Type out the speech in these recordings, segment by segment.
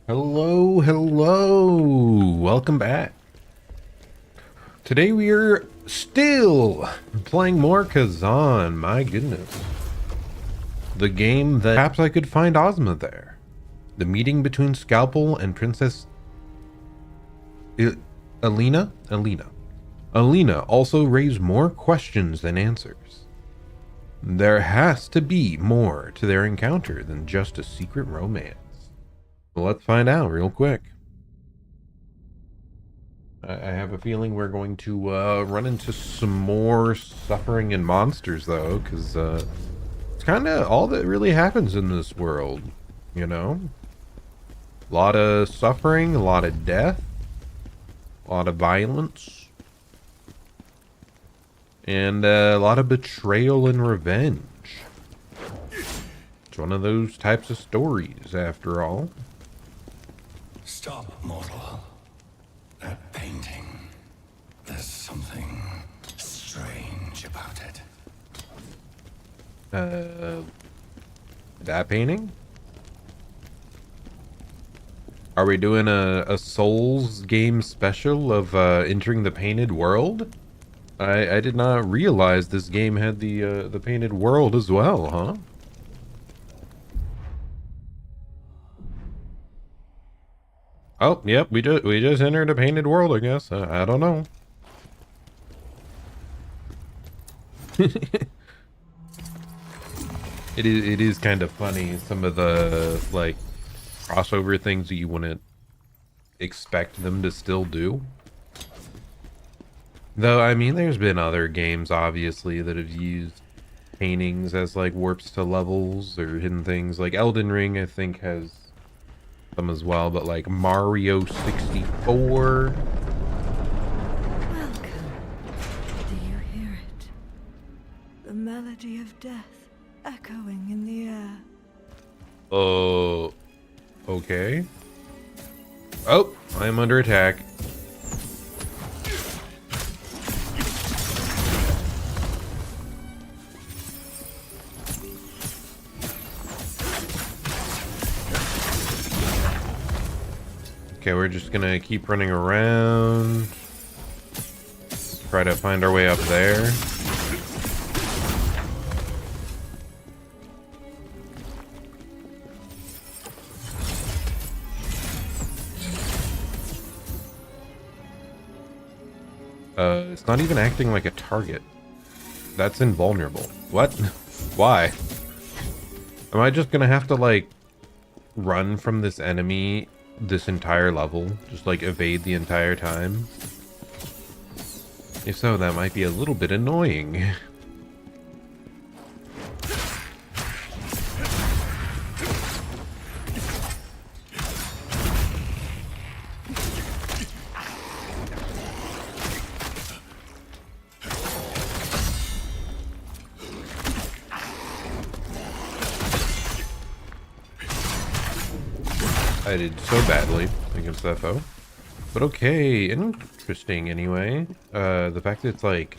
Hello, hello. Welcome back. Today we are still playing more Khazan. My goodness. The game that perhaps I could find Ozma there. The meeting between Scalpel and Princess Alina? Alina also raised more questions than answers. There has to be more to their encounter than just a secret romance. Well, let's find out real quick. I have a feeling we're going to run into some more suffering and monsters, though, because it's kind of all that really happens in this world, you know? A lot of suffering, a lot of death, a lot of violence, and a lot of betrayal and revenge. It's one of those types of stories, after all. Stop, mortal. That painting. There's something strange about it. That painting? Are we doing a Souls game special of entering the painted world? I did not realize this game had the painted world as well, huh? Oh, yep, we just entered a painted world, I guess. I don't know. It is kind of funny, some of the like crossover things that you wouldn't expect them to still do. Though, I mean, there's been other games, obviously, that have used paintings as like warps to levels or hidden things. Like Elden Ring, I think, has them as well, but like Mario 64. Welcome. Do you hear it? The melody of death echoing in the air. Okay. Oh, I'm under attack. Okay, we're just gonna keep running around. Try to find our way up there. It's not even acting like a target. That's invulnerable. What? Why? Am I just gonna have to, like, run from this enemy this entire level? Just, like, evade the entire time? If so, that might be a little bit annoying. I did so badly against that foe. But okay, interesting anyway. The fact that it's like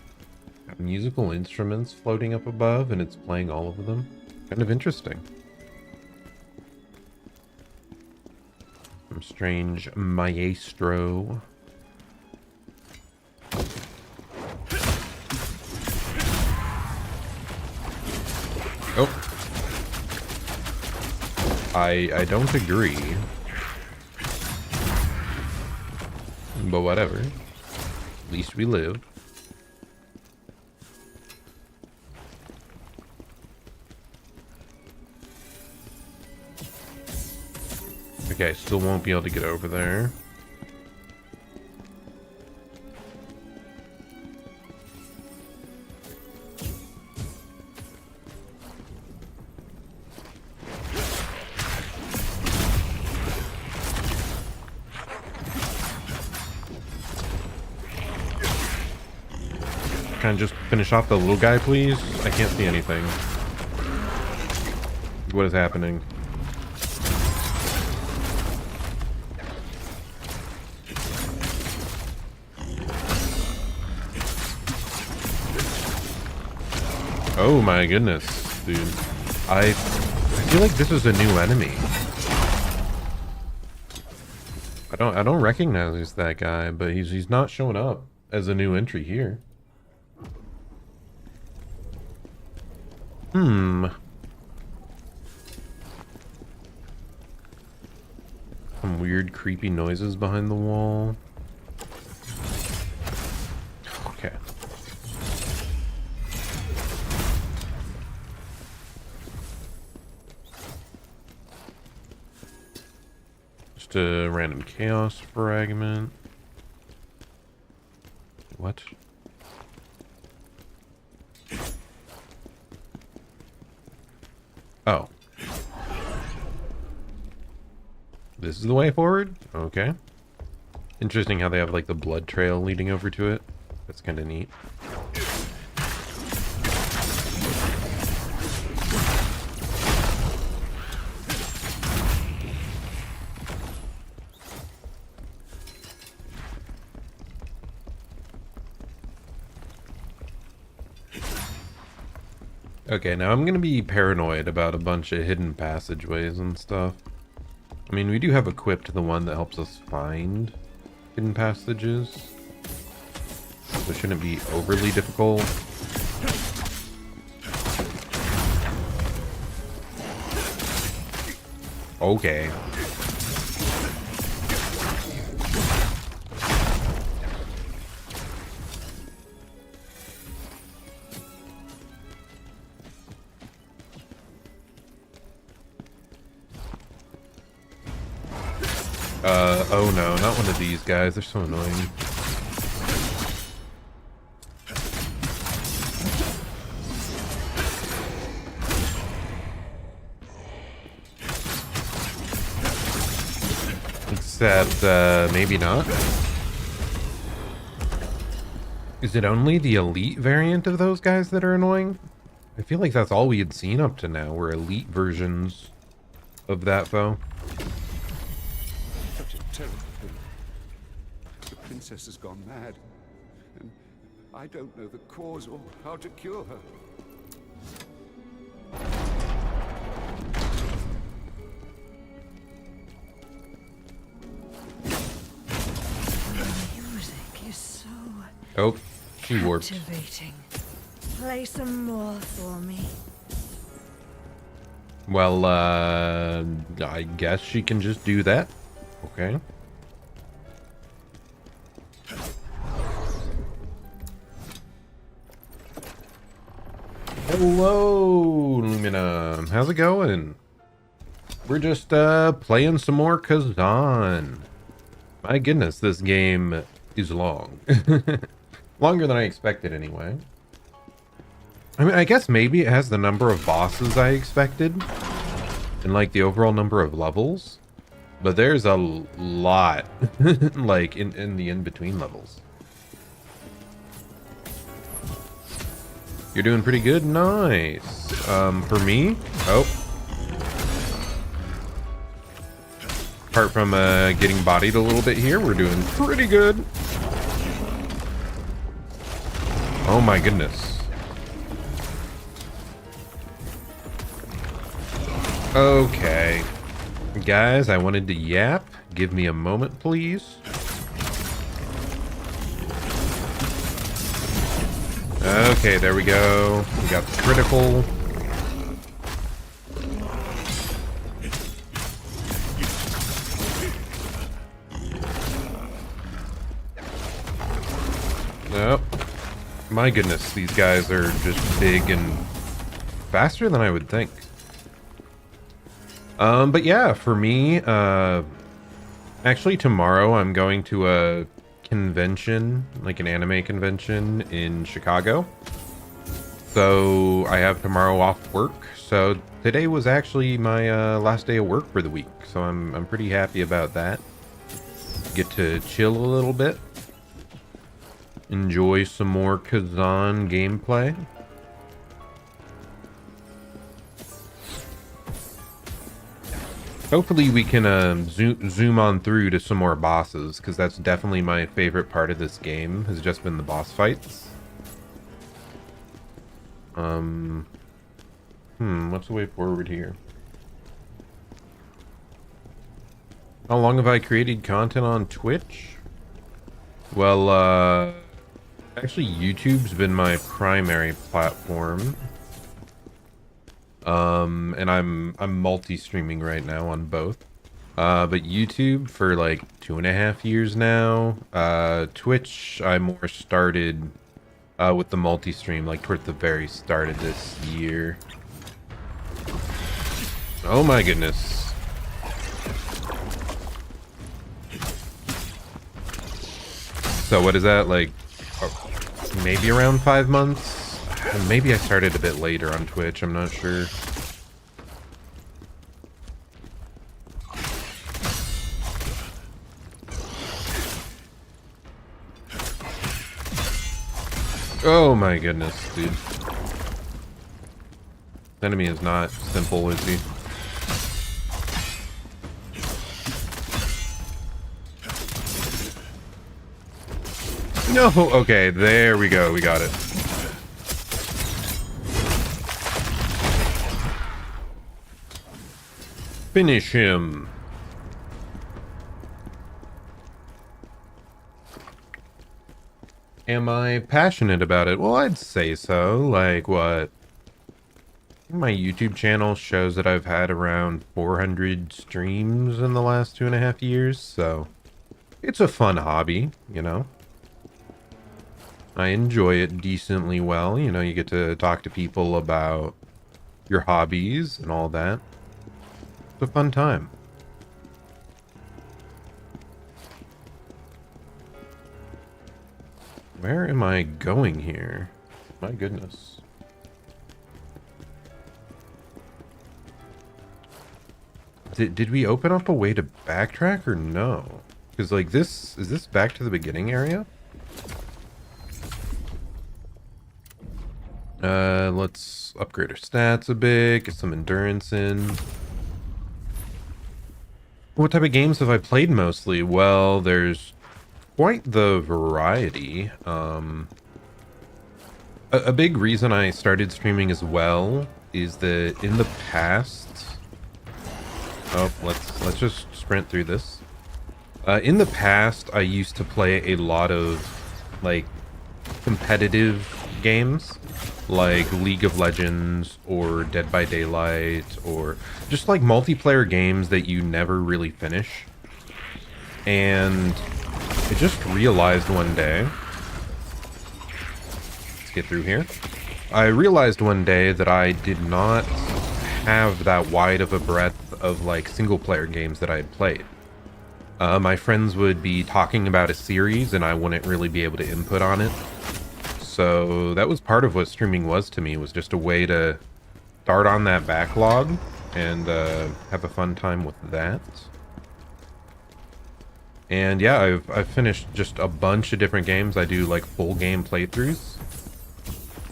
musical instruments floating up above and it's playing all of them. Kind of interesting. Some strange maestro. Oh. I don't agree. But whatever. At least we live. Okay, still won't be able to get over there. Can I just finish off the little guy, please? I can't see anything. What is happening? Oh my goodness, dude. I feel like this is a new enemy. I don't recognize that guy, but he's not showing up as a new entry here. Some weird creepy noises behind the wall. Okay. Just a random chaos fragment. What? Oh. This is the way forward? Okay. Interesting how they have like the blood trail leading over to it. That's kind of neat. Okay, now I'm gonna be paranoid about a bunch of hidden passageways and stuff. I mean, we do have equipped the one that helps us find hidden passages, so it shouldn't be overly difficult. Okay. Oh no, not one of these guys. They're so annoying. Except, maybe not. Is it only the elite variant of those guys that are annoying? I feel like that's all we had seen up to now, were elite versions of that foe. Such a terrible thing. The princess has gone mad, and I don't know the cause or how to cure her. The music is so Oh, she warped. captivating. Play some more for me. Well, I guess she can just do that. Okay. Hello, Lumina. How's it going? We're just, playing some more Khazan. My goodness, this game is long. Longer than I expected, anyway. I mean, I guess maybe it has the number of bosses I expected. And, like, the overall number of levels. But there's a lot, like, in the in-between levels. You're doing pretty good? Nice. For me? Oh. Apart from, getting bodied a little bit here, we're doing pretty good. Oh my goodness. Okay. Guys, I wanted to yap. Give me a moment, please. Okay, there we go. We got the critical. Nope. My goodness, these guys are just big and faster than I would think. But yeah, for me, actually tomorrow I'm going to a convention, like an anime convention in Chicago. So I have tomorrow off work. So today was actually my last day of work for the week. So I'm pretty happy about that. Get to chill a little bit. Enjoy some more Khazan gameplay. Hopefully we can zoom on through to some more bosses, because that's definitely my favorite part of this game, has just been the boss fights. What's the way forward here? How long have I created content on Twitch? Well, actually YouTube's been my primary platform. And I'm multi-streaming right now on both. But YouTube for like 2.5 years now. Twitch, I more started with the multi-stream like towards the very start of this year. Oh my goodness. So what is that, like maybe around 5 months? Maybe I started a bit later on Twitch, I'm not sure. Oh my goodness, dude. The enemy is not simple, is he? No, okay, there we go, we got it. Finish him. Am I passionate about it? Well, I'd say so. Like, what? My YouTube channel shows that I've had around 400 streams in the last 2.5 years, so it's a fun hobby, you know? I enjoy it decently well. You know, you get to talk to people about your hobbies and all that. It's a fun time. Where am I going here? My goodness. Did we open up a way to backtrack or no? Because like this, is this back to the beginning area? Let's upgrade our stats a bit, get some endurance in. What type of games have I played mostly? Well, there's quite the variety. A big reason I started streaming as well is that in the past... Oh, let's just sprint through this. In the past, I used to play a lot of, like, competitive games. Like League of Legends or Dead by Daylight, or just like multiplayer games that you never really finish. And I just realized one day, let's get through here. I realized one day that I did not have that wide of a breadth of like single player games that I had played. My friends would be talking about a series and I wouldn't really be able to input on it. So that was part of what streaming was to me, was just a way to start on that backlog and have a fun time with that. And yeah, I've finished just a bunch of different games. I do like full game playthroughs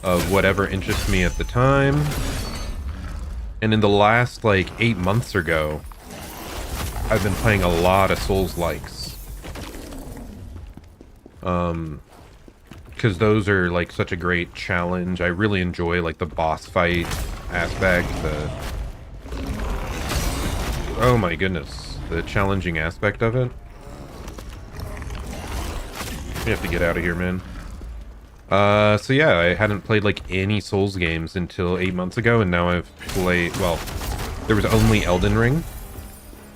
of whatever interests me at the time. And in the last like 8 months or so, I've been playing a lot of Souls-likes. Because those are like such a great challenge. I really enjoy like the boss fight aspect. Oh my goodness, the challenging aspect of it. We have to get out of here, man. So yeah, I hadn't played like any Souls games until 8 months ago, and now I've played, well, there was only Elden Ring,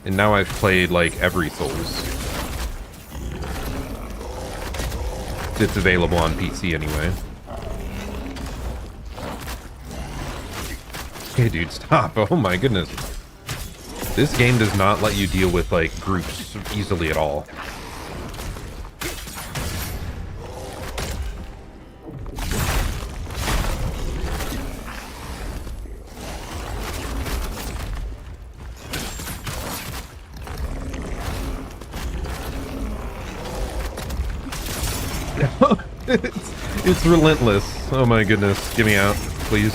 and now I've played like every Souls. It's available on PC anyway. Hey dude, stop. Oh my goodness. This game does not let you deal with like groups easily at all. It's relentless. Oh my goodness. Get me out, please.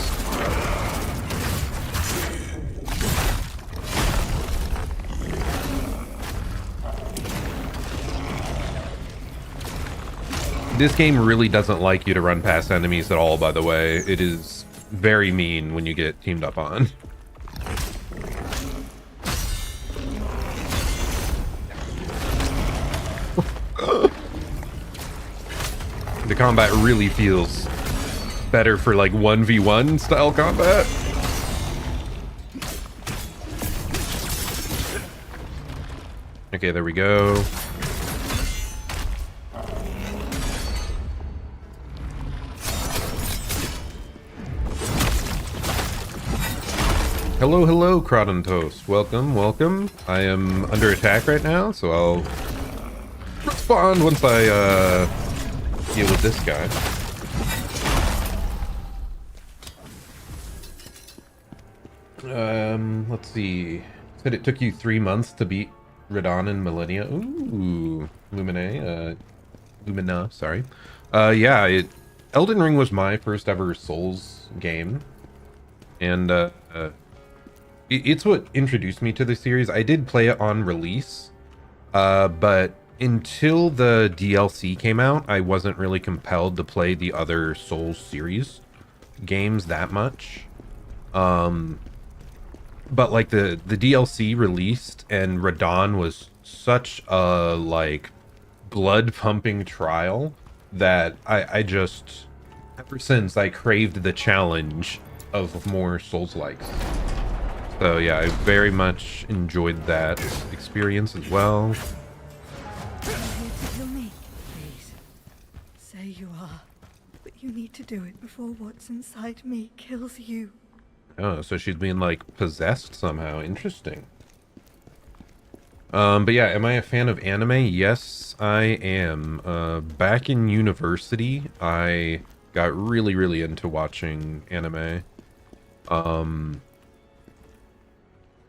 This game really doesn't like you to run past enemies at all, by the way. It is very mean when you get teamed up on. The combat really feels better for like 1v1 style combat. Okay, there we go. Hello, hello, Crawdon Toast. Welcome, welcome. I am under attack right now, so I'll respond once I deal with this guy. Let's see. Said it took you 3 months to beat Radon and Millennia. Ooh, Lumina, sorry. Yeah, Elden Ring was my first ever Souls game. And, it's what introduced me to the series. I did play it on release, but until the DLC came out, I wasn't really compelled to play the other Souls series games that much. But like the DLC released, and Radon was such a like blood pumping trial that I just, ever since, I craved the challenge of more Souls-likes. So yeah, I very much enjoyed that experience as well. Are you here to kill me? Please. Say you are. But you need to do it before what's inside me kills you. Oh, so she's being like possessed somehow. Interesting. But yeah, am I a fan of anime? Yes, I am. Back in university, I got really into watching anime.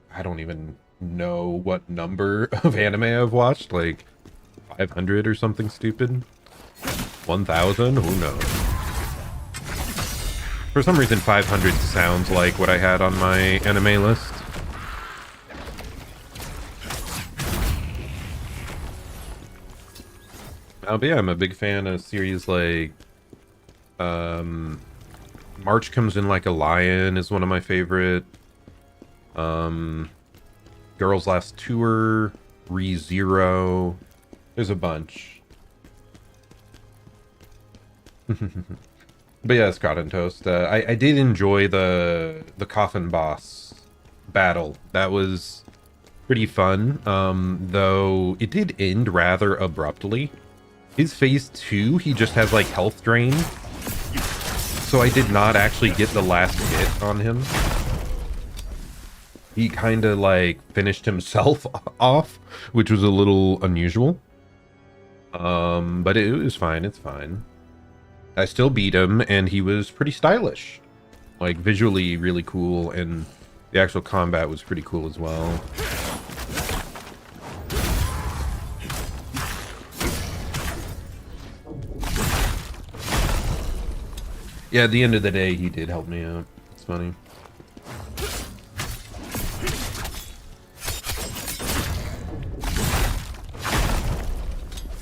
I don't even know what number of anime I've watched, like 500 or something stupid. 1,000? Who knows? For some reason, 500 sounds like what I had on my anime list. But yeah, I'm a big fan of series like March Comes In Like a Lion is one of my favorite. Girls Last Tour, ReZero. There's a bunch. But yeah, Scott and Toast. I did enjoy the coffin boss battle. That was pretty fun. Though it did end rather abruptly. His phase 2, he just has like health drain. So I did not actually get the last hit on him. He kind of like finished himself off, which was a little unusual. But it was fine. It's fine. I still beat him, and he was pretty stylish. Like, visually really cool, and the actual combat was pretty cool as well. Yeah, at the end of the day, he did help me out. It's funny.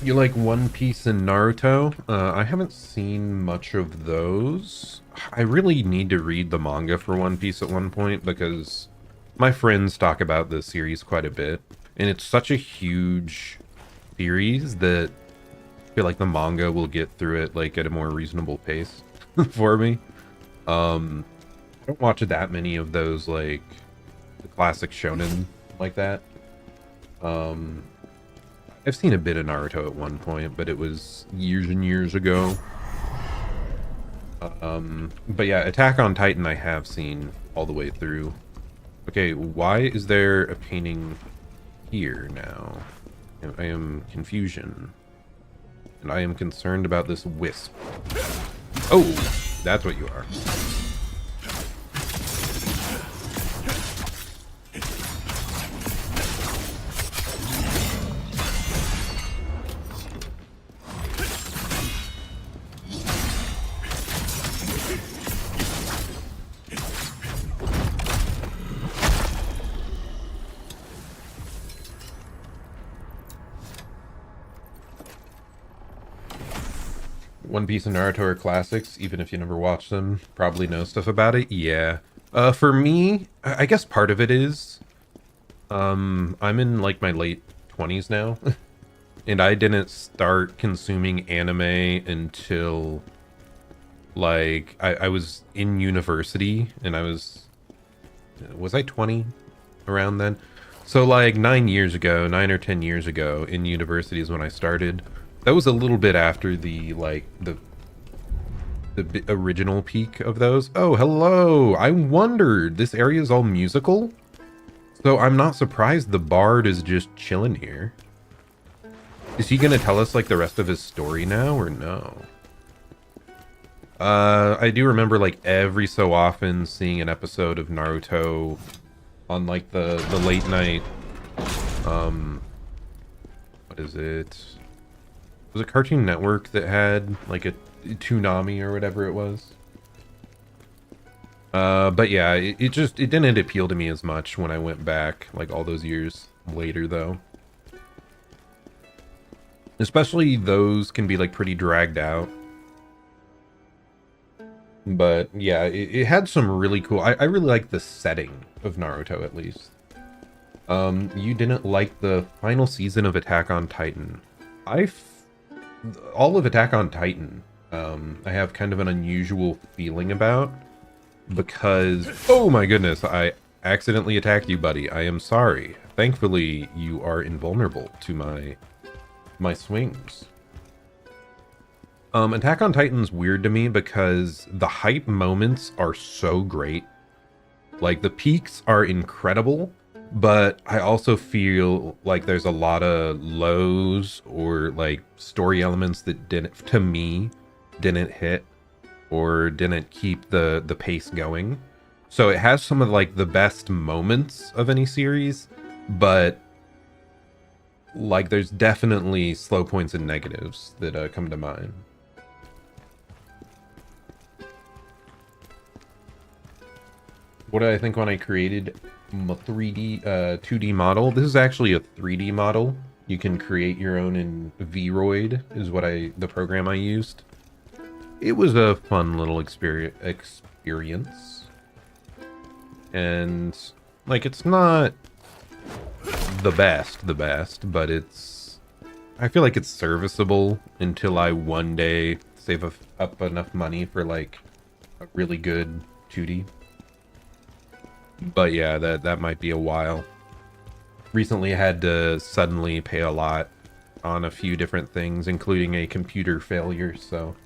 You like One Piece and Naruto? I haven't seen much of those. I really need to read the manga for One Piece at one point because my friends talk about this series quite a bit. And it's such a huge series that I feel like the manga will get through it like at a more reasonable pace for me. I don't watch that many of those, like the classic shonen like that. I've seen a bit of Naruto at one point, but it was years and years ago. But yeah, Attack on Titan I have seen all the way through. Okay, why is there a painting here now? I am confusion. And I am concerned about this wisp. Oh, that's what you are. One Piece and Naruto are classics, even if you never watched them. Probably know stuff about it. Yeah. For me, I guess part of it is, I'm in like my late 20s now. and I didn't start consuming anime until like I was in university, and was I 20 around then? So like 9 or 10 years ago in university is when I started. That was a little bit after the original peak of those. Oh, hello. I wondered, this area is all musical? So I'm not surprised the bard is just chilling here. Is he gonna tell us like the rest of his story now or no? I do remember like every so often seeing an episode of Naruto on like the late night, what is it? It was a Cartoon Network that had like a Toonami or whatever it was. But yeah, it didn't appeal to me as much when I went back like all those years later though. Especially those can be like pretty dragged out. But yeah, it had some really cool... I really like the setting of Naruto, at least. You didn't like the final season of Attack on Titan. All of Attack on Titan, I have kind of an unusual feeling about. Because... Oh my goodness, I accidentally attacked you, buddy. I am sorry. Thankfully, you are invulnerable to my swings. Attack on Titan's weird to me because the hype moments are so great. Like, the peaks are incredible, but I also feel like there's a lot of lows or, like, story elements that to me, didn't hit or didn't keep the pace going. So it has some of, like, the best moments of any series, but, like, there's definitely slow points and negatives that come to mind. What did I think when I created my 2D model? This is actually a 3D model. You can create your own in Vroid, is the program I used. It was a fun little experience. And, like, it's not the best, but I feel like it's serviceable until I one day save up enough money for, like, a really good 2D. But yeah, that might be a while. Recently I had to suddenly pay a lot on a few different things, including a computer failure, so...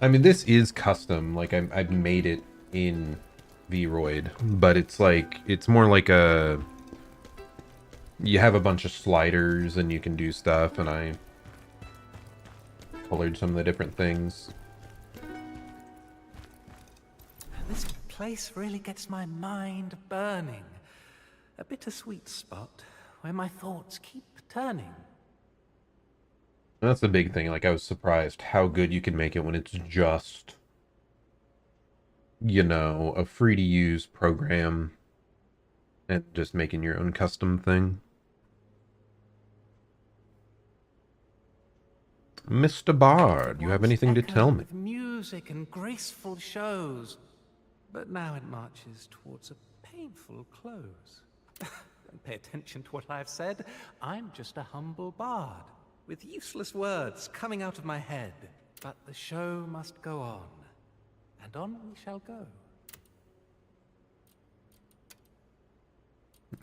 I mean, this is custom, like I've made it in Vroid, but it's more like you have a bunch of sliders and you can do stuff, and I colored some of the different things. This place really gets my mind burning. A bittersweet spot where my thoughts keep turning. That's the big thing. Like, I was surprised how good you can make it when it's just, you know, a free-to-use program and just making your own custom thing. Mr. Bard, you have anything to tell me? Music and graceful shows. But now it marches towards a painful close. Don't pay attention to what I've said. I'm just a humble bard, with useless words coming out of my head. But the show must go on, and on we shall go.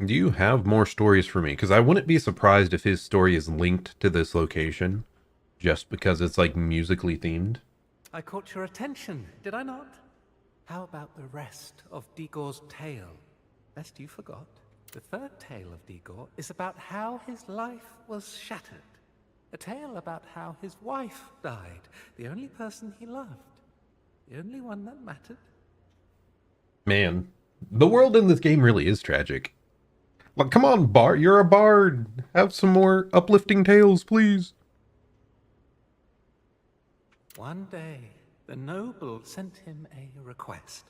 Do you have more stories for me? Because I wouldn't be surprised if his story is linked to this location, just because it's, like, musically themed. I caught your attention, did I not? How about the rest of Digor's tale? Lest you forgot, the third tale of Digor is about how his life was shattered. A tale about how his wife died, the only person he loved, the only one that mattered. Man, the world in this game really is tragic. Like, come on, Bard, you're a bard. Have some more uplifting tales, please. One day, the noble sent him a request,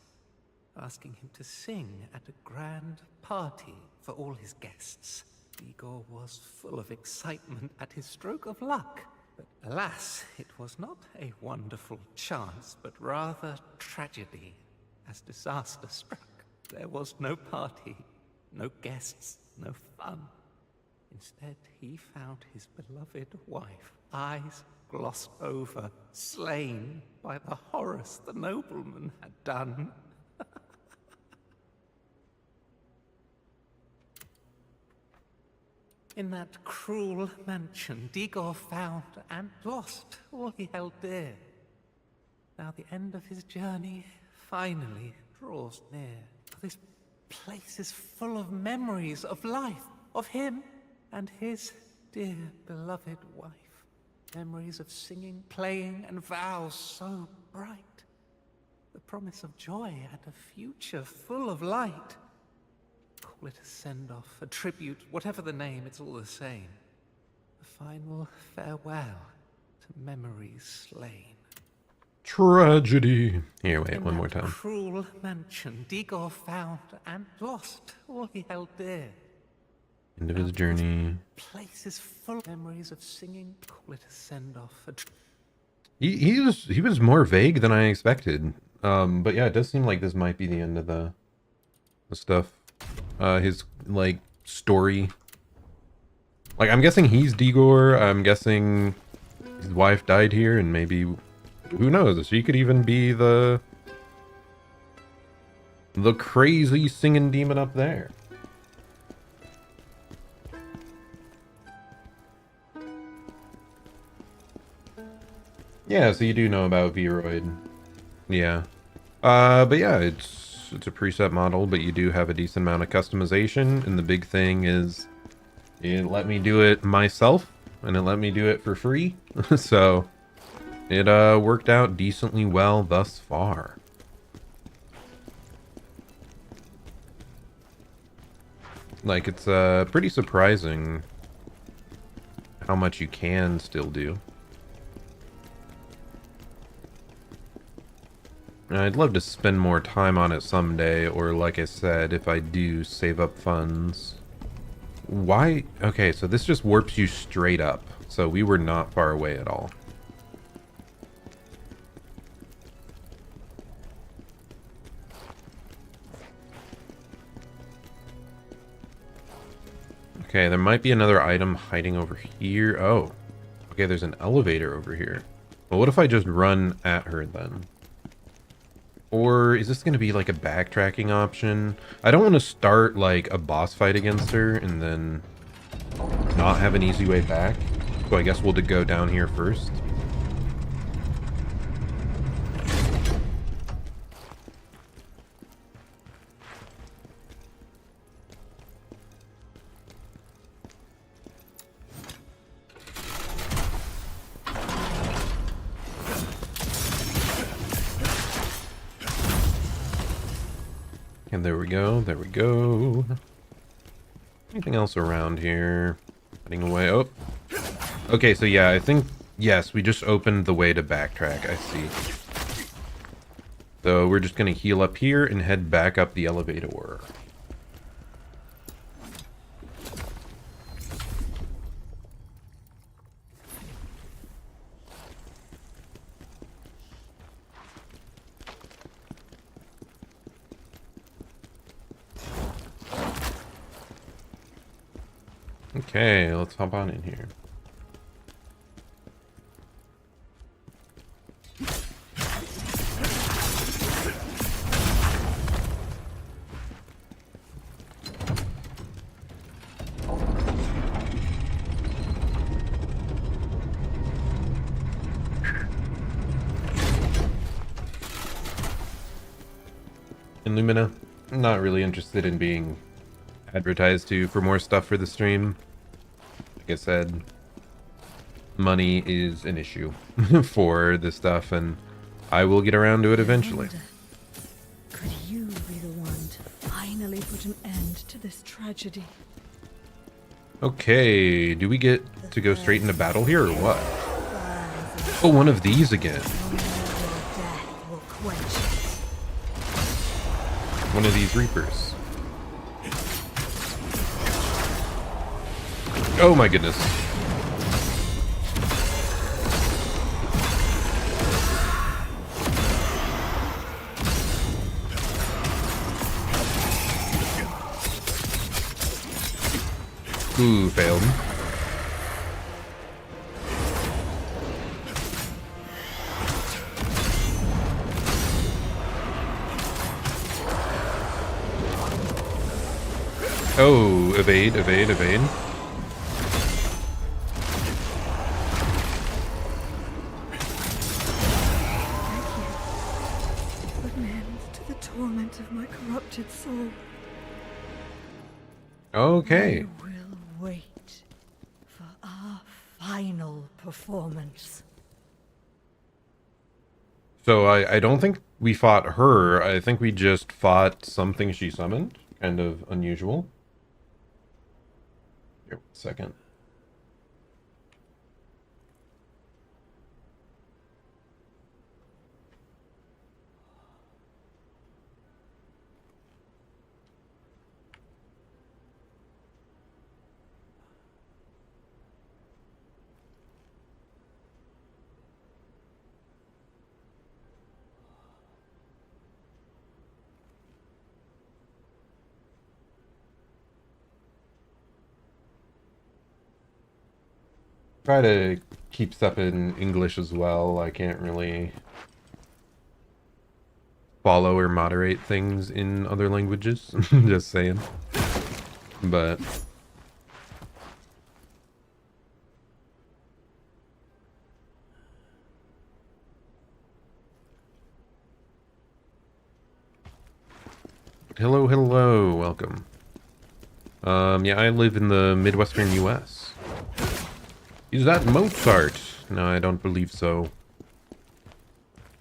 asking him to sing at a grand party for all his guests. Igor was full of excitement at his stroke of luck. But alas, it was not a wonderful chance, but rather tragedy. As disaster struck, there was no party, no guests, no fun. Instead, he found his beloved wife, eyes glossed over, slain by the horrors the nobleman had done. In that cruel mansion, Digor found and lost all he held dear. Now the end of his journey finally draws near. This place is full of memories of life, of him and his dear beloved wife. Memories of singing, playing, and vows so bright. The promise of joy and a future full of light. Call it a send-off, a tribute, whatever the name, it's all the same. A final farewell to memories slain. Tragedy. Here, wait, In one that more time. Cruel mansion, Digor found and lost all he held dear. End of his journey. Place is full of memories of singing. Call it a send-off. He was more vague than I expected. But yeah, it does seem like this might be the end of the stuff. His like story. Like I'm guessing he's Digor. I'm guessing his wife died here, and maybe who knows? She could even be the crazy singing demon up there. Yeah, so you do know about Vroid. Yeah. But yeah, it's a preset model, but you do have a decent amount of customization, and the big thing is it let me do it myself, and it let me do it for free. So it worked out decently well thus far. Like, it's pretty surprising how much you can still do. I'd love to spend more time on it someday, or like I said, if I do save up funds. Why? Okay, so this just warps you straight up. So we were not far away at all. Okay, there might be another item hiding over here. Oh, okay, there's an elevator over here. Well, what if I just run at her then? Or is this going to be like a backtracking option? I don't want to start like a boss fight against her and then not have an easy way back. So I guess we'll go down here first. And there we go, there we go. Anything else around here? Heading away. Oh. Okay, so yeah, I think, yes, we just opened the way to backtrack, I see. So we're just going to heal up here and head back up the elevator. Okay, let's hop on in here. Illumina, I'm not really interested in being advertised to for more stuff for the stream. Like I said, money is an issue for this stuff, and I will get around to it eventually. Could you be the one to finally put an end to this tragedy? Okay, do we get to go straight into battle here or what? Oh, one of these again. Death will quench it. One of these Reapers. Oh my goodness. Ooh, failed. Oh, evade, evade, evade. Put an end to the torment of my corrupted soul. Okay. I will wait for our final performance. So I don't think we fought her. I think we just fought something she summoned. Kind of unusual. Here, 1 second. Try to keep stuff in English as well. I can't really follow or moderate things in other languages. Just saying. But hello, hello, welcome. Yeah, I live in the Midwestern US. Is that Mozart? No, I don't believe so.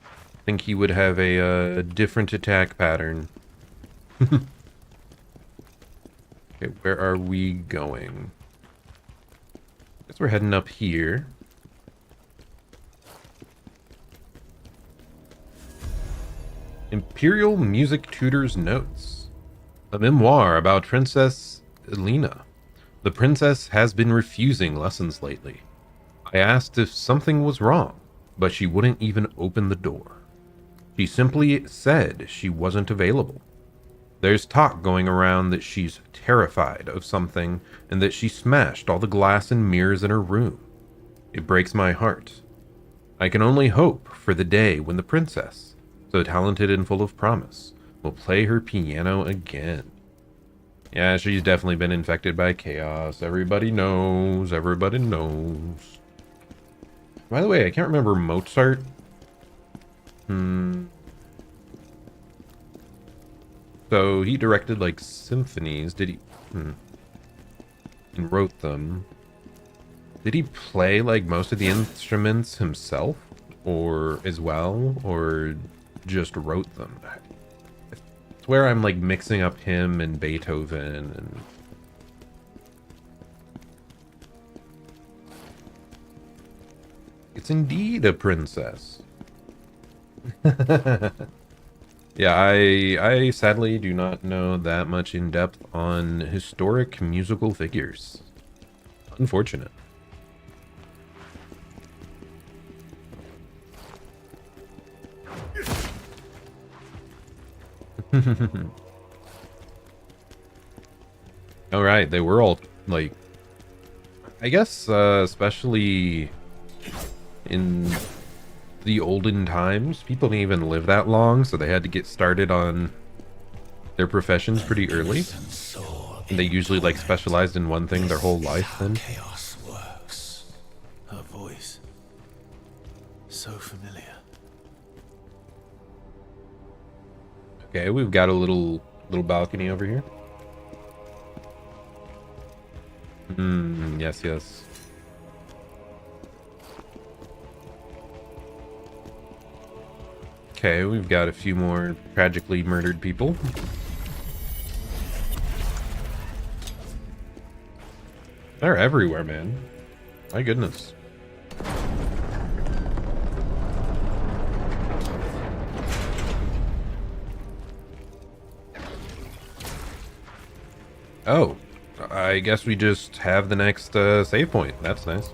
I think he would have a different attack pattern. Okay, where are we going? Guess we're heading up here. Imperial Music Tutor's Notes. A memoir about Princess Elena. The princess has been refusing lessons lately. I asked if something was wrong, but she wouldn't even open the door. She simply said she wasn't available. There's talk going around that she's terrified of something and that she smashed all the glass and mirrors in her room. It breaks my heart. I can only hope for the day when the princess, so talented and full of promise, will play her piano again. Yeah, she's definitely been infected by chaos. Everybody knows. Everybody knows. By the way, I can't remember Mozart. So he directed like symphonies. Did he? And wrote them. Did he play like most of the instruments himself, or as well, or just wrote them? It's where I'm like mixing up him and Beethoven and. It's indeed a princess. Yeah, I sadly do not know that much in depth on historic musical figures. Unfortunate. All right, they were all like, I guess, especially in the olden times, people didn't even live that long, so they had to get started on their professions pretty early. And they usually like specialized in one thing their whole life then. Chaos works. Her voice. So familiar. Okay, we've got a little balcony over here. Yes, yes. Okay, we've got a few more tragically murdered people. They're everywhere, man. My goodness. Oh, I guess we just have the next save point. That's nice.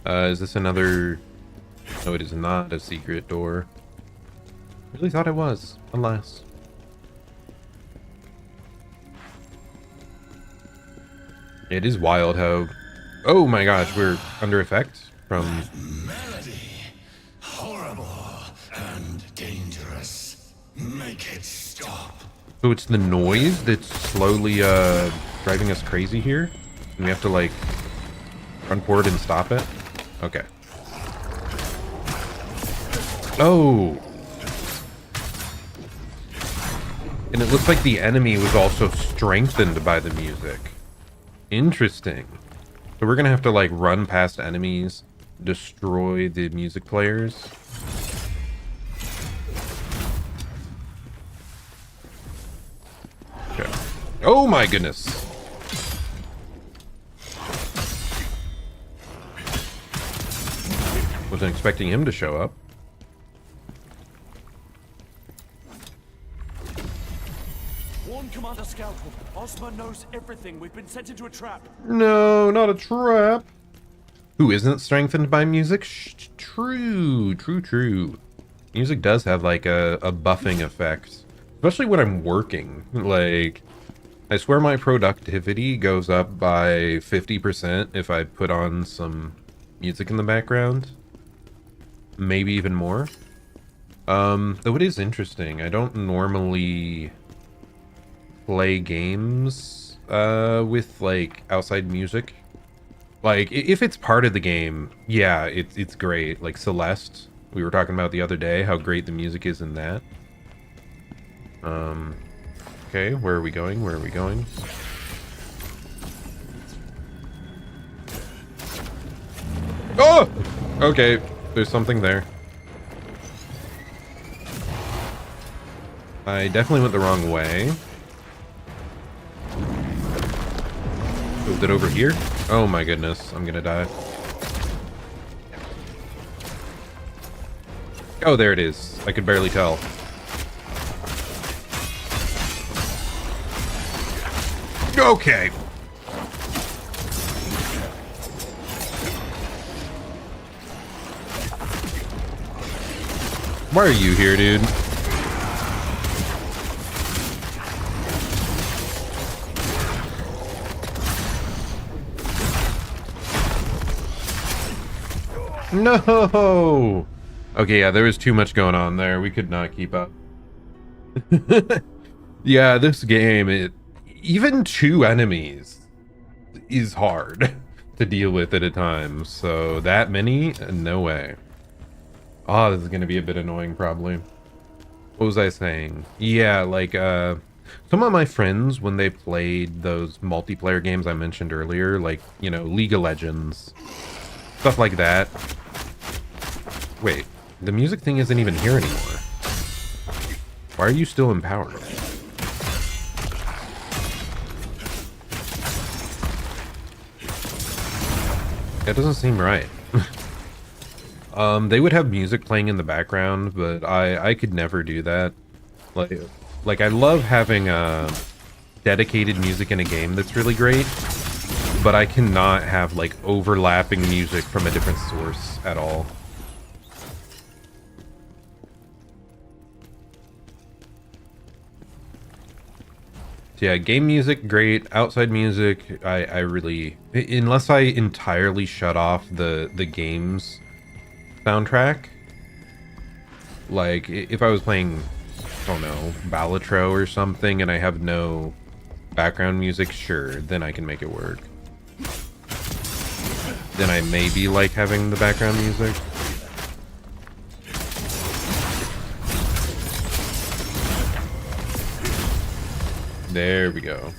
Is this another... No, it is not a secret door. Really thought it was, alas. It is wild how... Oh my gosh, we're under effect from... Melody, horrible and dangerous. Make it stop. So it's the noise that's slowly driving us crazy here? And we have to like run forward and stop it? Okay. Oh! And it looks like the enemy was also strengthened by the music. Interesting. So we're gonna have to like run past enemies, destroy the music players. Okay. Oh my goodness. Wasn't expecting him to show up. Warn Commander Scalpel. Ozma knows everything. We've been sent into a trap. No, not a trap. Who isn't strengthened by music? True. Music does have like a buffing effect. Especially when I'm working. Like, I swear my productivity goes up by 50% if I put on some music in the background. Maybe even more. Though it is interesting. I don't normally play games with like outside music. Like if it's part of the game, yeah, it's great. Like Celeste, we were talking about the other day, how great the music is in that. Okay, where are we going? Where are we going? Oh! Okay, there's something there. I definitely went the wrong way. Is it over here? Oh my goodness, I'm gonna die. Oh, there it is. I could barely tell. Okay. Why are you here, dude? No! Okay, yeah, there was too much going on there. We could not keep up. Yeah, this game, even two enemies is hard to deal with at a time. So that many? No way. Oh, this is going to be a bit annoying probably. What was I saying? Yeah, like, some of my friends, when they played those multiplayer games I mentioned earlier, like, you know, League of Legends, stuff like that. Wait, the music thing isn't even here anymore. Why are you still empowered? That doesn't seem right. They would have music playing in the background, but I could never do that. Like I love having dedicated music in a game that's really great, but I cannot have like overlapping music from a different source at all. So yeah, game music, great. Outside music, I really... Unless I entirely shut off the game's soundtrack. Like, if I was playing, I don't know, Balatro or something, and I have no background music, sure, then I can make it work. Then I maybe like having the background music. There we go.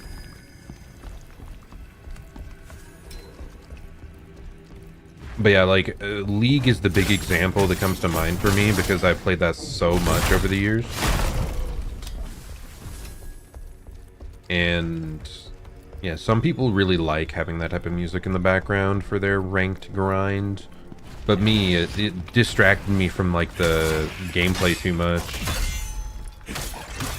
But yeah, like, League is the big example that comes to mind for me because I've played that so much over the years. And yeah, some people really like having that type of music in the background for their ranked grind. But me, it distracted me from like the gameplay too much.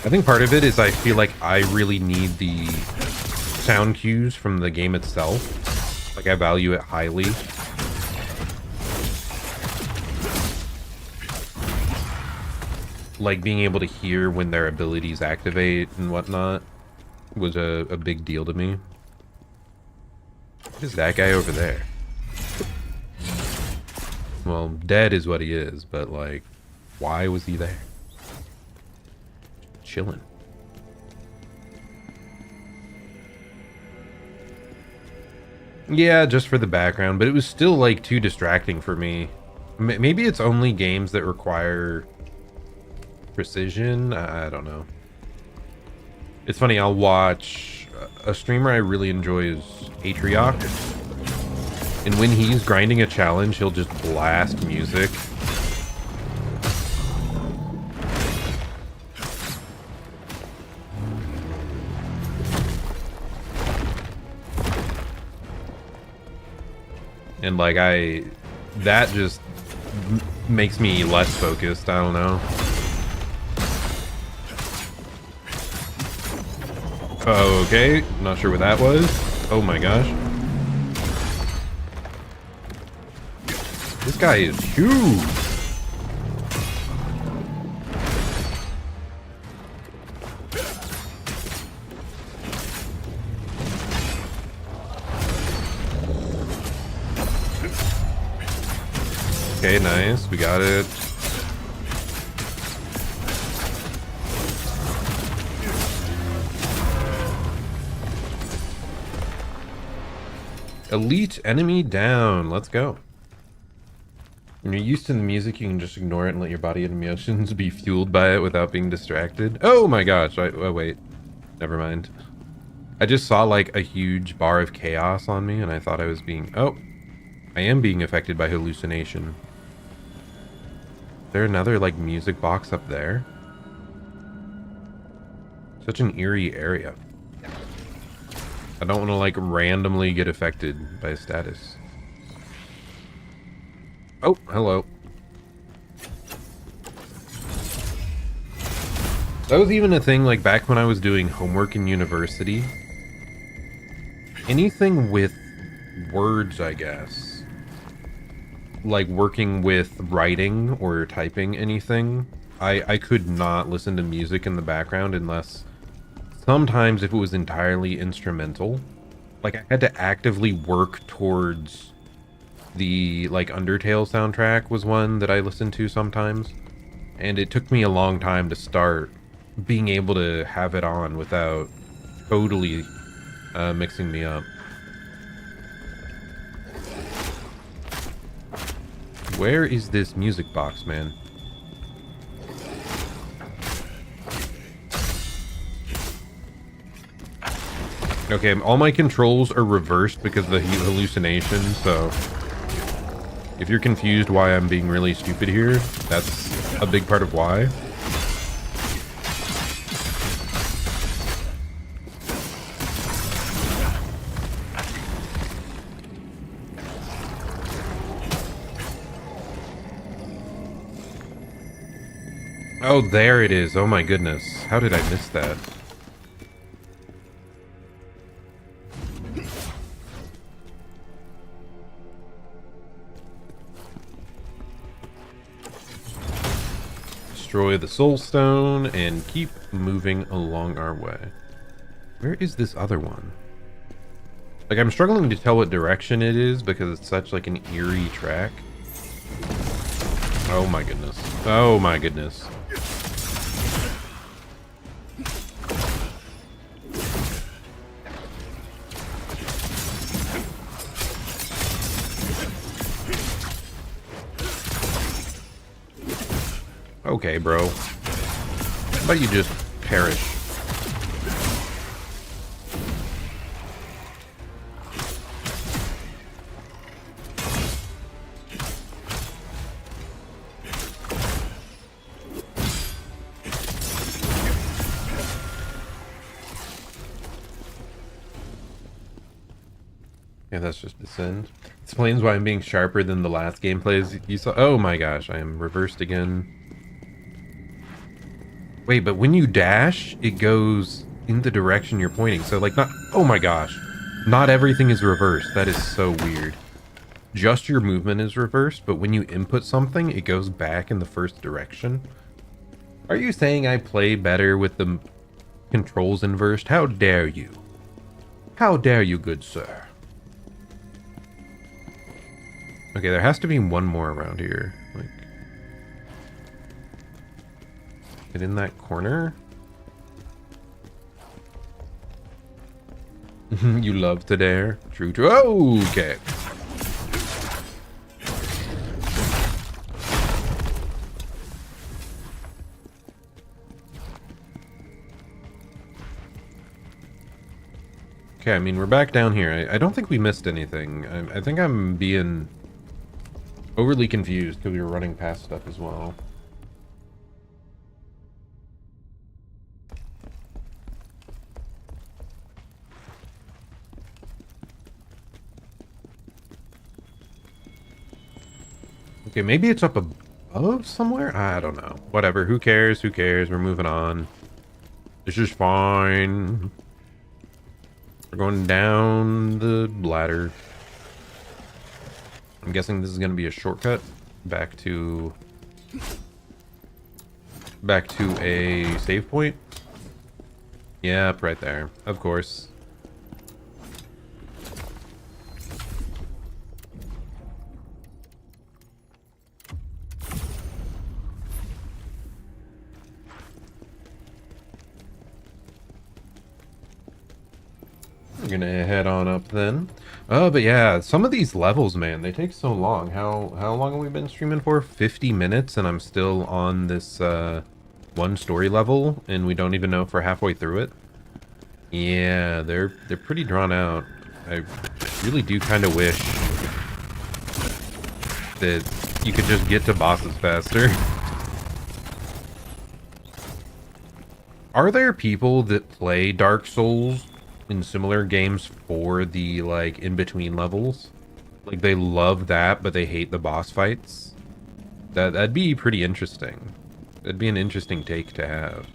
I think part of it is I feel like I really need the sound cues from the game itself. Like I value it highly. like being able to hear when their abilities activate and whatnot was a big deal to me. What is that guy over there? Well, dead is what he is, but like, why was he there? Chilling. Yeah, just for the background, but it was still like too distracting for me. Maybe it's only games that require precision. I don't know. It's funny, I'll watch a streamer I really enjoy is Atrioc, and when he's grinding a challenge, he'll just blast music. And like that just makes me less focused. I don't know. Okay, not sure what that was. Oh my gosh. This guy is huge. Okay, nice. We got it. Elite enemy down. Let's go. When you're used to the music, you can just ignore it and let your body and emotions be fueled by it without being distracted. Oh my gosh. Oh, wait. Never mind. I just saw like a huge bar of chaos on me and I thought I was being... Oh. I am being affected by hallucination. Is there another like music box up there? Such an eerie area. I don't want to like randomly get affected by a status. Oh, hello. That was even a thing like back when I was doing homework in university. Anything with words, I guess. Like working with writing or typing anything. I could not listen to music in the background unless... Sometimes if it was entirely instrumental, like I had to actively work towards the like Undertale soundtrack was one that I listened to sometimes, and it took me a long time to start being able to have it on without totally mixing me up. Where is this music box, man? Okay, all my controls are reversed because of the hallucination, so if you're confused why I'm being really stupid here, that's a big part of why. Oh, there it is. Oh my goodness. How did I miss that? Destroy the soul stone and keep moving along our way. Where is this other one? Like, I'm struggling to tell what direction it is because it's such like an eerie track. Oh my goodness. Oh my goodness. Okay, bro. How about you just perish? Yeah, that's just descend. Explains why I'm being sharper than the last gameplays you saw. Oh my gosh, I am reversed again. Wait, but when you dash, it goes in the direction you're pointing. So, like, not... Oh my gosh. Not everything is reversed. That is so weird. Just your movement is reversed, but when you input something, it goes back in the first direction. Are you saying I play better with the controls inversed? How dare you? How dare you, good sir? Okay, there has to be one more around here. Like, get in that corner. You love to dare. True, true. Oh, okay. Okay, I mean, we're back down here. I don't think we missed anything. I think I'm being overly confused because we were running past stuff as well. Okay, maybe it's up above somewhere? I don't know. Whatever, who cares? Who cares? We're moving on. This is fine. We're going down the ladder. I'm guessing this is going to be a shortcut back to a save point. Yep, right there. Of course. We're gonna head on up then. Oh, but yeah, some of these levels, man, they take so long. How long have we been streaming for? 50 minutes, and I'm still on this one story level, and we don't even know if we're halfway through it. Yeah, they're pretty drawn out. I really do kind of wish that you could just get to bosses faster. Are there people that play Dark Souls in similar games for the, like, in-between levels? Like, they love that, but they hate the boss fights? That'd be pretty interesting. That'd be an interesting take to have.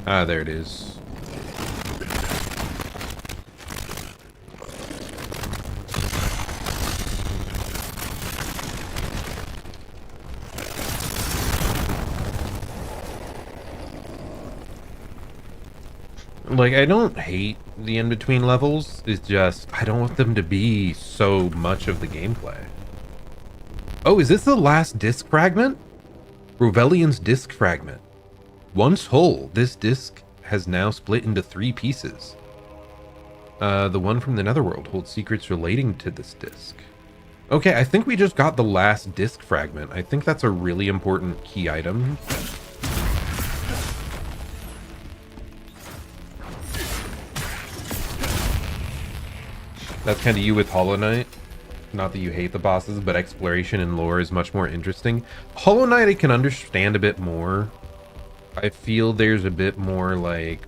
Ah, there it is. Like, I don't hate the in-between levels, it's just, I don't want them to be so much of the gameplay. Oh, is this the last disc fragment? Rovellion's disc fragment. Once whole, this disc has now split into 3 pieces. The one from the Netherworld holds secrets relating to this disc. Okay, I think we just got the last disc fragment. I think that's a really important key item. That's kind of you with Hollow Knight. Not that you hate the bosses, but exploration and lore is much more interesting. Hollow Knight I can understand a bit more. I feel there's a bit more, like...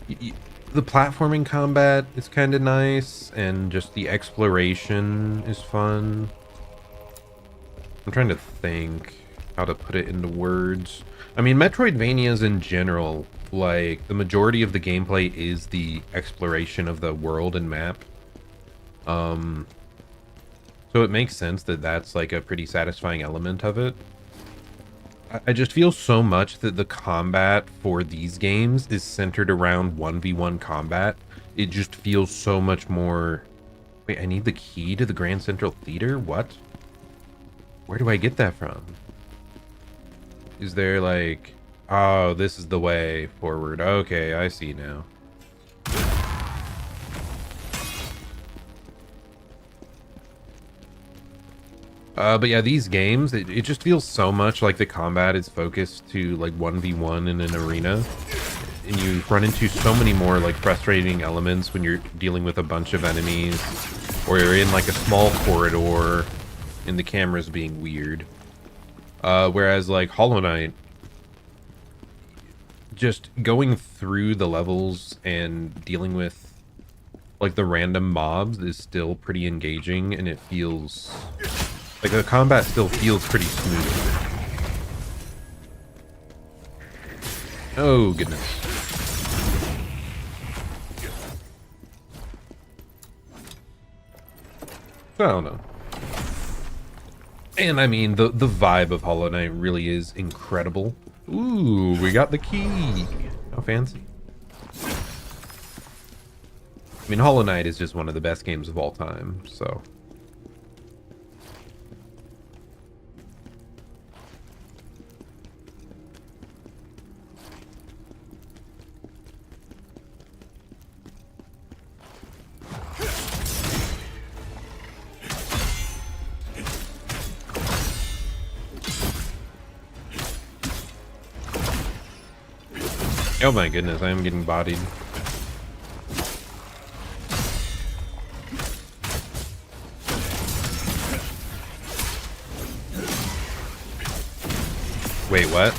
the platforming combat is kind of nice, and just the exploration is fun. I'm trying to think how to put it into words. I mean, Metroidvanias in general, like, the majority of the gameplay is the exploration of the world and map. So it makes sense that that's, like, a pretty satisfying element of it. I just feel so much that the combat for these games is centered around 1v1 combat. It just feels so much more... Wait, I need the key to the Grand Central Theater? What? Where do I get that from? Is there, like... Oh, this is the way forward. Okay, I see now. But yeah, these games, it just feels so much like the combat is focused to, like, 1v1 in an arena. And you run into so many more, like, frustrating elements when you're dealing with a bunch of enemies. Or you're in, like, a small corridor and the camera's being weird. Whereas, like, Hollow Knight, just going through the levels and dealing with, like, the random mobs is still pretty engaging, and it feels... like, the combat still feels pretty smooth. Oh, goodness. I don't know. And I mean, the vibe of Hollow Knight really is incredible. Ooh, we got the key. How fancy. I mean, Hollow Knight is just one of the best games of all time, so. Oh my goodness, I am getting bodied. Wait, what?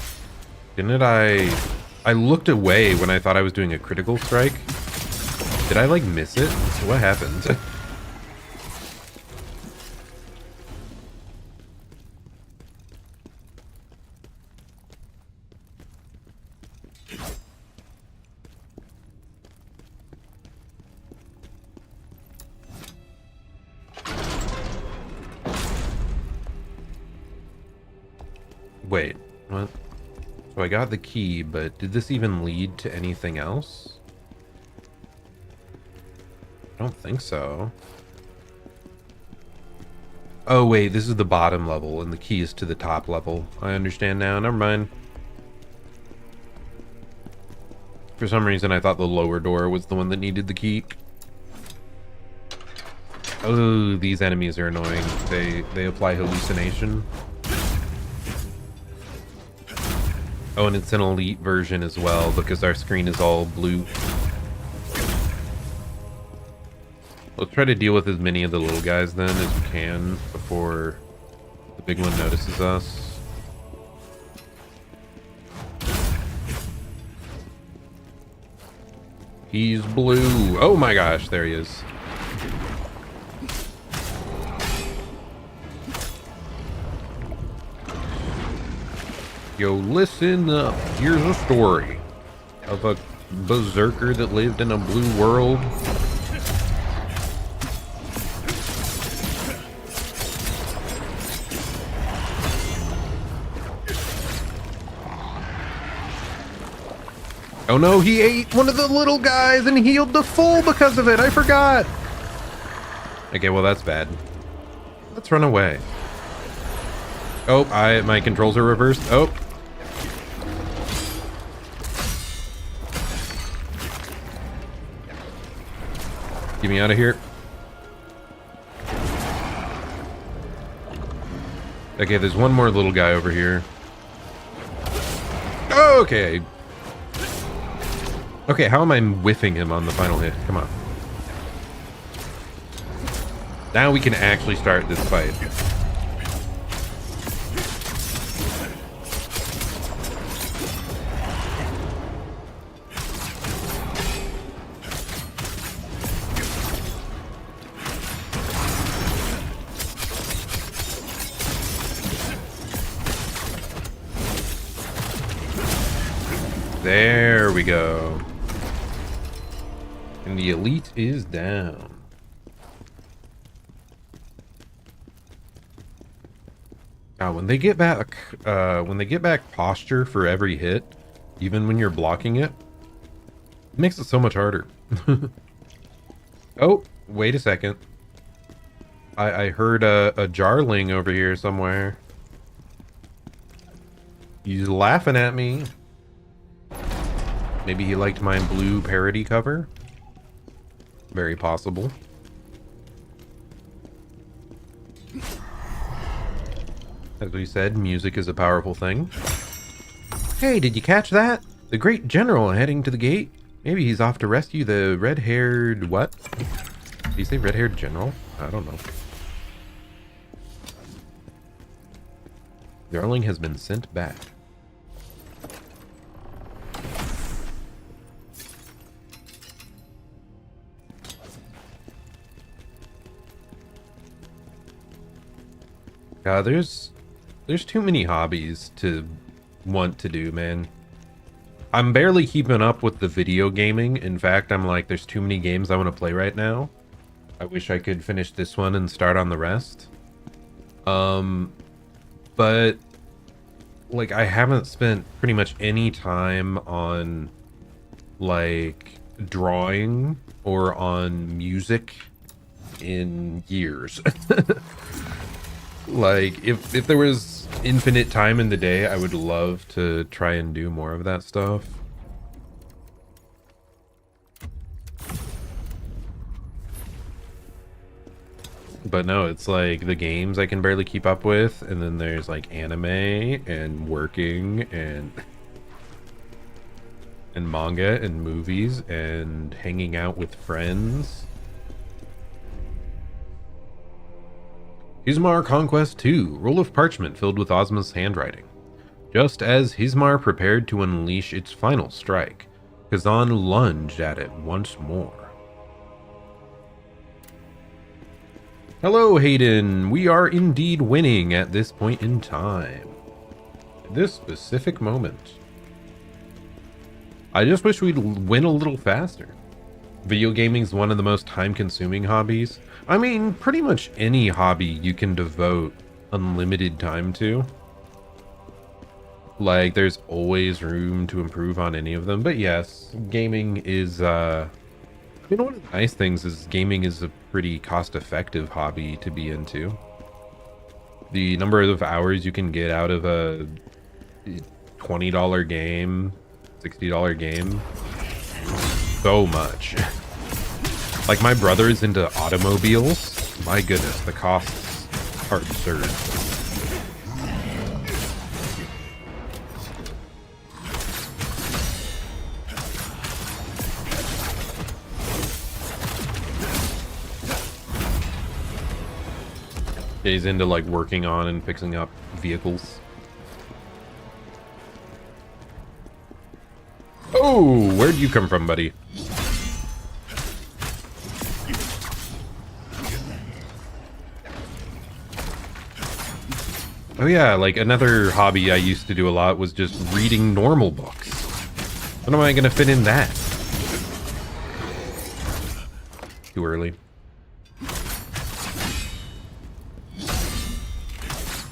Didn't I looked away when I thought I was doing a critical strike? Did I like miss it? What happened? Wait, what? So I got the key, but did this even lead to anything else? I don't think so. Oh wait, this is the bottom level and the key is to the top level. I understand now, never mind. For some reason I thought the lower door was the one that needed the key. Oh, these enemies are annoying. They apply hallucination. Oh, and it's an elite version as well because our screen is all blue. Let's try to deal with as many of the little guys then as we can before the big one notices us. He's blue. Oh my gosh, there he is. Yo, listen up. Here's a story of a berserker that lived in a blue world. Oh no, he ate one of the little guys and healed the fool because of it. I forgot. Okay, well that's bad. Let's run away. Oh, my controls are reversed. Oh. Get me out of here. Okay, there's one more little guy over here. Okay. Okay, how am I whiffing him on the final hit? Come on. Now we can actually start this fight. There we go. And the elite is down. When they get back posture for every hit, even when you're blocking it, it makes it so much harder. Oh, wait a second. I heard a jarling over here somewhere. He's laughing at me. Maybe he liked my blue parody cover. Very possible. As we said, music is a powerful thing. Hey, did you catch that? The great general heading to the gate? Maybe he's off to rescue the red-haired... what? Did you say red-haired general? I don't know. Darling has been sent back. There's too many hobbies to want to do, man. I'm barely keeping up with the video gaming. In fact, I'm like, there's too many games I want to play right now. I wish I could finish this one and start on the rest. But like, I haven't spent pretty much any time on like drawing or on music in years. Like, if there was infinite time in the day, I would love to try and do more of that stuff. But no, it's like the games I can barely keep up with, and then there's like anime and working and manga and movies and hanging out with friends. Hismar Conquest 2, roll of parchment filled with Ozma's handwriting. Just as Hismar prepared to unleash its final strike, Khazan lunged at it once more. Hello, Hayden. We are indeed winning at this point in time. At this specific moment. I just wish we'd win a little faster. Video gaming is one of the most time-consuming hobbies. I mean, pretty much any hobby you can devote unlimited time to. Like, there's always room to improve on any of them. But yes, gaming is, you know, one of the nice things is gaming is a pretty cost-effective hobby to be into. The number of hours you can get out of a $20 game, $60 game, so much. Like, my brother is into automobiles. My goodness, the costs are absurd. He's into like working on and fixing up vehicles. Oh, where'd you come from, buddy? Oh yeah, like another hobby I used to do a lot was just reading normal books. When am I gonna fit in that? Too early.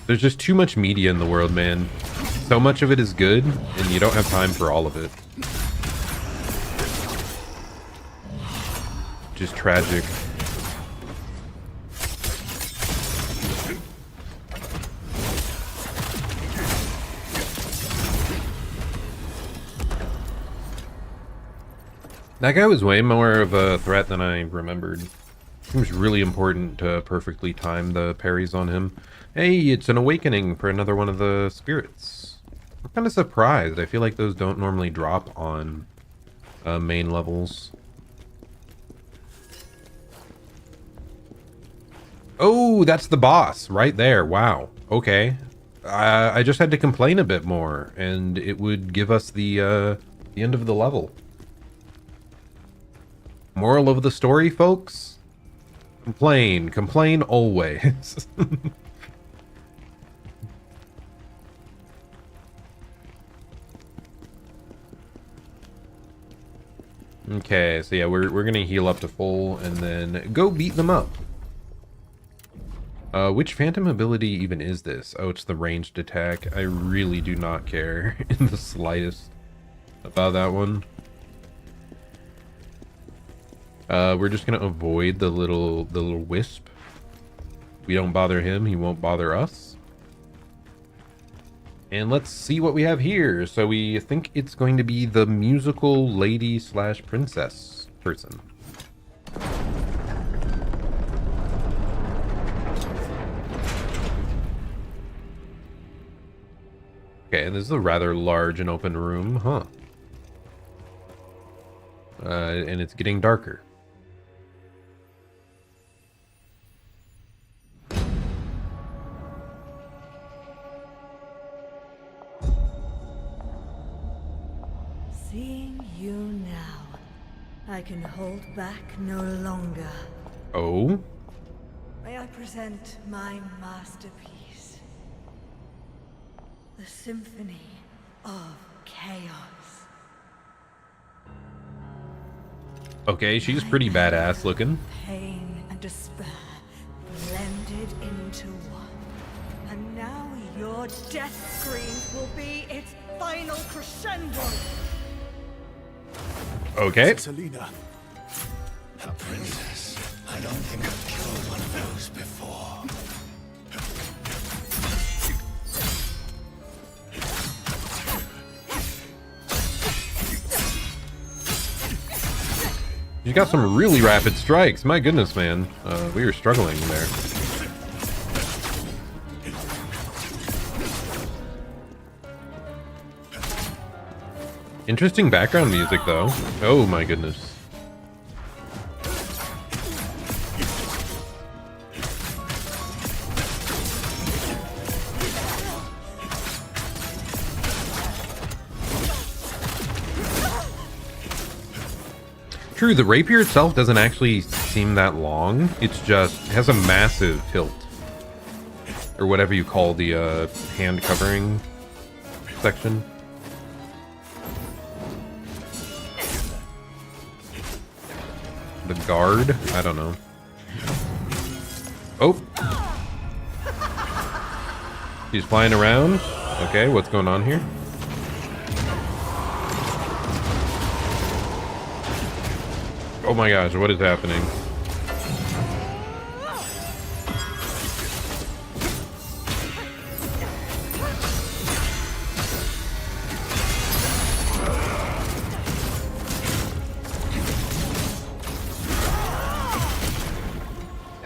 There's just too much media in the world, man. So much of it is good, and you don't have time for all of it. Just tragic. That guy was way more of a threat than I remembered. It was really important to perfectly time the parries on him. Hey, it's an awakening for another one of the spirits. I'm kind of surprised. I feel like those don't normally drop on main levels. Oh, that's the boss right there. Wow. Okay. I just had to complain a bit more, and it would give us the end of the level. Moral of the story, folks? Complain. Complain always. Okay, so yeah, we're gonna heal up to full and then go beat them up. Which phantom ability even is this? Oh, it's the ranged attack. I really do not care in the slightest about that one. We're just gonna avoid the little wisp. We don't bother him, he won't bother us. And let's see what we have here. So we think it's going to be the musical lady slash princess person. Okay, this is a rather large and open room, huh? And it's getting darker. Seeing you now, I can hold back no longer. Oh? May I present my masterpiece? The Symphony of Chaos. Okay, she's pretty badass looking. Pain and despair blended into one. And now your death screams will be its final crescendo. Okay. Selena. A princess. I don't think I've killed one of those before. You got some really rapid strikes. My goodness, man. We were struggling there. Interesting background music, though. Oh my goodness. True, the rapier itself doesn't actually seem that long. It's just, it has a massive hilt. Or whatever you call the hand covering section. The guard? I don't know. Oh! He's flying around. Okay, what's going on here? Oh my gosh, what is happening?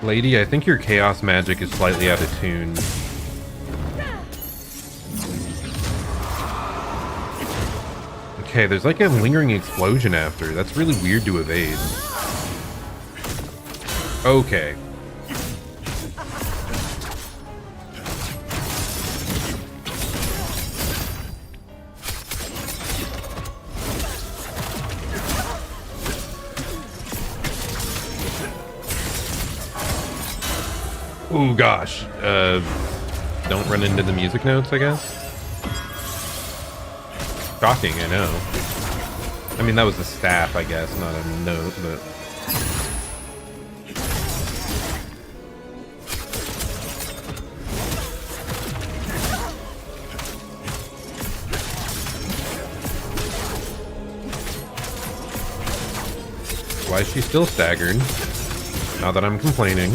Lady, I think your chaos magic is slightly out of tune. Okay, there's like a lingering explosion after. That's really weird to evade. Okay. Oh gosh. Don't run into the music notes, I guess. Shocking, I know. I mean, that was a staff, I guess, not a note, but... Why is she still staggered? Not that I'm complaining.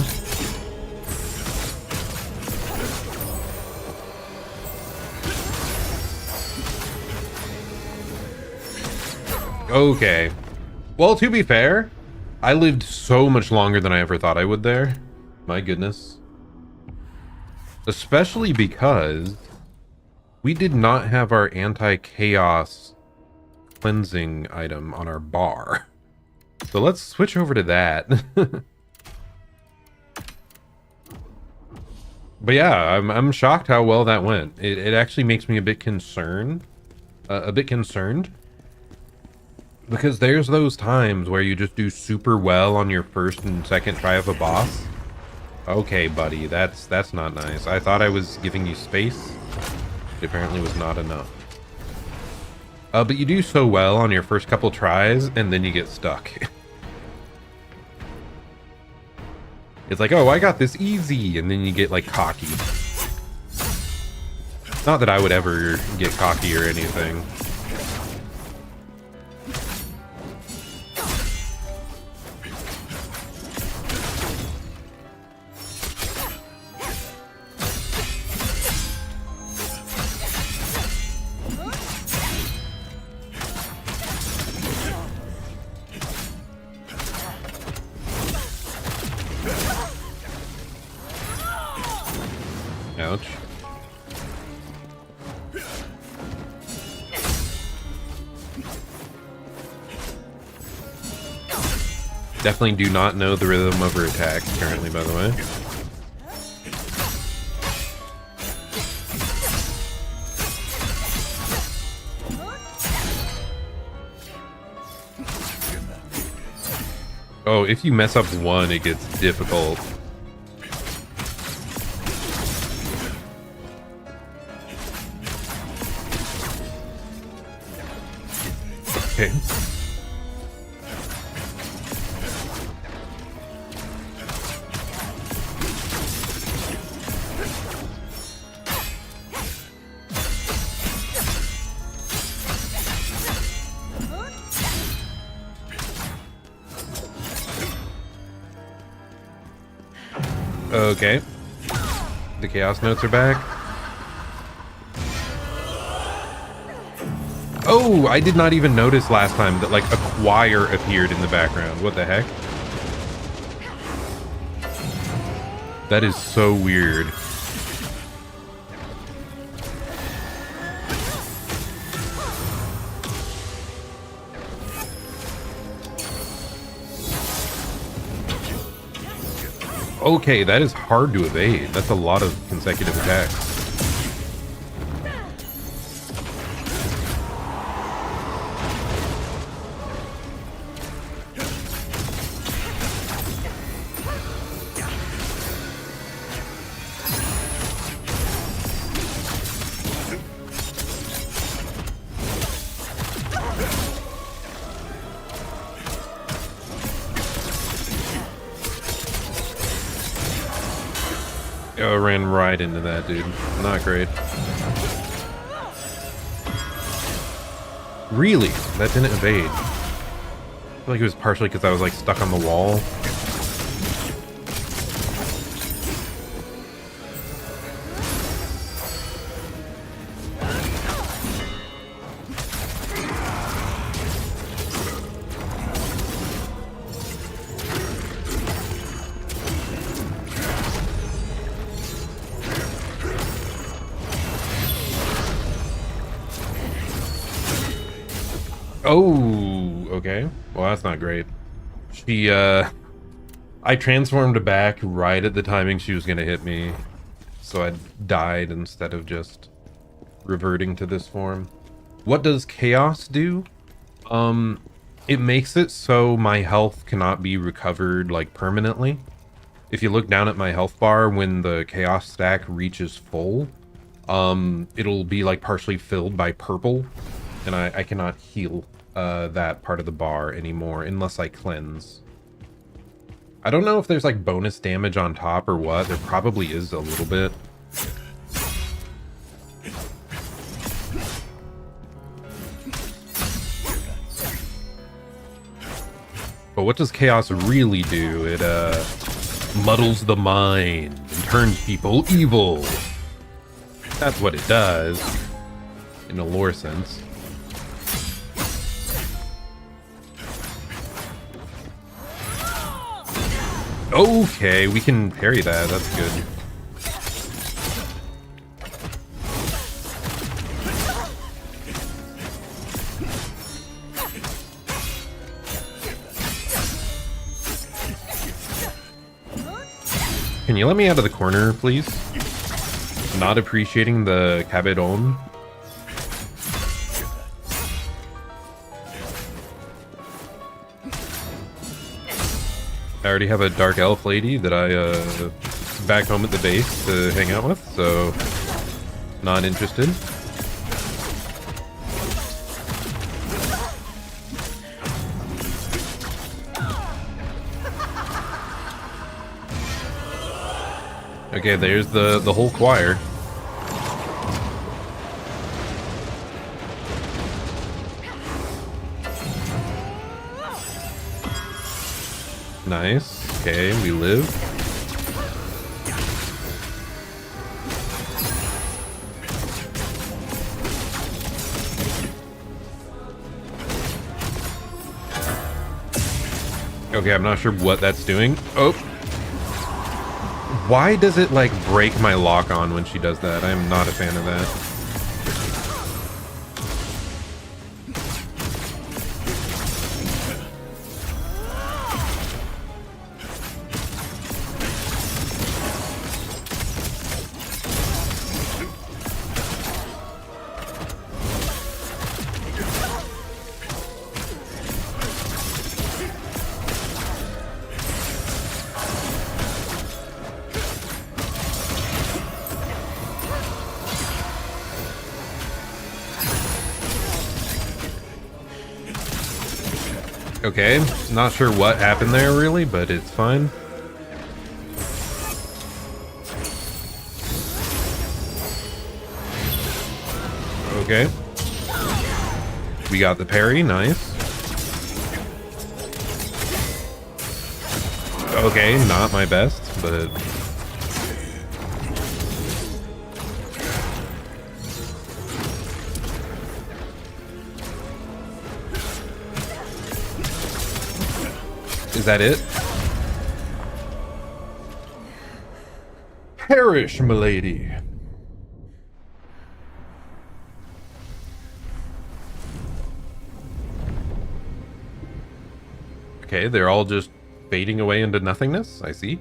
Okay. Well, to be fair, I lived so much longer than I ever thought I would there. My goodness. Especially because we did not have our anti-chaos cleansing item on our bar. So let's switch over to that. But yeah, I'm shocked how well that went. It actually makes me a bit concerned. Because there's those times where you just do super well on your first and second try of a boss. Okay, buddy, that's not nice. I thought I was giving you space. It apparently was not enough. But you do so well on your first couple tries, and then you get stuck. It's like, oh, I got this easy, and then you get, like, cocky. Not that I would ever get cocky or anything. Ouch. Definitely do not know the rhythm of her attacks currently, by the way. Oh, if you mess up one, it gets difficult. Okay. Okay. The Chaos Notes are back. Oh, I did not even notice last time that like a choir appeared in the background. What the heck? That is so weird. Okay, that is hard to evade. That's a lot of consecutive attacks. Oh, I ran right into that, dude. Not great. Really? That didn't evade. I feel like it was partially because I was like stuck on the wall. Oh, okay. Well, that's not great. She, I transformed back right at the timing she was gonna hit me. So I died instead of just reverting to this form. What does Chaos do? It makes it so my health cannot be recovered, like, permanently. If you look down at my health bar when the Chaos stack reaches full, it'll be, like, partially filled by purple. And I cannot heal that part of the bar anymore unless I cleanse. I don't know if there's like bonus damage on top or what. There probably is a little bit. But what does Chaos really do? It muddles the mind and turns people evil. That's what it does in a lore sense. Okay, we can parry that. That's good. Can you let me out of the corner, please? Not appreciating the cabedon. I already have a dark elf lady that I back home at the base to hang out with, so not interested. Okay, there's the whole choir. Nice. Okay, we live. Okay, I'm not sure what that's doing. Oh. Why does it, like, break my lock on when she does that? I am not a fan of that. Okay, not sure what happened there really, but it's fine. Okay. We got the parry, nice. Okay, not my best, but Is that it? Perish, milady. Okay, they're all just fading away into nothingness. I see.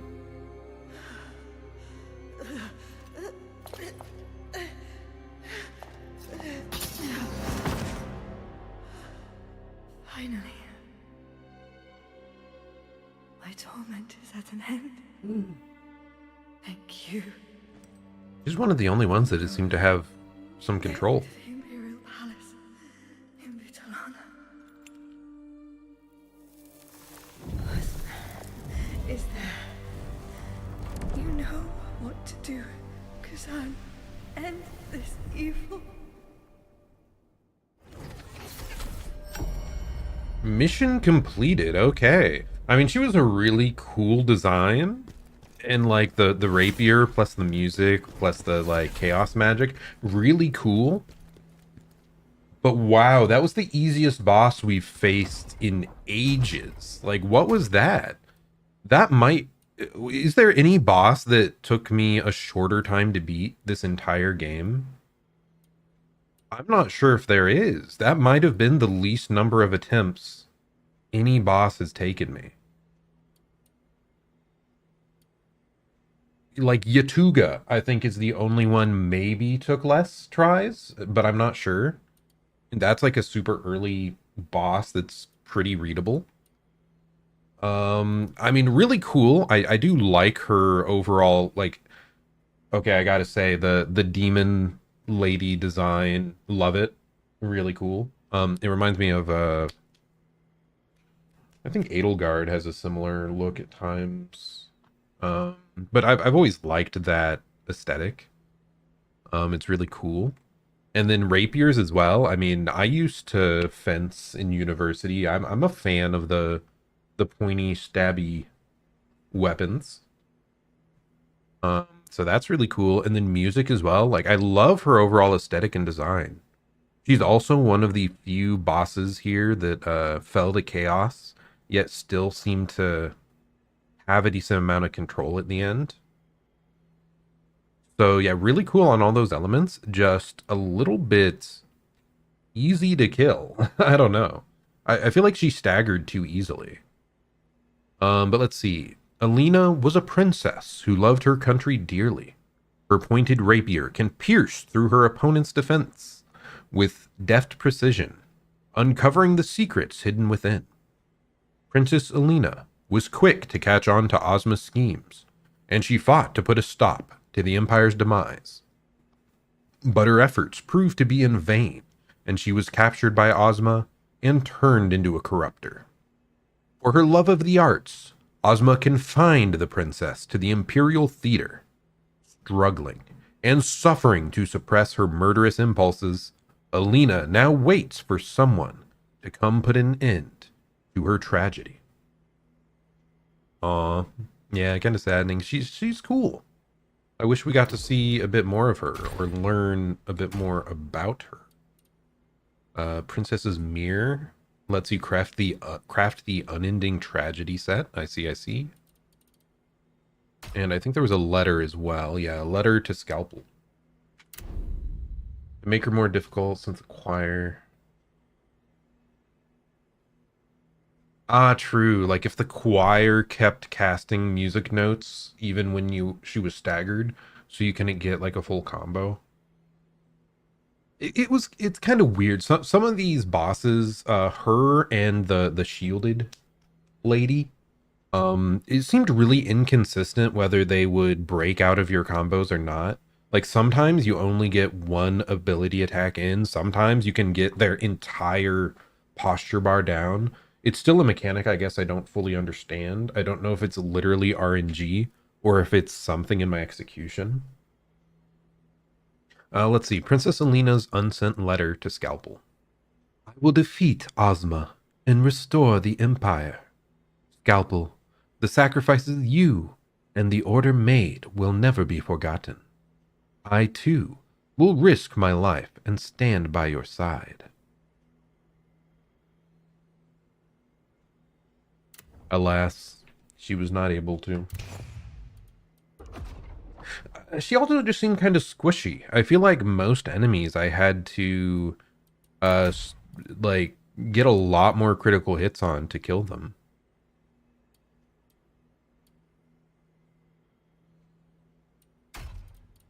Finally. My torment is at an end. Thank you. She's one of the only ones that seem to have some control. To the Imperial Palace in Vitalana. Is there? You know what to do, Khazan. End this evil. Mission completed. Okay. I mean, she was a really cool design. And like the rapier plus the music plus the like chaos magic, really cool. But wow, that was the easiest boss we've faced in ages. Like, what was that? That might... Is there any boss that took me a shorter time to beat this entire game? I'm not sure if there is. That might have been the least number of attempts any boss has taken me. Like Yatuga, I think, is the only one maybe took less tries, but I'm not sure. That's like a super early boss that's pretty readable. I mean, really cool. I do like her overall, like, okay, I gotta say, the demon lady design, love it. Really cool. It reminds me of, I think Edelgard has a similar look at times. But I've always liked that aesthetic. It's really cool. And then rapiers as well. I mean, I used to fence in university. I'm a fan of the pointy, stabby weapons. So that's really cool. And then music as well. Like, I love her overall aesthetic and design. She's also one of the few bosses here that fell to chaos, yet still seem to have a decent amount of control at the end. So yeah, really cool on all those elements. Just a little bit easy to kill. I don't know. I feel like she staggered too easily. But let's see. Alina was a princess who loved her country dearly. Her pointed rapier can pierce through her opponent's defense with deft precision, uncovering the secrets hidden within. Princess Alina was quick to catch on to Ozma's schemes, and she fought to put a stop to the Empire's demise. But her efforts proved to be in vain, and she was captured by Ozma and turned into a corruptor. For her love of the arts, Ozma confined the princess to the Imperial Theater. Struggling and suffering to suppress her murderous impulses, Alina now waits for someone to come put an end to her tragedy. Aw, yeah, kind of saddening. She's cool. I wish we got to see a bit more of her or learn a bit more about her. Princess's Mirror lets you craft the Unending Tragedy set. I see. And I think there was a letter as well. Yeah, a letter to Scalpel. Make her more difficult since acquire. Ah, true. Like if the choir kept casting music notes even when she was staggered, so you couldn't get like a full combo. It's kind of weird. Some of these bosses, her and the shielded lady, it seemed really inconsistent whether they would break out of your combos or not. Like sometimes you only get one ability attack in, sometimes you can get their entire posture bar down. It's still a mechanic I guess I don't fully understand. I don't know if it's literally RNG or if it's something in my execution. Let's see. Princess Alina's unsent letter to Scalpel. I will defeat Ozma and restore the Empire. Scalpel, the sacrifices you and the order made will never be forgotten. I, too, will risk my life and stand by your side. Alas, she was not able to. She also just seemed kind of squishy. I feel like most enemies I had to, like, get a lot more critical hits on to kill them.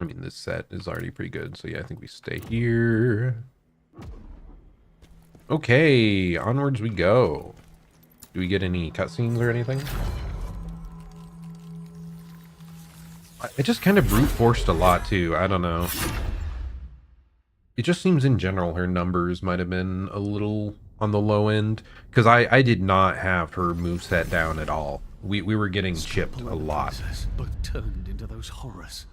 I mean, this set is already pretty good, so yeah, I think we stay here. Okay, onwards we go. Do we get any cutscenes or anything? It just kind of brute forced a lot too. I don't know. It just seems in general her numbers might have been a little on the low end, because I did not have her moveset down at all. We were getting chipped a lot. But turned into those horrors.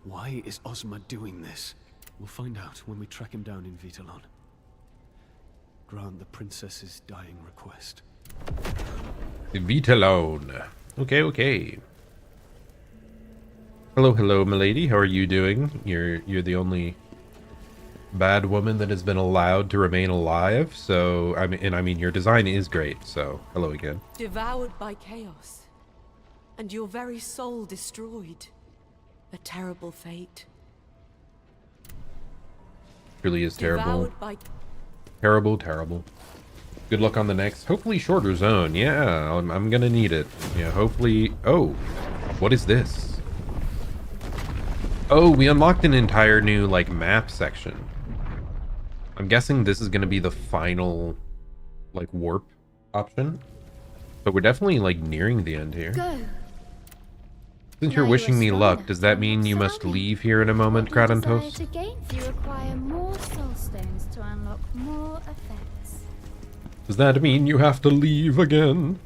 Why is Ozma doing this? We'll find out when we track him down in Vitalon. Grant the princess's dying request. Vitalone. Okay, okay. Hello, hello, milady. How are you doing? You're the only bad woman that has been allowed to remain alive. So I mean, your design is great. So hello again. Devoured by chaos, and your very soul destroyed. A terrible fate. Really is terrible. Devoured by... Terrible, terrible. Good luck on the next, hopefully shorter zone. Yeah, I'm gonna need it. Yeah, hopefully. Oh, what is this? Oh, we unlocked an entire new like map section. I'm guessing this is gonna be the final like warp option. But we're definitely like nearing the end here. Go. Since you're wishing me luck, does that mean you must leave here in a moment, Kradantos? To gain, you require more soul stones to unlock more effects. Does that mean you have to leave again?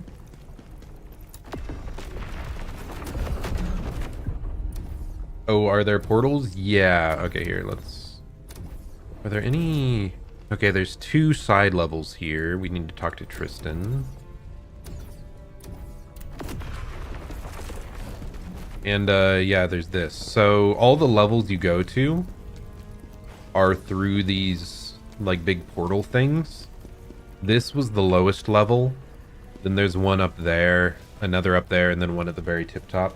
Oh, are there portals? Yeah. Okay, here, let's... Are there any... Okay, there's 2 side levels here. We need to talk to Tristan. And, yeah, there's this. So, all the levels you go to are through these, like, big portal things. This was the lowest level. Then there's one up there, another up there, and then one at the very tip top.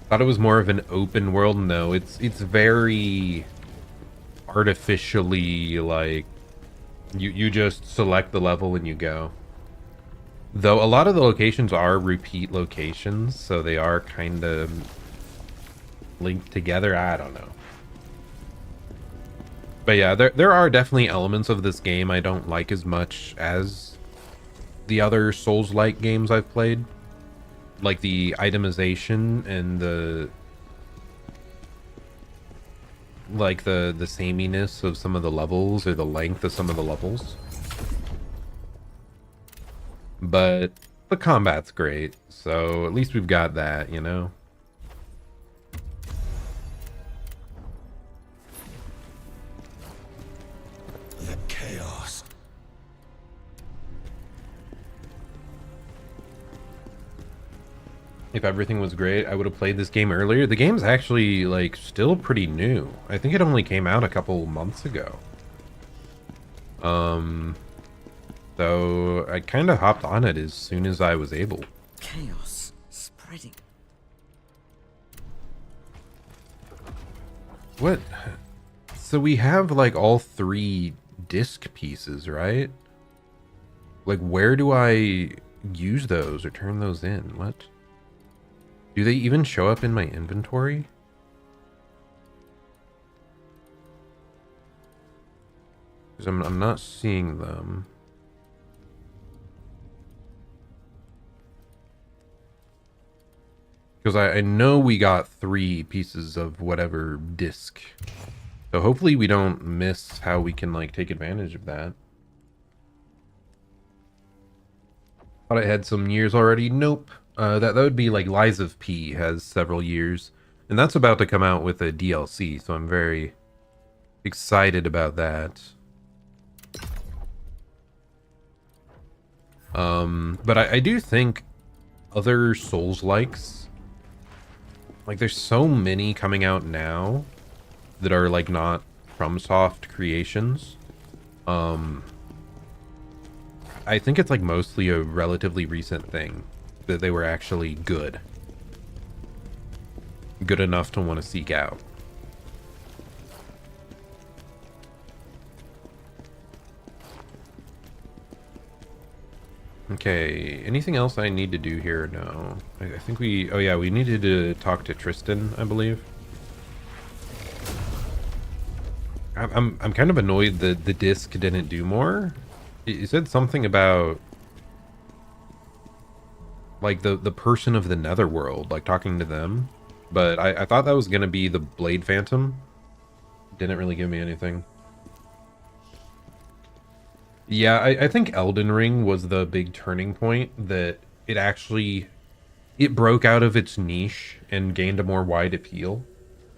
Thought it was more of an open world. No, it's very artificially, like, you just select the level and you go. Though a lot of the locations are repeat locations, so they are kind of linked together. I don't know. But yeah, there are definitely elements of this game I don't like as much as the other Souls-like games I've played. Like the itemization and the sameness of some of the levels, or the length of some of the levels. But the combat's great, so at least we've got that, you know? The chaos. If everything was great, I would have played this game earlier. The game's actually, like, still pretty new. I think it only came out a couple months ago. So I kind of hopped on it as soon as I was able. Chaos spreading. What? So we have, like, all 3 disc pieces, right? Like, where do I use those or turn those in? What? Do they even show up in my inventory? Because I'm not seeing them. Because I know we got 3 pieces of whatever disc. So hopefully we don't miss how we can, like, take advantage of that. Thought it had some years already. Nope. That would be like Lies of P has several years. And that's about to come out with a DLC, so I'm very excited about that. But I do think other Souls-likes, like, there's so many coming out now that are, like, not FromSoft creations. I think it's like mostly a relatively recent thing that they were actually good. Good enough to want to seek out. Okay, anything else I need to do here? No. I think we... Oh yeah, we needed to talk to Tristan, I believe. I'm kind of annoyed that the disc didn't do more. It said something about... like the person of the Netherworld, like talking to them. But I thought that was going to be the Blade Phantom. Didn't really give me anything. Yeah, I think Elden Ring was the big turning point that it actually... it broke out of its niche and gained a more wide appeal.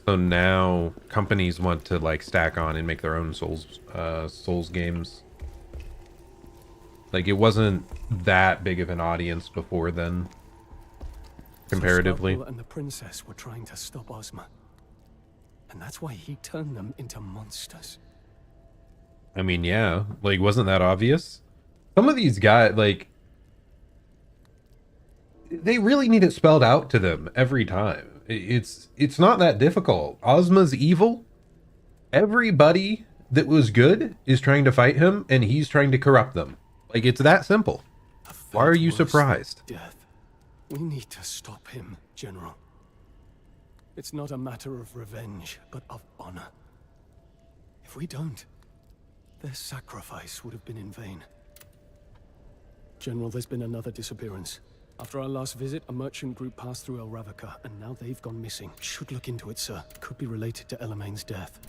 So now companies want to like stack on and make their own Souls games. Like it wasn't that big of an audience before then, comparatively. So Scalpel and the princess were trying to stop Ozma, and that's why he turned them into monsters. I mean, yeah, like wasn't that obvious? Some of these guys, like, they really need it spelled out to them every time. It's not that difficult. Ozma's evil. Everybody that was good is trying to fight him, and he's trying to corrupt them. Like, it's that simple. Why are you surprised? Death. We need to stop him, General. It's not a matter of revenge, but of honor. If we don't, their sacrifice would have been in vain. General, there's been another disappearance. After our last visit, a merchant group passed through El Ravaka, and now they've gone missing. Should look into it, sir. Could be related to Elaine's death.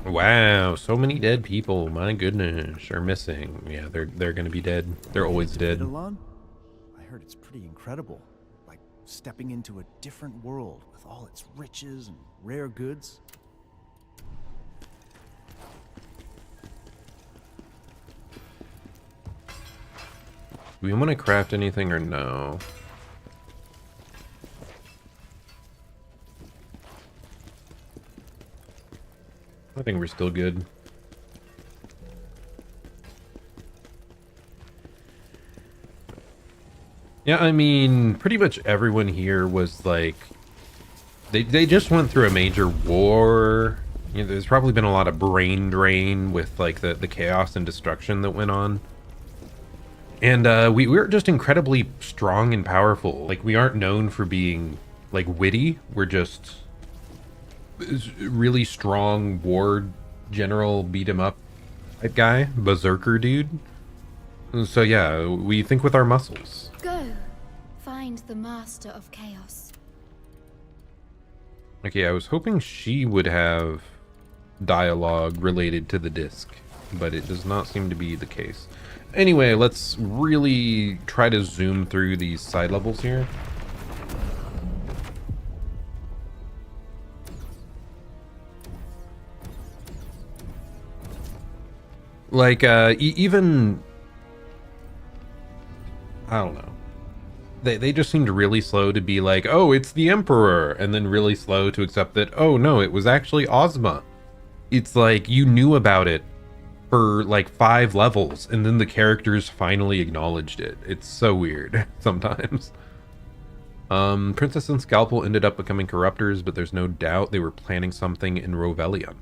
Wow, so many dead people. My goodness, are missing. Yeah, they're gonna be dead. They're always dead. Vtubers? I heard it's pretty incredible. Like stepping into a different world with all its riches and rare goods. Do we want to craft anything or no? I think we're still good. Yeah, I mean, pretty much everyone here was like... They just went through a major war. You know, there's probably been a lot of brain drain with like the chaos and destruction that went on. And we're just incredibly strong and powerful. Like, we aren't known for being, like, witty. We're just really strong war general beat-em-up type guy. Berserker dude. So, yeah, we think with our muscles. Go. Find the Master of Chaos. Okay, I was hoping she would have dialogue related to the disc, but it does not seem to be the case. Anyway, let's really try to zoom through these side levels here. Like, even... I don't know. They just seemed really slow to be like, oh, it's the Emperor, and then really slow to accept that, oh, no, it was actually Ozma. It's like, you knew about it for like 5 levels, and then the characters finally acknowledged it. It's so weird sometimes. Princess and Scalpel ended up becoming corruptors, but there's no doubt they were planning something in Rovelion.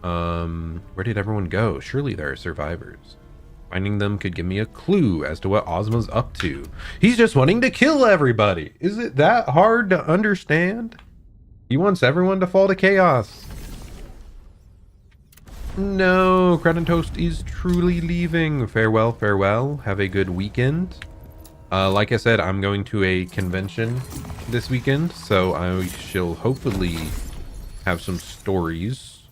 Where did everyone go? Surely there are survivors. Finding them could give me a clue as to what Ozma's up to. He's just wanting to kill everybody. Is it that hard to understand? He wants everyone to fall to chaos. No, Kratos is truly leaving. Farewell, farewell. Have a good weekend. Like I said, I'm going to a convention this weekend, so I shall hopefully have some stories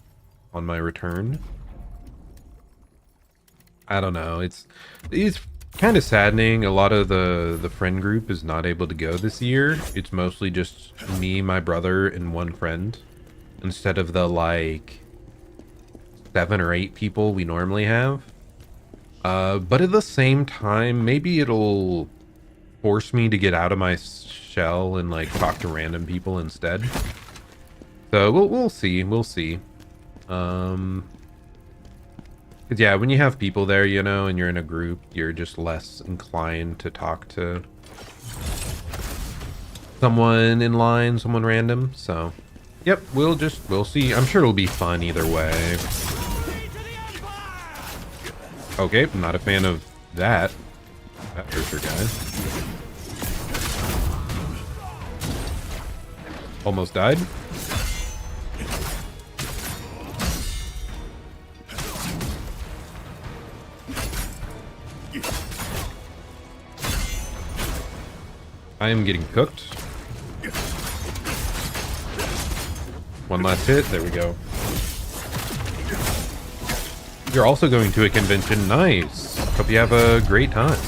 on my return. I don't know. It's kind of saddening. A lot of the friend group is not able to go this year. It's mostly just me, my brother, and one friend, instead of the like 7 or 8 people we normally have. But at the same time, maybe it'll force me to get out of my shell and like talk to random people instead. So we'll see. We'll see. 'Cause yeah, when you have people there, you know, and you're in a group, you're just less inclined to talk to someone in line, someone random. So, yep, we'll see. I'm sure it'll be fun either way. Okay, I'm not a fan of that. That for sure, guys. Almost died. I am getting cooked. One last hit. There we go. You're also going to a convention. Nice. Hope you have a great time.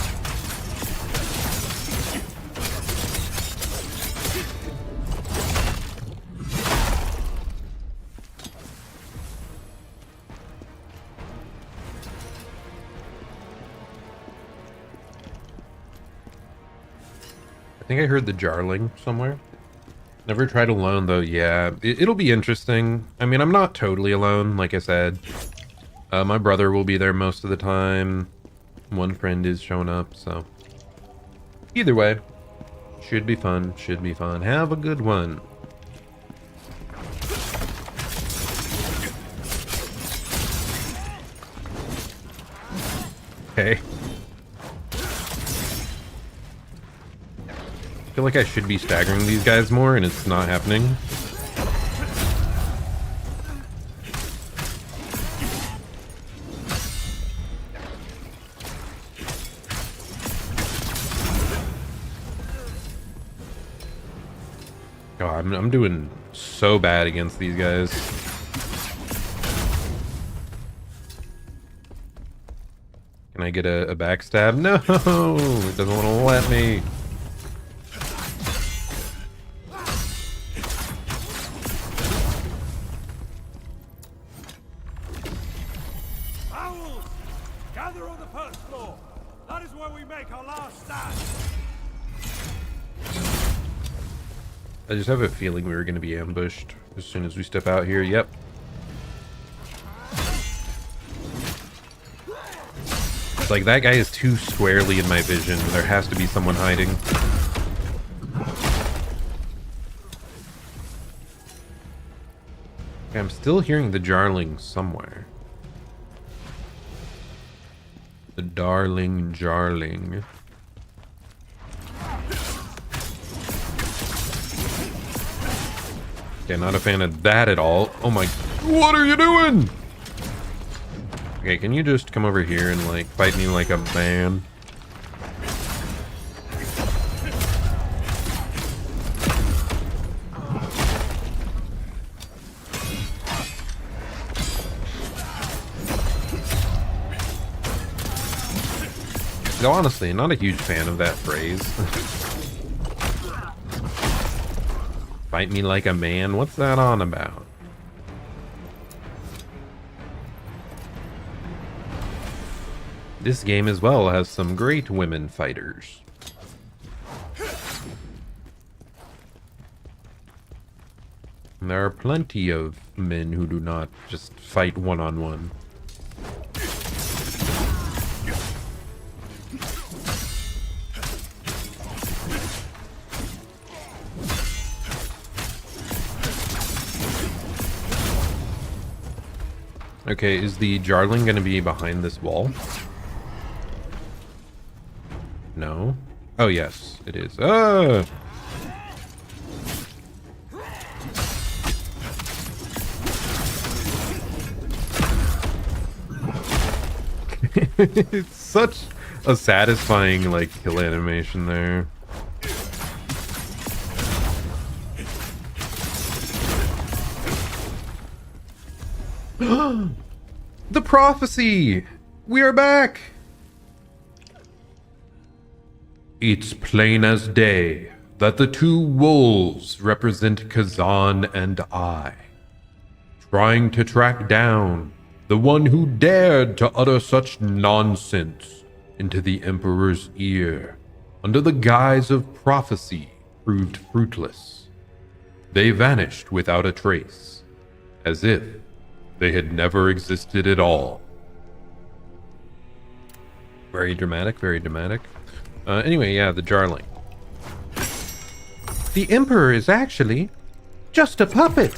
I think I heard the Jarling somewhere. Never tried alone though. Yeah, it'll be interesting. I mean, I'm not totally alone, like I said. My brother will be there most of the time. One friend is showing up, so either way, should be fun. Should be fun. Have a good one. Okay. I feel like I should be staggering these guys more, and it's not happening. God, I'm doing so bad against these guys. Can I get a backstab? No! It doesn't want to let me. Owls! Gather on the first floor. That is where we make our last stand. I just have a feeling we were going to be ambushed as soon as we step out here. Yep. It's like that guy is too squarely in my vision. There has to be someone hiding. Okay, I'm still hearing the Jarling somewhere. The darling Jarling. Okay, not a fan of that at all. Oh my... What are you doing? Okay, can you just come over here and, like, fight me like a man? So honestly, not a huge fan of that phrase. Fight me like a man? What's that on about? This game as well has some great women fighters. And there are plenty of men who do not just fight one-on-one. Okay, is the Jarling gonna be behind this wall? No? Oh, yes, it is. Ah! It's such a satisfying, like, kill animation there. The prophecy! We are back! It's plain as day that the two wolves represent Khazan and I, trying to track down the one who dared to utter such nonsense into the Emperor's ear under the guise of prophecy proved fruitless. They vanished without a trace, as if they had never existed at all. Very dramatic, very dramatic. Anyway, yeah, the Jarling. The Emperor is actually just a puppet.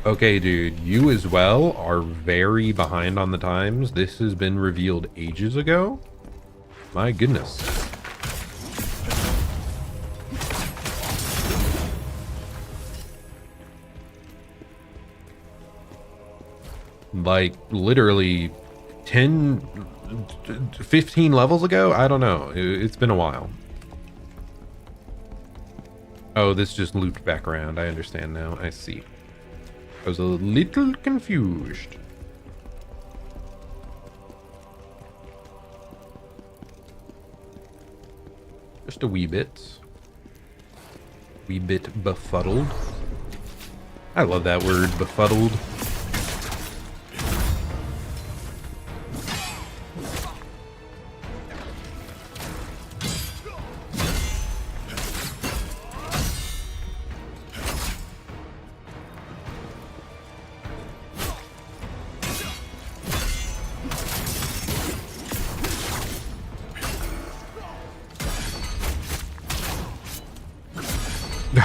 Okay, dude, you as well are very behind on the times. This has been revealed ages ago. My goodness. Like, literally 10, 15 levels ago? I don't know. It's been a while. Oh, this just looped back around. I understand now. I see. I was a little confused. Just a wee bit. Wee bit befuddled. I love that word, befuddled.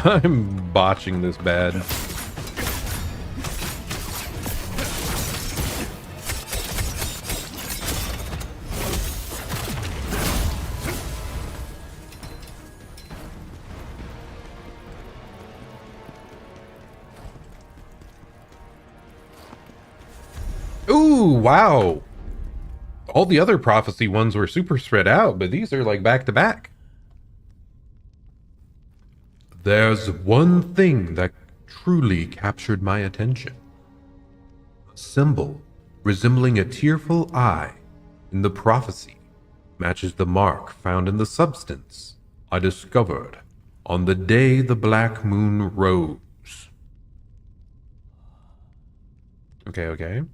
I'm botching this bad. Ooh, wow. All the other prophecy ones were super spread out, but these are like back to back. There's one thing that truly captured my attention. A symbol resembling a tearful eye in the prophecy matches the mark found in the substance I discovered on the day the black moon rose. Okay.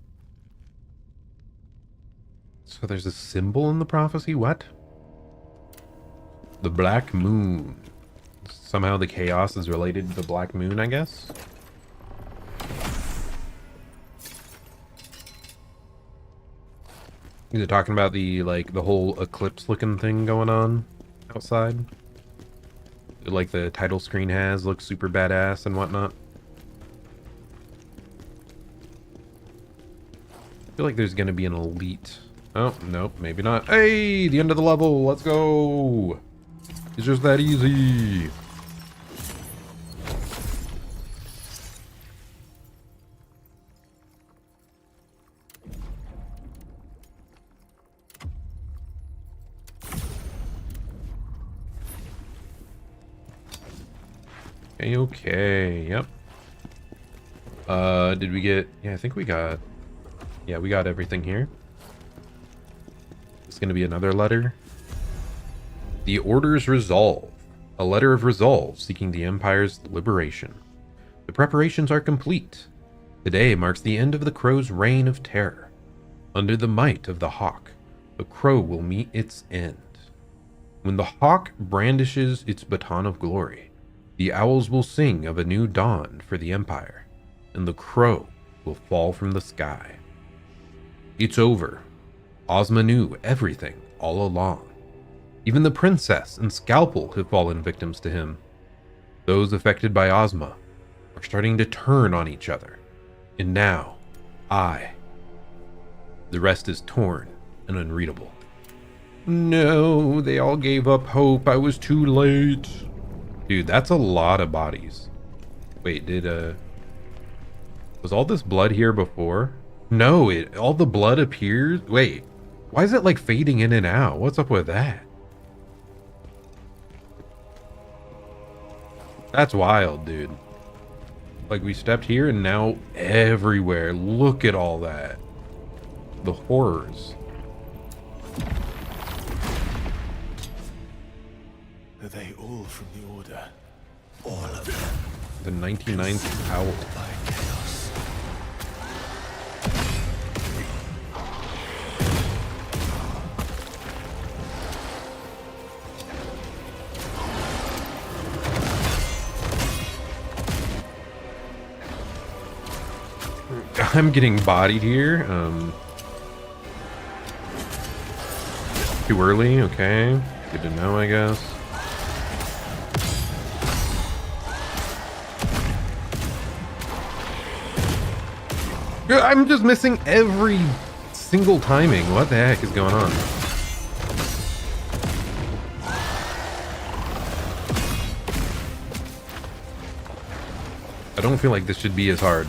So there's a symbol in the prophecy? What? The black moon. Somehow the chaos is related to the black moon, I guess. Is it talking about the whole eclipse looking thing going on outside? Like the title screen has, looks super badass and whatnot. I feel like there's gonna be an elite. Oh, nope, maybe not. Hey, the end of the level, let's go. It's just that easy. Okay, yep. Did we get... Yeah, I think we got... Yeah, we got everything here. It's gonna be another letter. The Order's Resolve. A letter of resolve seeking the Empire's liberation. The preparations are complete. Today marks the end of the Crow's reign of terror. Under the might of the Hawk, the Crow will meet its end. When the Hawk brandishes its baton of glory, the owls will sing of a new dawn for the Empire, and the crow will fall from the sky. It's over. Ozma knew everything all along. Even the princess and Scalpel have fallen victims to him. Those affected by Ozma are starting to turn on each other. And now, the rest is torn and unreadable. No, they all gave up hope. I was too late. Dude, that's a lot of bodies. Wait, was all this blood here before? No, all the blood appears. Wait, why is it like fading in and out? What's up with that? That's wild, dude. Like, we stepped here and now everywhere. Look at all that. The horrors. Are they all from the Order? All of them. The 99th owl. By chaos. I'm getting bodied here. Too early? Okay. Good to know, I guess. I'm just missing every single timing. What the heck is going on? I don't feel like this should be as hard.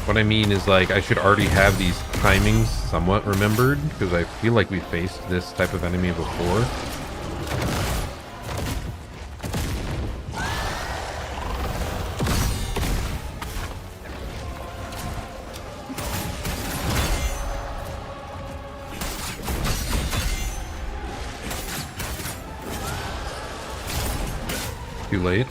What I mean is, like, I should already have these timings somewhat remembered, because I feel like we faced this type of enemy before. Too late.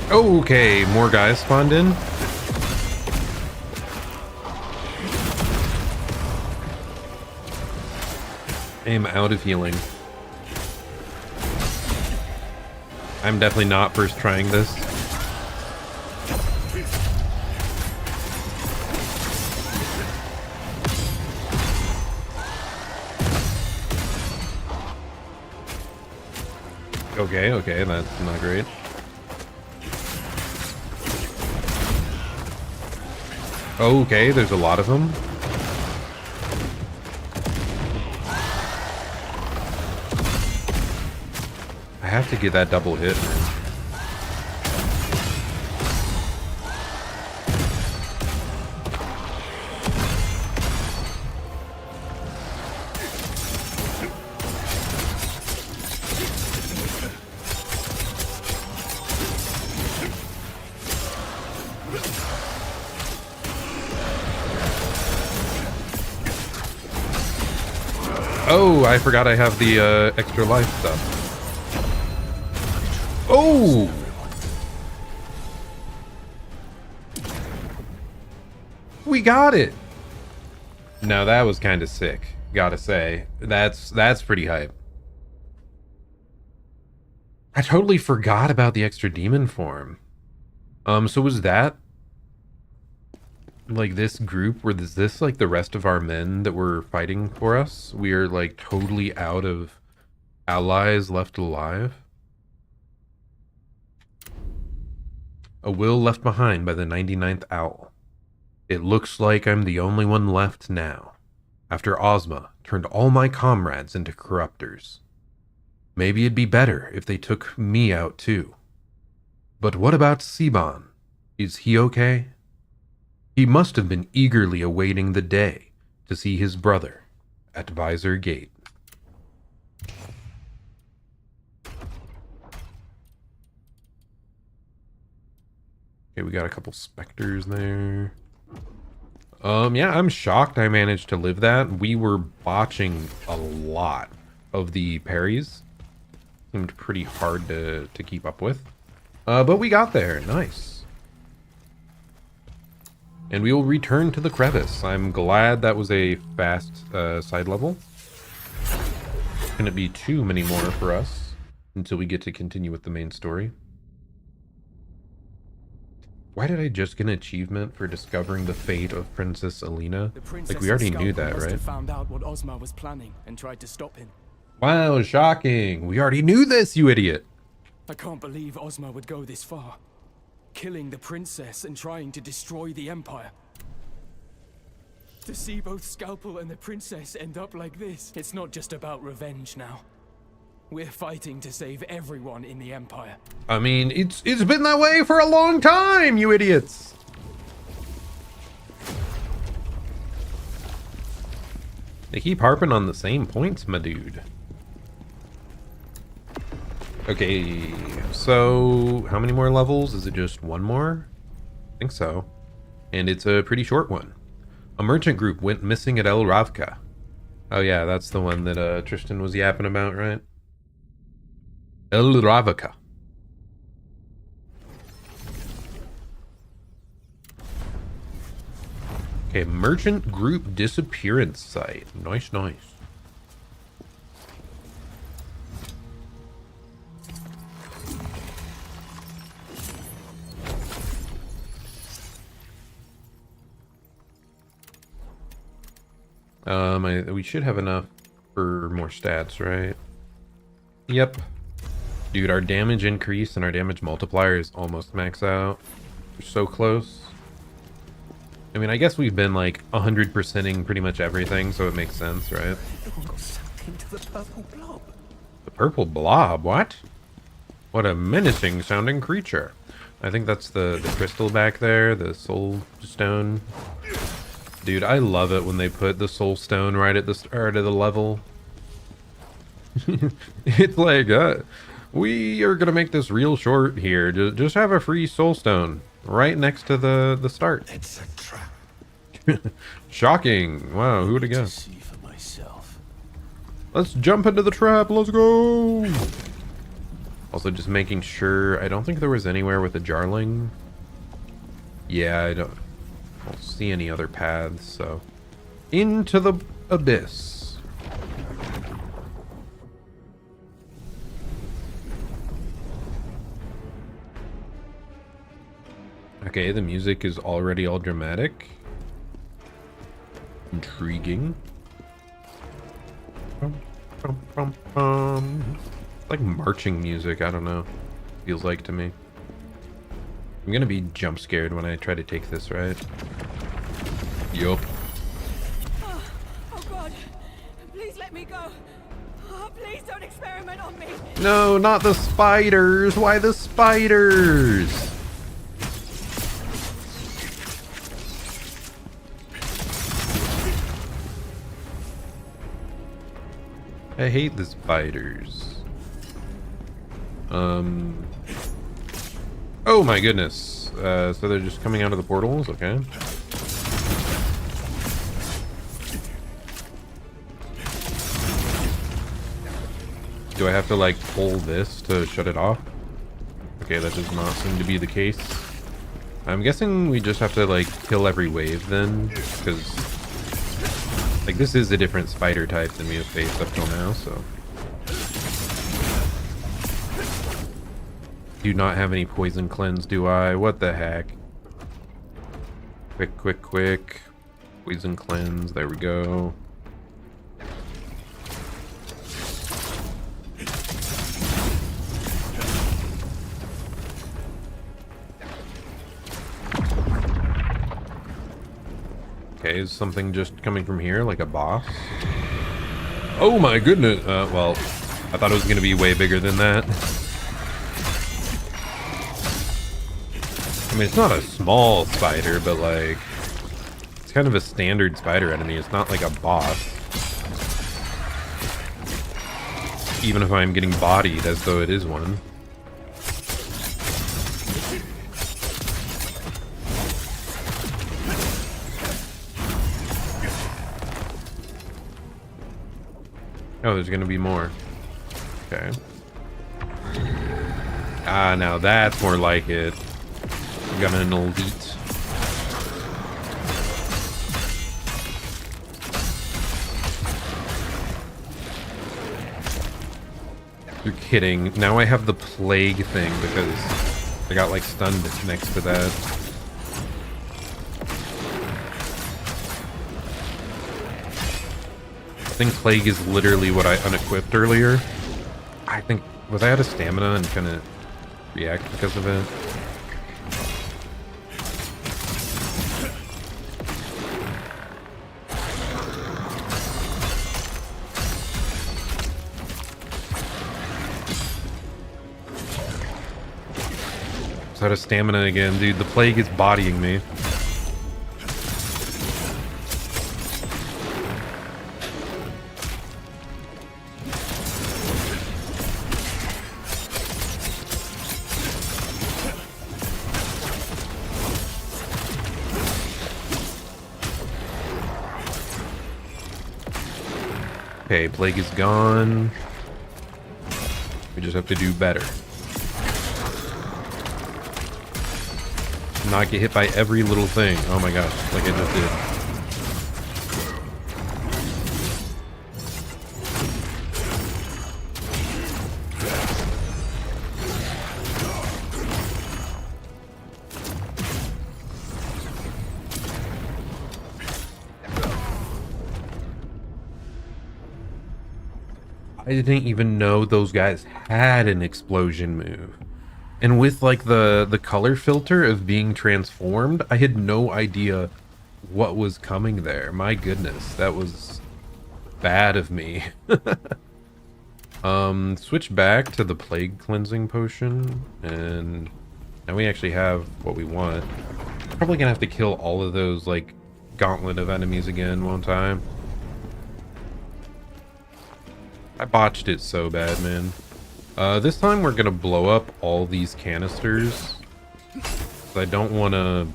Okay, more guys spawned in. I am out of healing. I'm definitely not first trying this. Okay, that's not great. Okay, there's a lot of them. I have to get that double hit, man. Oh, I forgot I have the extra life stuff. Oh! We got it! No, that was kind of sick, gotta say. That's pretty hype. I totally forgot about the extra demon form. So was that like this group, or is this like the rest of our men that were fighting for us? We are like totally out of allies left alive. A will left behind by the 99th owl. It looks like I'm the only one left now, after Ozma turned all my comrades into corruptors. Maybe it'd be better if they took me out too. But what about Siban? Is he okay? He must have been eagerly awaiting the day to see his brother at Visor Gate. Okay, we got a couple specters there. Yeah, I'm shocked I managed to live that. We were botching a lot of the parries. Seemed pretty hard to keep up with. But we got there. Nice. And we will return to the crevice. I'm glad that was a fast side level. Couldn't be too many more for us until we get to continue with the main story. Why did I just get an achievement for discovering the fate of Princess Alina? Like, we already knew that, right? Found out what Ozma was planning and tried to stop him. Wow, shocking. We already knew this, you idiot. I can't believe Ozma would go this far. Killing the princess and trying to destroy the Empire. To see both Scalpel and the princess end up like this, it's not just about revenge now. We're fighting to save everyone in the Empire. I mean, it's been that way for a long time, you idiots. They keep harping on the same points, my dude. Okay, so how many more levels? Is it just one more? I think so. And it's a pretty short one. A merchant group went missing at El Ravka. Oh yeah, that's the one that Tristan was yapping about, right? El Ravaka. Okay, merchant group disappearance site. Nice, nice. We should have enough for more stats, right? Yep. Dude, our damage increase and our damage multiplier is almost max out. We're so close. I mean, I guess we've been like 100%ing pretty much everything, so it makes sense, right? Everyone got sucked into the purple blob. The purple blob? What? What a menacing sounding creature. I think that's the crystal back there, the soul stone. Dude, I love it when they put the soul stone right at the start of the level. It's like, we are gonna make this real short here. Just have a free soul stone right next to the start. It's a trap. Shocking. Wow, who would have guessed? See for myself. Let's jump into the trap. Let's go. Also, just making sure. I don't think there was anywhere with a jarling. Yeah, I don't see any other paths, so into the abyss. Okay, the music is already all dramatic. Intriguing. Like marching music, I don't know. Feels like to me. I'm gonna be jump scared when I try to take this, right? Yup. Oh God! Please let me go. Oh, please don't experiment on me. No, not the spiders. Why the spiders? I hate the spiders. Oh my goodness. So they're just coming out of the portals, okay. Do I have to like pull this to shut it off? Okay, that does not seem to be the case. I'm guessing we just have to like kill every wave then, because like this is a different spider type than we have faced up till now, so. Do not have any poison cleanse, do I? What the heck? Quick, quick, quick. Poison cleanse, there we go. Okay, is something just coming from here, like a boss? Oh my goodness! Well, I thought it was gonna be way bigger than that. I mean, it's not a small spider, but like, it's kind of a standard spider enemy. It's not like a boss. Even if I'm getting bodied as though it is one. Oh, there's gonna be more. Okay. Ah, now that's more like it. We got an elite. You're kidding. Now I have the plague thing because I got like stunned next to that. I think plague is literally what I unequipped earlier. I think, was I out of stamina and couldn't react because of it? It's out of stamina again, dude. The plague is bodying me. Okay, plague is gone. We just have to do better. Not get hit by every little thing. Oh my gosh, like I just did. I didn't even know those guys had an explosion move. And with like the color filter of being transformed, I had no idea what was coming there. My goodness, that was bad of me. Switch back to the plague cleansing potion, and now we actually have what we want. Probably gonna have to kill all of those like gauntlet of enemies again, won't I? I botched it so bad, man. This time we're gonna blow up all these canisters. I don't want to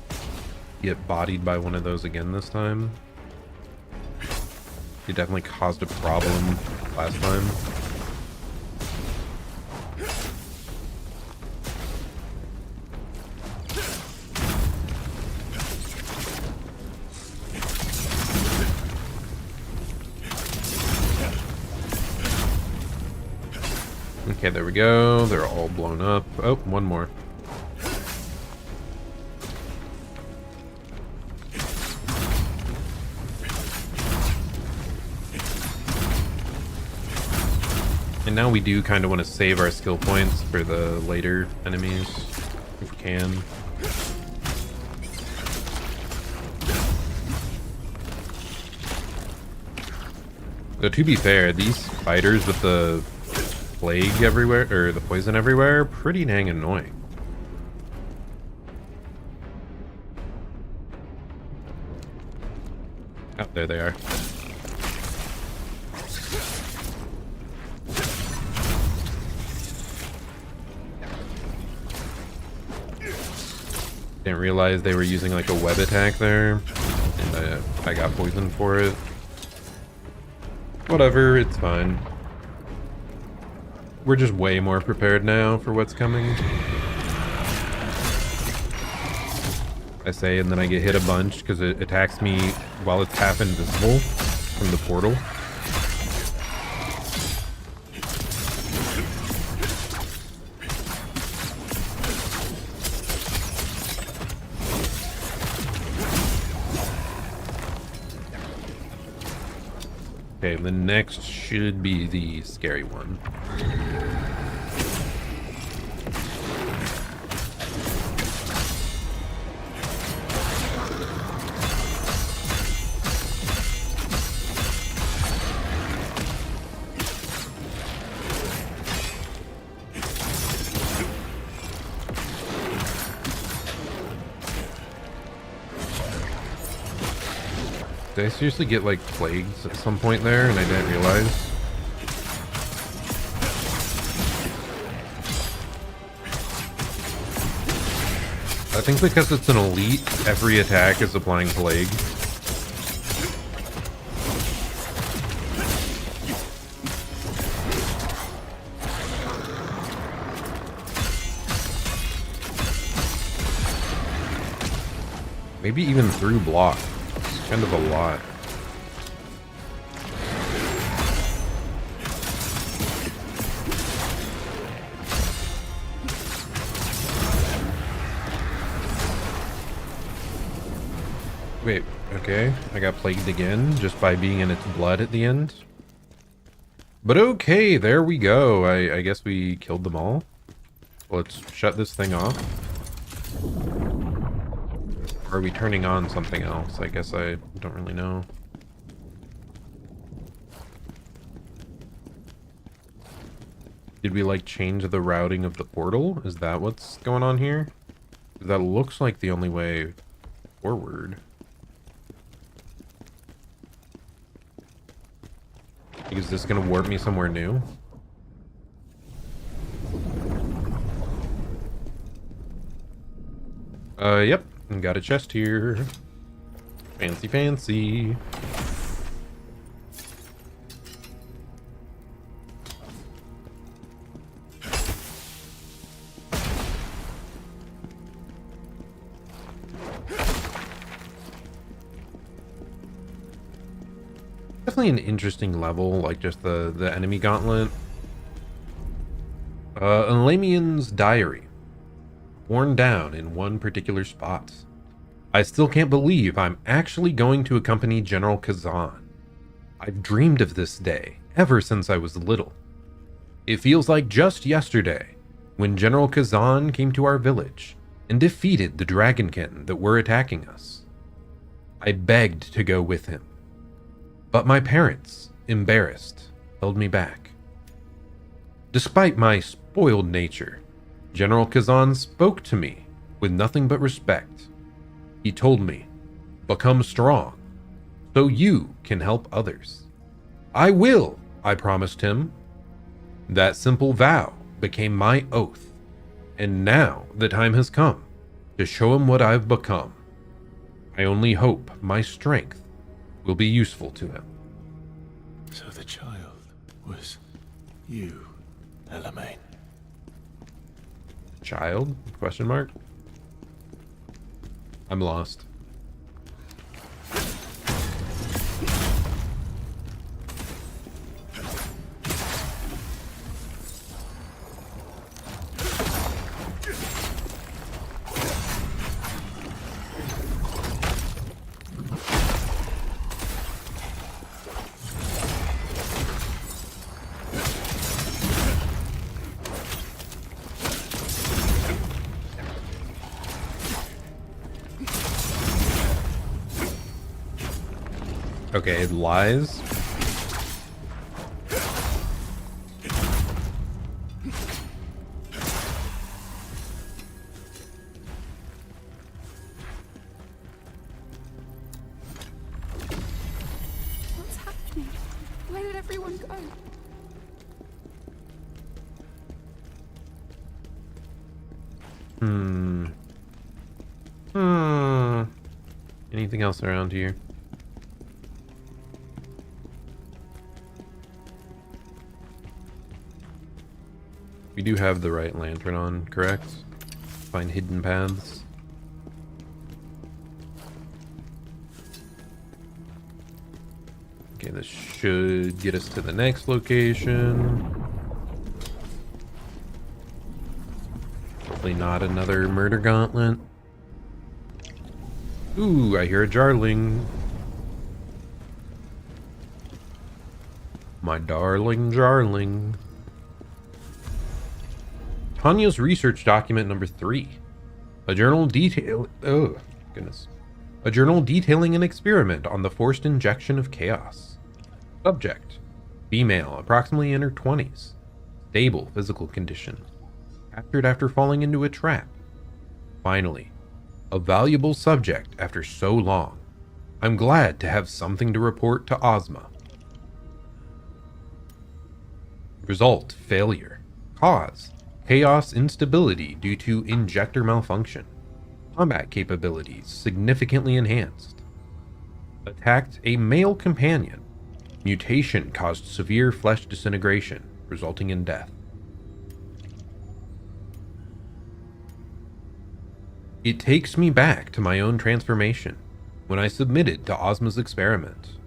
get bodied by one of those again this time. It definitely caused a problem last time. Okay, there we go. They're all blown up. Oh, one more. And now we do kind of want to save our skill points for the later enemies, if we can. So to be fair, these spiders with the plague everywhere, or the poison everywhere, pretty dang annoying. Oh, there they are. Didn't realize they were using like a web attack there, and I got poisoned for it. Whatever, it's fine. We're just way more prepared now for what's coming. I say, and then I get hit a bunch because it attacks me while it's half invisible from the portal. Okay, the next should be the scary one. Did I seriously get like plagues at some point there and I didn't realize? I think because it's an elite, every attack is applying plague. Maybe even through block. It's kind of a lot. Wait, okay. I got plagued again just by being in its blood at the end. But okay, there we go. I guess we killed them all. Let's shut this thing off. Or are we turning on something else? I guess I don't really know. Did we like change the routing of the portal? Is that what's going on here? That looks like the only way forward. Is this gonna warp me somewhere new? Yep. Got a chest here. Fancy, fancy. Definitely an interesting level, like just the enemy gauntlet. Elamian's diary. Worn down in one particular spot. I still can't believe I'm actually going to accompany General Khazan. I've dreamed of this day ever since I was little. It feels like just yesterday when General Khazan came to our village and defeated the dragonkin that were attacking us. I begged to go with him, but my parents, embarrassed, held me back. Despite my spoiled nature, General Khazan spoke to me with nothing but respect. He told me, "Become strong, so you can help others." "I will," I promised him. That simple vow became my oath, and now the time has come to show him what I've become. I only hope my strength will be useful to him. So the child was you, Elamain. Child? Question mark? I'm lost. Okay, it lies. What's happening? Where did everyone go? Anything else around here? We do have the right lantern on, correct? Find hidden paths. Okay, this should get us to the next location. Hopefully not another murder gauntlet. Ooh, I hear a jarling. My darling jarling. Tanya's research document number 3. A journal detailing an experiment on the forced injection of chaos. Subject: female, approximately in her 20s. Stable physical condition. Captured after falling into a trap. Finally, a valuable subject after so long. I'm glad to have something to report to Ozma. Result: failure. Cause: chaos instability due to injector malfunction. Combat capabilities significantly enhanced. Attacked a male companion. Mutation caused severe flesh disintegration, resulting in death. It takes me back to my own transformation. When I submitted to Ozma's experiment,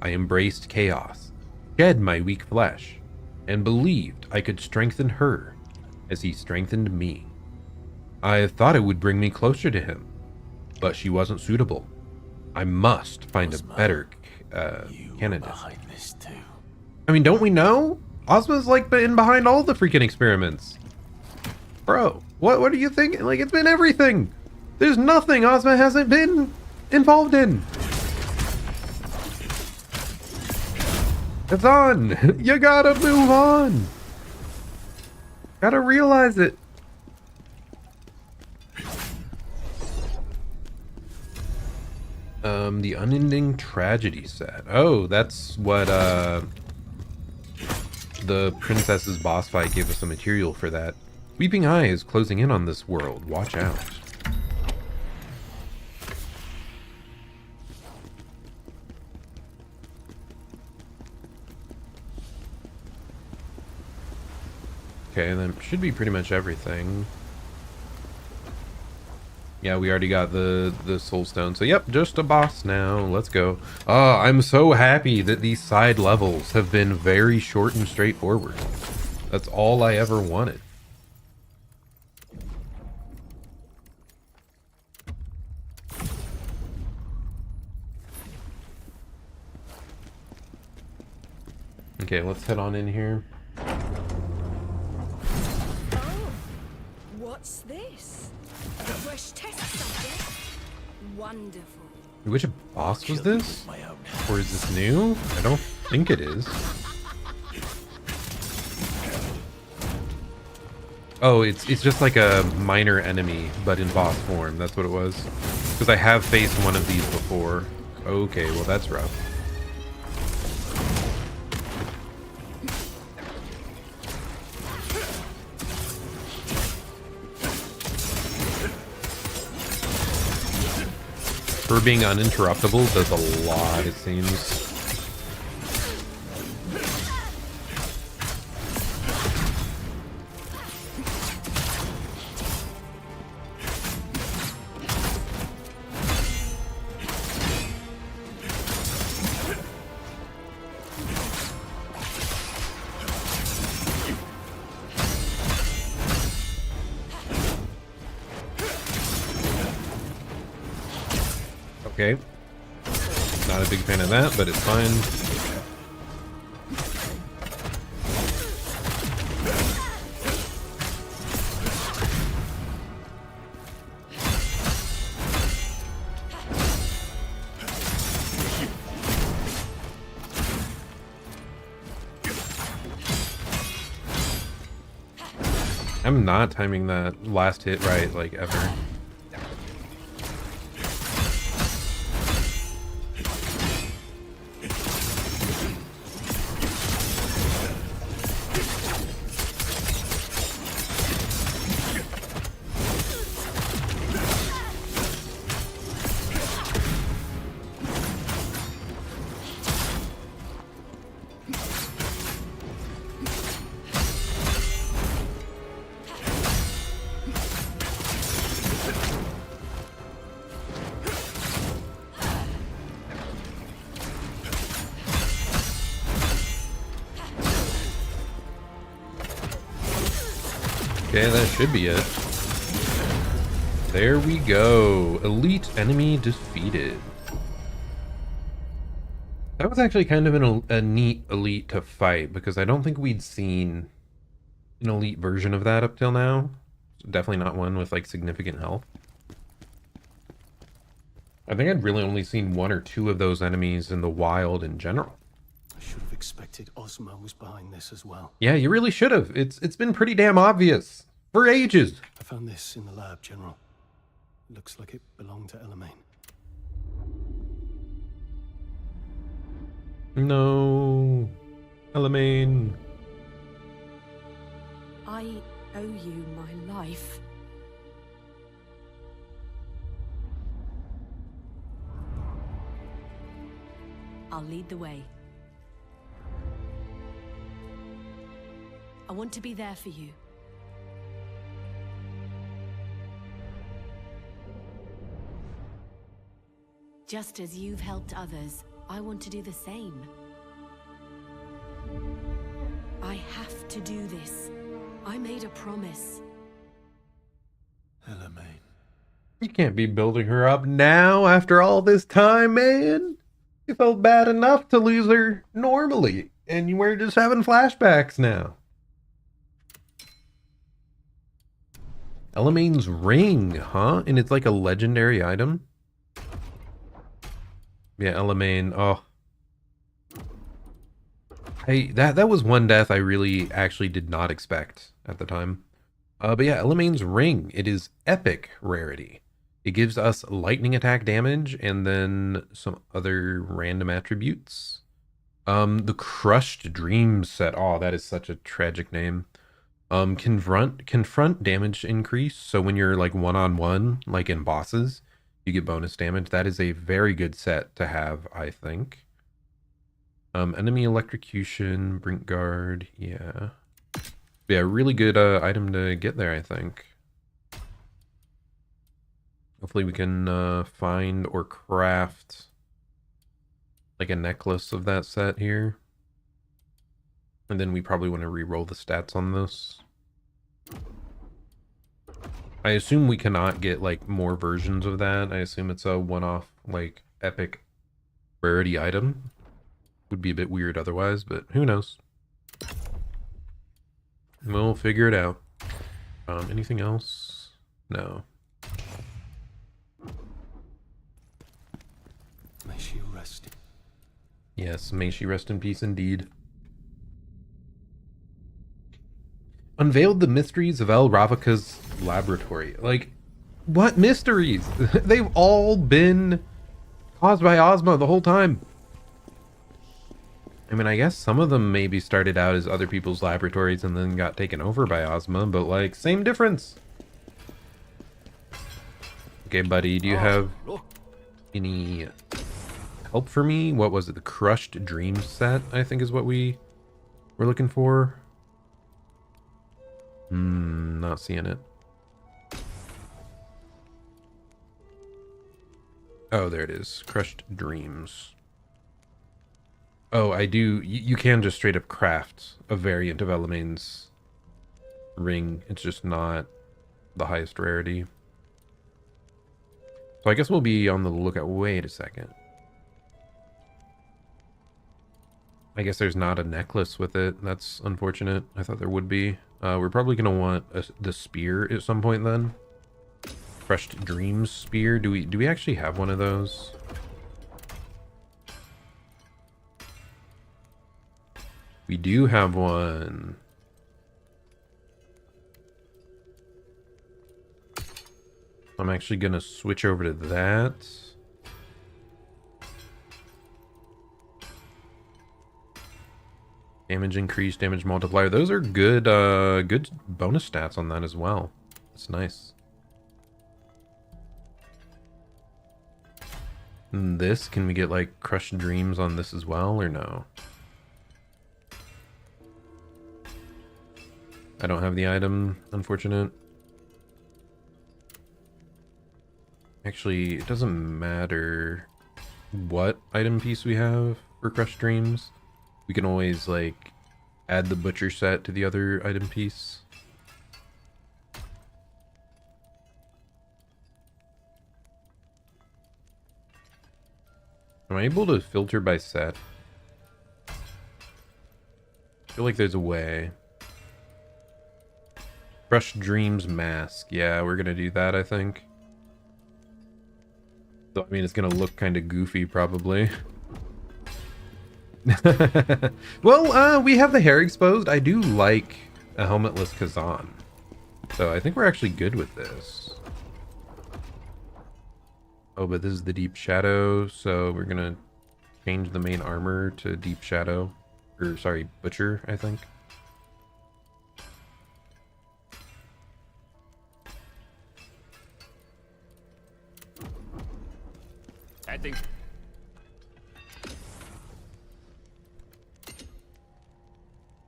I embraced chaos, shed my weak flesh, and believed I could strengthen her as he strengthened me. I thought it would bring me closer to him, but she wasn't suitable. I must find a better candidate. I mean, don't we know? Ozma's like been behind all the freaking experiments. Bro, what are you thinking? Like, it's been everything. There's nothing Ozma hasn't been involved in. It's on. You gotta move on. Gotta realize it. The Unending Tragedy set. Oh, that's what the Princess's boss fight gave us the material for that. Weeping Eye is closing in on this world. Watch out. Okay, that should be pretty much everything. Yeah, we already got the soul stone. So yep, just a boss now. Let's go. I'm so happy that these side levels have been very short and straightforward. That's all I ever wanted. Okay, let's head on in here. Oh, what's this? A fresh test subject? Wonderful. Which boss was this? Or is this new? I don't think it is. Oh, it's just like a minor enemy, but in boss form. That's what it was. Because I have faced one of these before. Okay, well that's rough. Her being uninterruptible does a lot, it seems. Okay. Not a big fan of that, but it's fine. I'm not timing that last hit right, like, ever. Okay, that should be it. There we go. Elite enemy defeated. That was actually kind of a neat elite to fight, because I don't think we'd seen an elite version of that up till now. Definitely not one with like significant health. I think I'd really only seen one or two of those enemies in the wild in general. I should have expected Ozma was behind this as well. Yeah, you really should have. It's been pretty damn obvious for ages. I found this in the lab, General. Looks like it belonged to Elamain. No, Elamain. I owe you my life. I'll lead the way. I want to be there for you. Just as you've helped others, I want to do the same. I have to do this. I made a promise. Elamain. You can't be building her up now after all this time, man. You felt bad enough to lose her normally, and you were just having flashbacks now. Elamain's ring, huh? And it's like a legendary item? Yeah, Elamain, oh. That was one death I really actually did not expect at the time. But yeah, Elamain's ring, it is epic rarity. It gives us lightning attack damage and then some other random attributes. The Crushed Dream set, oh, that is such a tragic name. Confront damage increase, so when you're like one-on-one, like in bosses, you get bonus damage. That is a very good set to have, I think. Enemy electrocution, brink guard, yeah. Yeah, really good item to get there, I think. Hopefully we can find or craft like a necklace of that set here. And then we probably want to re-roll the stats on this. I assume we cannot get like more versions of that. I assume it's a one-off like epic rarity item. Would be a bit weird otherwise, but who knows? We'll figure it out. Anything else? No. May she rest. Yes, may she rest in peace indeed. Unveiled the mysteries of El Ravika's laboratory. Like, what mysteries? They've all been caused by Ozma the whole time. I mean, I guess some of them maybe started out as other people's laboratories and then got taken over by Ozma, but like, same difference. Okay, buddy, do you have any help for me? What was it? The Crushed Dreams set, I think is what we were looking for. Not seeing it. Oh, there it is. Crushed Dreams. Oh, I do. You can just straight up craft a variant of Elaine's ring. It's just not the highest rarity. So I guess we'll be on the lookout. Wait a second. I guess there's not a necklace with it. That's unfortunate. I thought there would be. We're probably going to want the spear at some point then. Crushed Dreams spear. Do we actually have one of those? We do have one. I'm actually going to switch over to that. Damage increase, damage multiplier. Those are good good bonus stats on that as well. That's nice. And this, can we get like Crushed Dreams on this as well or no? I don't have the item, unfortunate. Actually, it doesn't matter what item piece we have for Crushed Dreams. We can always, like, add the Butcher set to the other item piece. Am I able to filter by set? I feel like there's a way. Crushed Dreams Mask. Yeah, we're gonna do that, I think. So, I mean, it's gonna look kind of goofy, probably. Well, we have the hair exposed. I do like a helmetless Khazan. So I think we're actually good with this. Oh, but this is the Deep Shadow, so we're gonna change the main armor to Deep Shadow. Or, sorry, Butcher, I think. I think...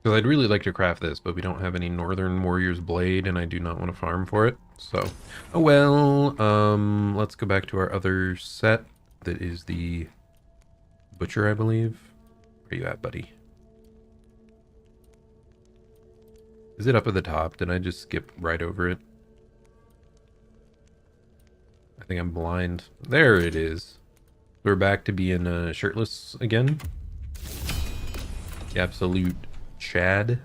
Because I'd really like to craft this, but we don't have any Northern Warrior's Blade, and I do not want to farm for it. So, oh well. Let's go back to our other set. That is the Butcher, I believe. Where are you at, buddy? Is it up at the top? Did I just skip right over it? I think I'm blind. There it is. We're back to being shirtless again. The absolute Chad.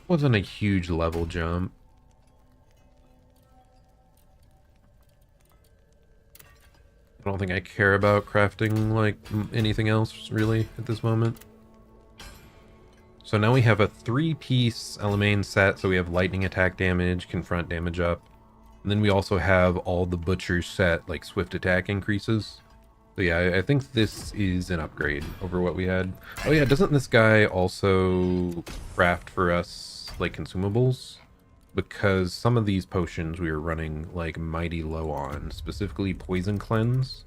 Wasn't a huge level jump. I don't think I care about crafting like anything else really at this moment. So now we have a 3-piece Elamain set, so we have lightning attack damage, confront damage up. And then we also have all the Butcher set, like swift attack increases. So yeah, I think this is an upgrade over what we had. Oh yeah, doesn't this guy also craft for us like consumables? Because some of these potions we were running like mighty low on, specifically Poison Cleanse.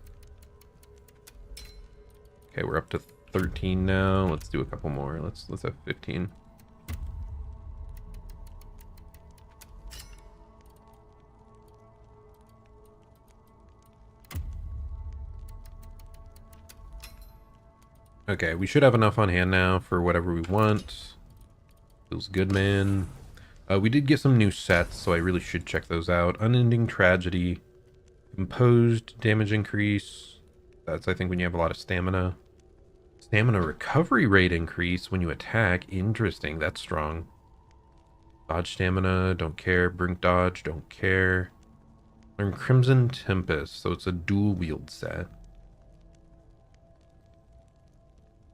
Okay, we're up to 13 now. Let's do a couple more. Let's have 15. Okay, we should have enough on hand now for whatever we want. Feels good, man. We did get some new sets, so I really should check those out. Unending Tragedy. Imposed damage increase. That's, I think, when you have a lot of stamina. Stamina recovery rate increase when you attack. Interesting, that's strong. Dodge stamina, don't care. Brink dodge, don't care. Learn Crimson Tempest, so it's a dual wield set.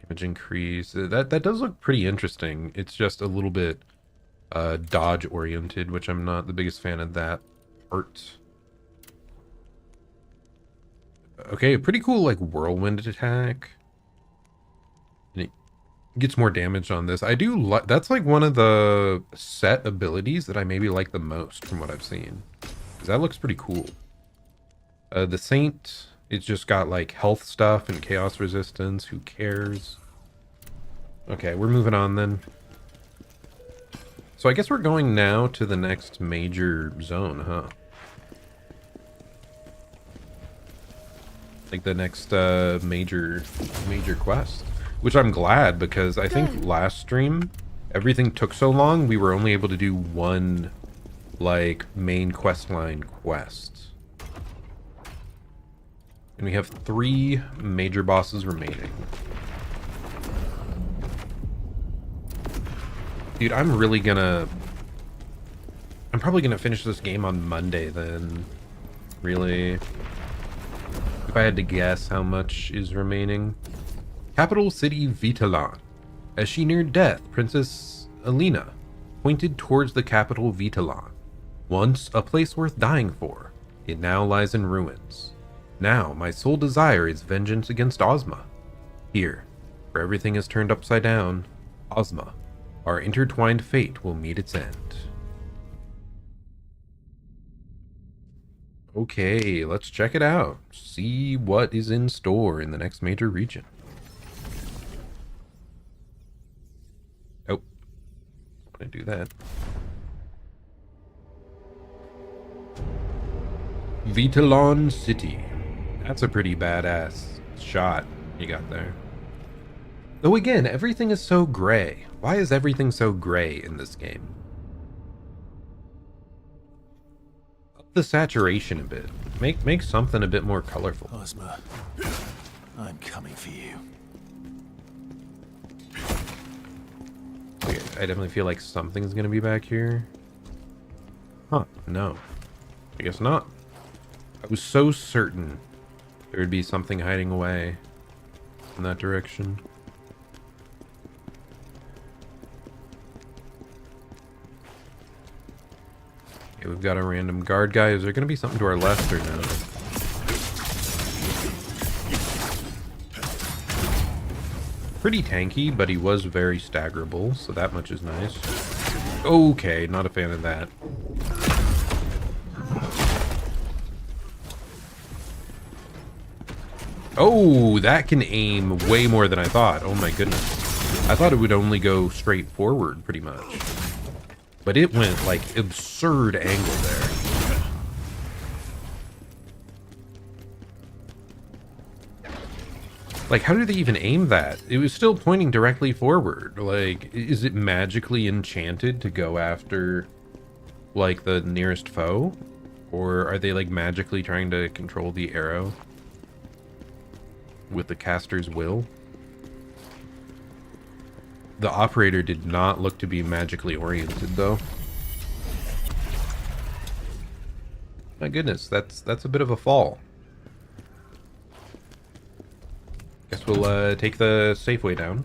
Damage increase. That does look pretty interesting. It's just a little bit dodge oriented, which I'm not the biggest fan of that part. Okay, a pretty cool like whirlwind attack. And it gets more damage on this. I do like, that's like one of the set abilities that I maybe like the most from what I've seen. Because that looks pretty cool. The Saint, it's just got like health stuff and chaos resistance. Who cares? Okay, we're moving on then. So I guess we're going now to the next major zone, huh? Like the next major quest, which I'm glad, because I think last stream everything took so long we were only able to do one like main quest line quest, and we have 3 major bosses remaining. Dude, I'm probably gonna finish this game on Monday then, really. If I had to guess how much is remaining. Capital city Vitalan. As she neared death, Princess Alina pointed towards the capital Vitalan. Once a place worth dying for, it now lies in ruins. Now my sole desire is vengeance against Ozma. Here, where everything is turned upside down, Ozma, our intertwined fate will meet its end. Okay, let's check it out. See what is in store in the next major region. Oh, I want to do that. Vitalan City. That's a pretty badass shot you got there. Though again, everything is so gray. Why is everything so gray in this game? The saturation a bit. Make something a bit more colorful. Ozma, I'm coming for you. Okay, I definitely feel like something's gonna be back here. Huh, no. I guess not. I was so certain there would be something hiding away in that direction. Okay, we've got a random guard guy. Is there going to be something to our left or no? Pretty tanky, but he was very staggerable, so that much is nice. Okay, not a fan of that. Oh, that can aim way more than I thought. Oh my goodness. I thought it would only go straight forward pretty much. But it went like absurd angle there. Like, how did they even aim that? It was still pointing directly forward. Like, is it magically enchanted to go after, like, the nearest foe? Or are they, like, magically trying to control the arrow with the caster's will? The operator did not look to be magically oriented, though. My goodness, that's a bit of a fall. Guess we'll take the safe way down.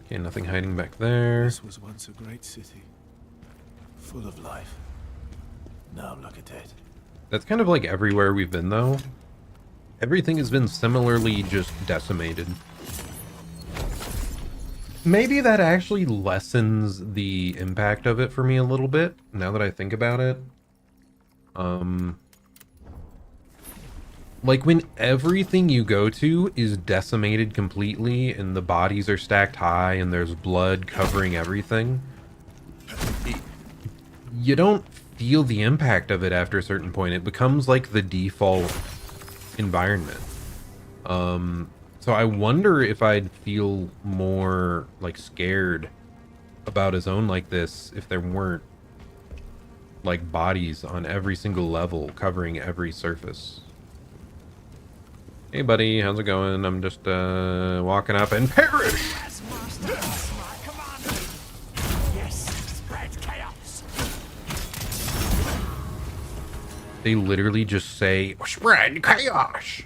Okay, nothing hiding back there. This was once a great city, full of life. Now look at it. That's kind of like everywhere we've been, though. Everything has been similarly just decimated. Maybe that actually lessens the impact of it for me a little bit, now that I think about it. Like when everything you go to is decimated completely and the bodies are stacked high and there's blood covering everything, you don't feel the impact of it after a certain point. It becomes like the default environment. So I wonder if I'd feel more like scared about a zone like this if there weren't like bodies on every single level covering every surface. Hey buddy, how's it going? I'm just walking up and perish! They literally just say, spread chaos!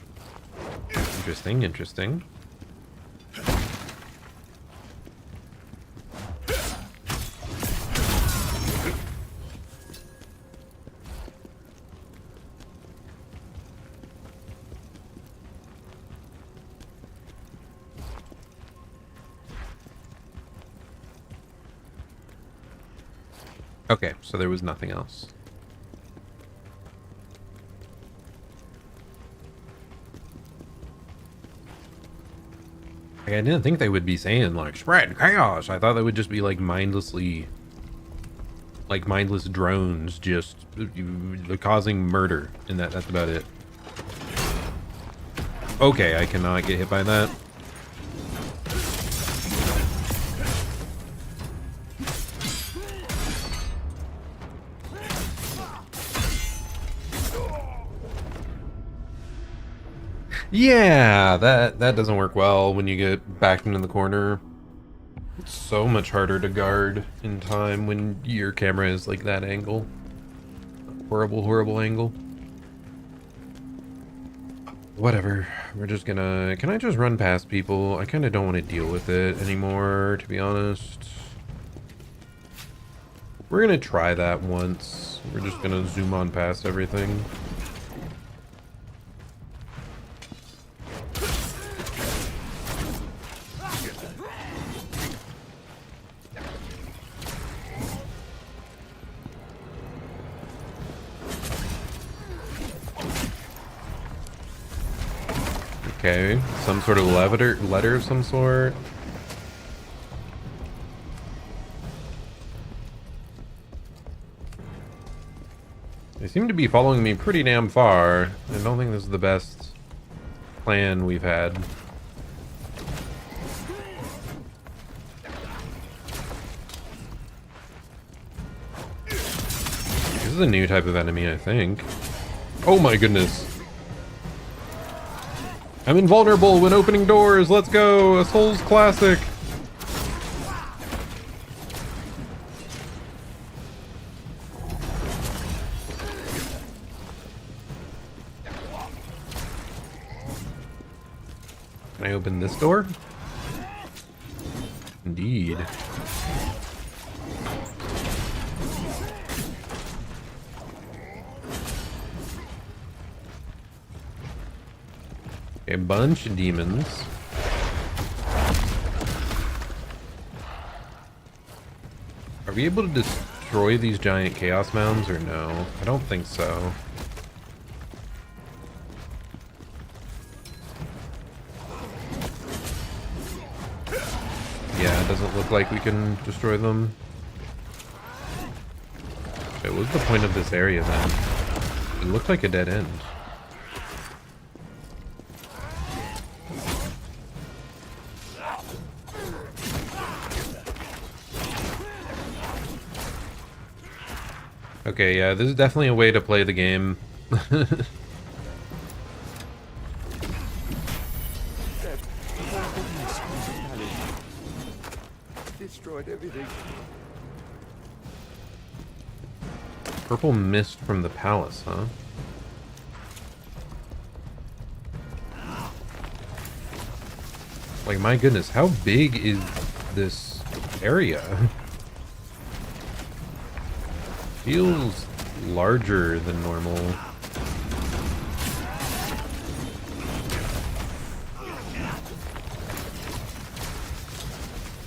Interesting, interesting. Okay, so there was nothing else. Like, I didn't think they would be saying, like, spread chaos. I thought they would just be, like, mindlessly... like, mindless drones just causing murder. And that's about it. Okay, I cannot get hit by that. Yeah, that doesn't work well when you get backed into the corner. It's so much harder to guard in time when your camera is like that angle. Horrible, horrible angle. Whatever. We're just gonna... Can I just run past people? I kind of don't want to deal with it anymore, to be honest. We're gonna try that once. We're just gonna zoom on past everything. Okay, some sort of letter of some sort. They seem to be following me pretty damn far. I don't think this is the best plan we've had. This is a new type of enemy, I think. Oh my goodness. I'm invulnerable when opening doors. Let's go. A Souls classic. Can I open this door? Indeed. A bunch of demons. Are we able to destroy these giant chaos mounds or no? I don't think so. Yeah, it doesn't look like we can destroy them. What was the point of this area then? It looked like a dead end. Okay, yeah, this is definitely a way to play the game. Destroyed everything. Purple mist from the palace, huh? Like, my goodness, how big is this area? Feels larger than normal.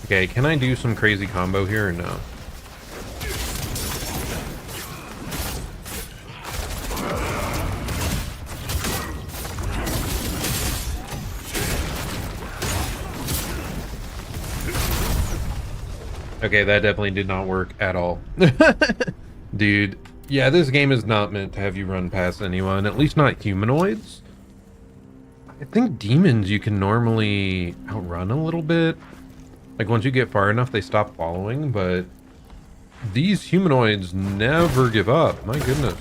Okay, can I do some crazy combo here or no? Okay, that definitely did not work at all. Dude, yeah, this game is not meant to have you run past anyone, at least not humanoids. I think demons you can normally outrun a little bit. Like, once you get far enough, they stop following, but these humanoids never give up. My goodness.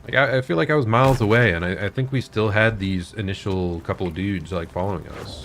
Like, I feel like I was miles away, and I think we still had these initial couple dudes, like, following us.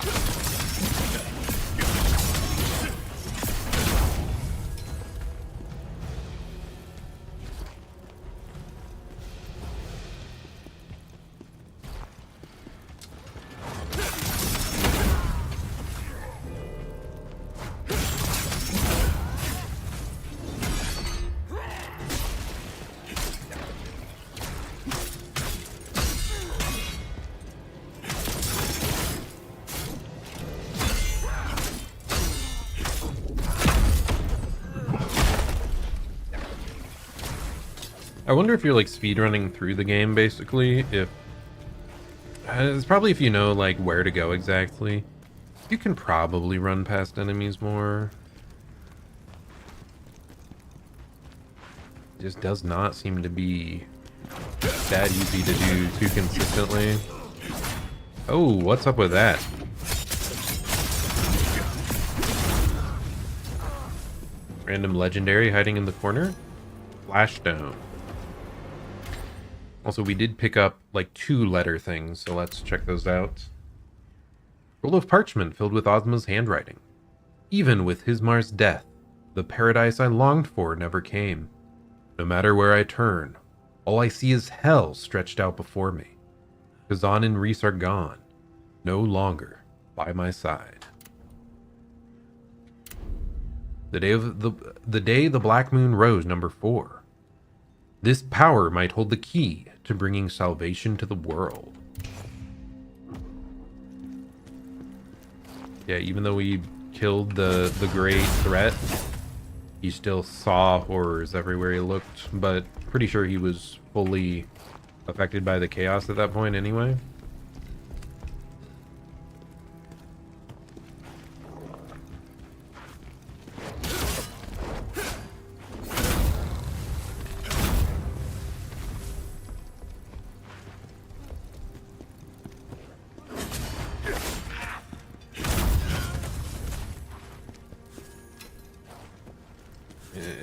I wonder if you're like speedrunning through the game, basically. If it's probably if you know like where to go exactly, you can probably run past enemies more. It just does not seem to be that easy to do too consistently. Oh, what's up with that? Random legendary hiding in the corner? Flashstone. Also, we did pick up, like, 2 letter things, so let's check those out. Roll of parchment filled with Ozma's handwriting. Even with Hismar's death, the paradise I longed for never came. No matter where I turn, all I see is hell stretched out before me. Khazan and Reese are gone, no longer by my side. The day the Black Moon rose, number 4. This power might hold the key to bringing salvation to the world. Yeah, even though we killed the great threat, he still saw horrors everywhere he looked, but pretty sure he was fully affected by the chaos at that point anyway.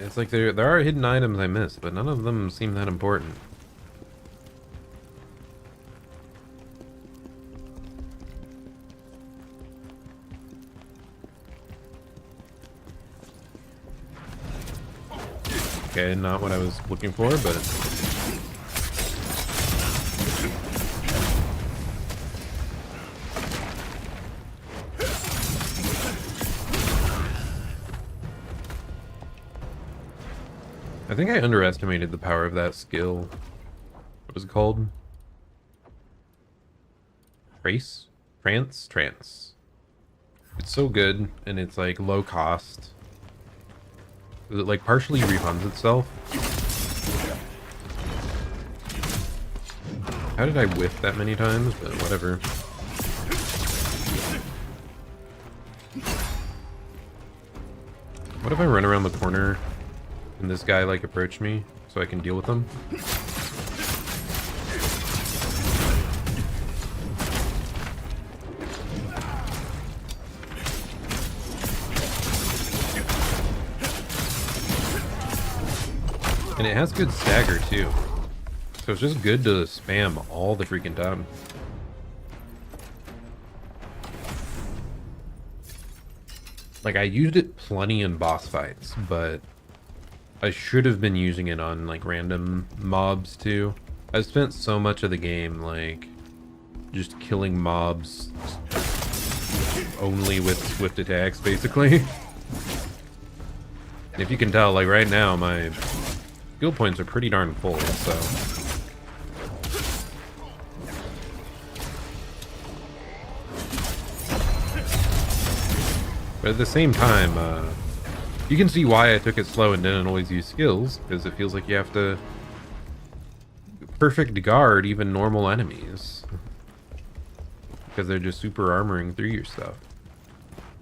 It's like there are hidden items I missed, but none of them seem that important. Okay, not what I was looking for, but I think I underestimated the power of that skill. What was it called? Trance? It's so good, and it's like low cost. It like partially refunds itself. How did I whiff that many times? But whatever. What if I run around the corner and this guy like approach me so I can deal with him? And it has good stagger too. So it's just good to spam all the freaking time. Like, I used it plenty in boss fights, but I should have been using it on like random mobs too. I've spent so much of the game like just killing mobs only with swift attacks basically. And if you can tell, like right now my skill points are pretty darn full, so but at the same time, you can see why I took it slow and didn't always use skills, because it feels like you have to perfect guard even normal enemies. Because they're just super armoring through your stuff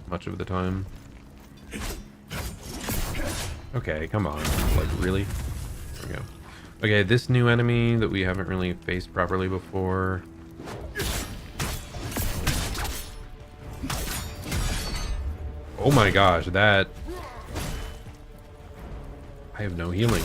much of the time. Okay, come on. Like, really? There we go. Okay, this new enemy that we haven't really faced properly before. Oh my gosh, that... I have no healing.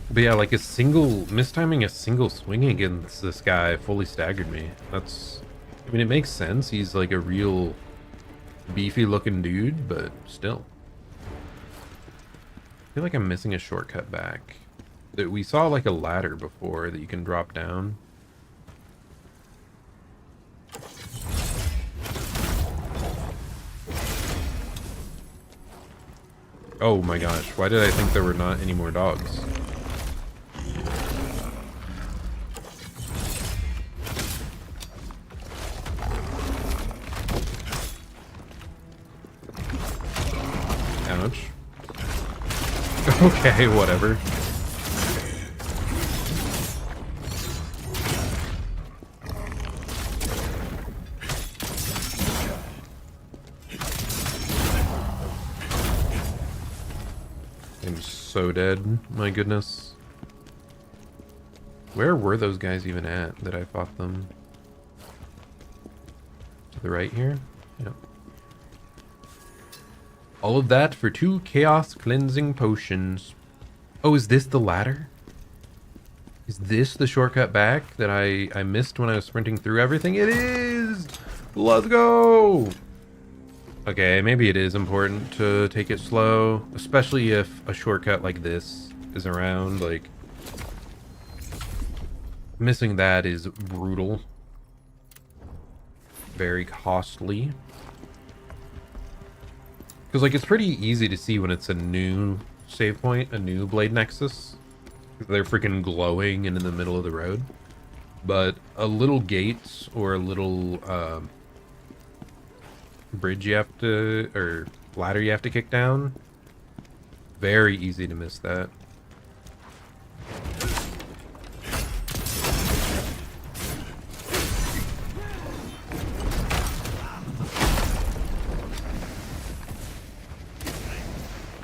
But yeah, like a single... mistiming a single swing against this guy fully staggered me. That's... I mean, it makes sense. He's like a real beefy looking dude, but still. I feel like I'm missing a shortcut back. We saw like a ladder before that you can drop down. Oh my gosh, why did I think there were not any more dogs? Ouch. Okay, whatever. I'm so dead. My goodness. Where were those guys even at that I fought them? To the right here? Yep. All of that for 2 chaos cleansing potions. Oh, is this the ladder? Is this the shortcut back that I missed when I was sprinting through everything? It is! Let's go! Okay, maybe it is important to take it slow, especially if a shortcut like this is around. Like, missing that is brutal. Very costly. Because, like, it's pretty easy to see when it's a new save point, a new Blade Nexus. They're freaking glowing and in the middle of the road. But a little gate or a little bridge you have to, or ladder you have to kick down, very easy to miss that.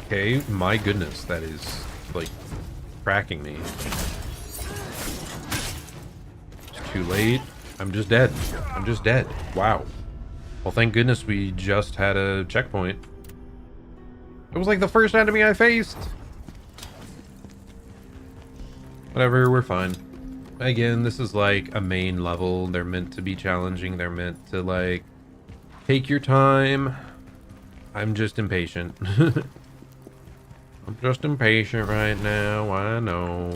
Okay, my goodness, that is like cracking me. It's too late. I'm just dead. I'm just dead. Wow. Well, thank goodness we just had a checkpoint. It was like the first enemy I faced. Whatever, we're fine. Again, this is like a main level. They're meant to be challenging. They're meant to like take your time. I'm just impatient. I'm just impatient right now, I know.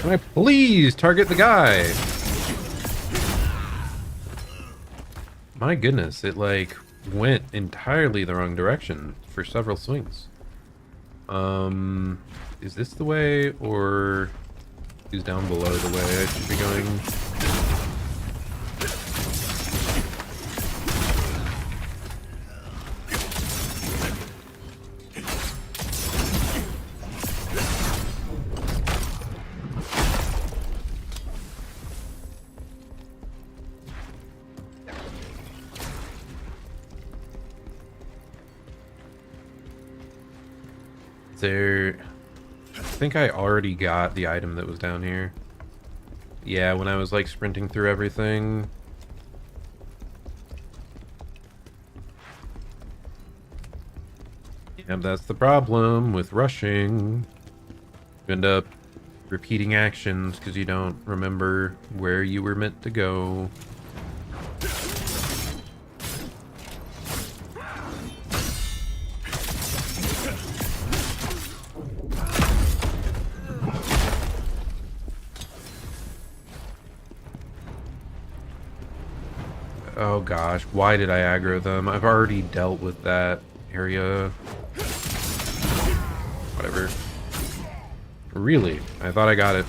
Can I please target the guy? My goodness, it like went entirely the wrong direction for several swings. Is this the way, or is down below the way I should be going? I think I already got the item that was down here. Yeah, when I was like sprinting through everything. Yeah, that's the problem with rushing. You end up repeating actions because you don't remember where you were meant to go. Oh gosh, why did I aggro them? I've already dealt with that area. Whatever. Really? I thought I got it.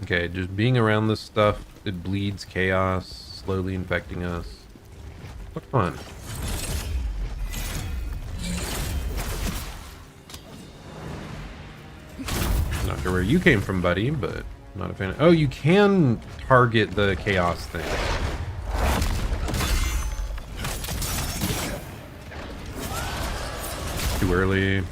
Okay, just being around this stuff, it bleeds chaos, slowly infecting us. What fun. Not sure where you came from, buddy, but not a fan. Oh, you can target the chaos thing. Too early.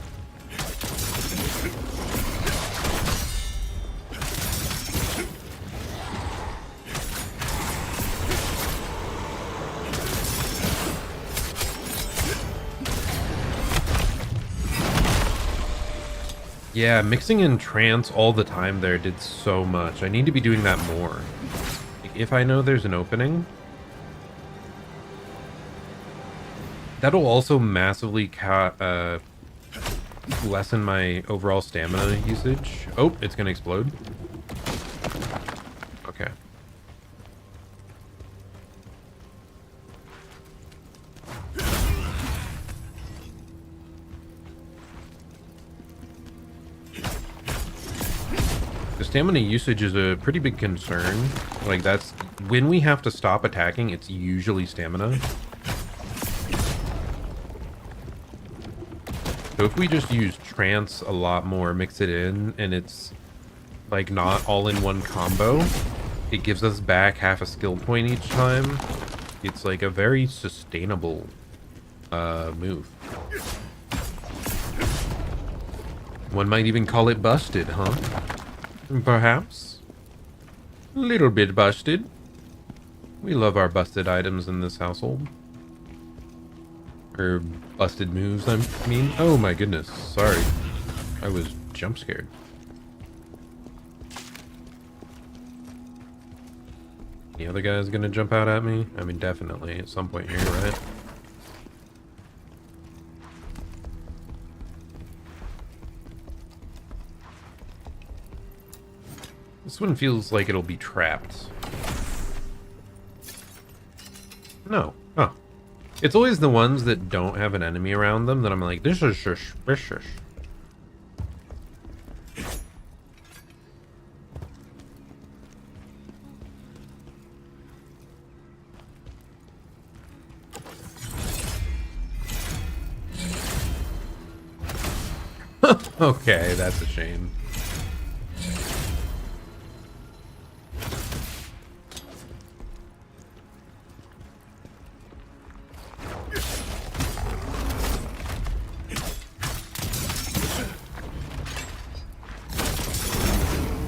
Yeah, mixing in trance all the time there did so much. I need to be doing that more. Like, if I know there's an opening, that'll also massively lessen my overall stamina usage. Oh, it's gonna explode. Okay. The stamina usage is a pretty big concern. Like, that's when we have to stop attacking, it's usually stamina. So if we just use trance a lot more, mix it in, and it's like not all in one combo, it gives us back half a skill point each time. It's like a very sustainable move. One might even call it busted, huh? Perhaps. A little bit busted. We love our busted items in this household. Or busted moves, I mean. Oh my goodness, sorry. I was jump scared. The other guy's gonna jump out at me? I mean, definitely at some point here, right? This one feels like it'll be trapped. No. Oh. It's always the ones that don't have an enemy around them that I'm like, this is suspicious. Okay, that's a shame.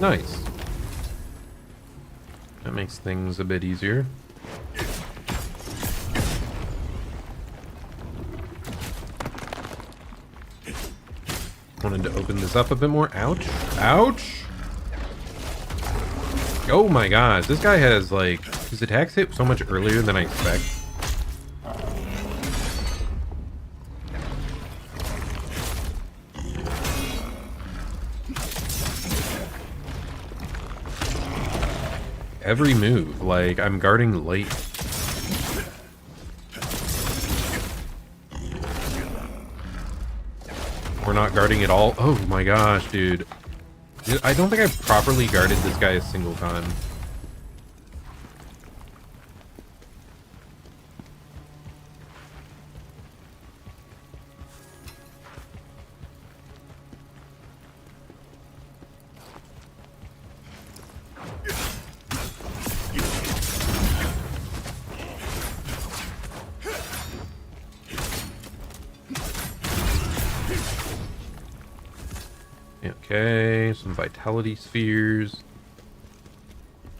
Nice. That makes things a bit easier. Wanted to open this up a bit more. Ouch. Ouch! Oh my gosh, this guy has, like, his attacks hit so much earlier than I expect. Every move, like, I'm guarding late. We're not guarding at all. Oh my gosh, dude. I don't think I've properly guarded this guy a single time. Okay, some vitality spheres.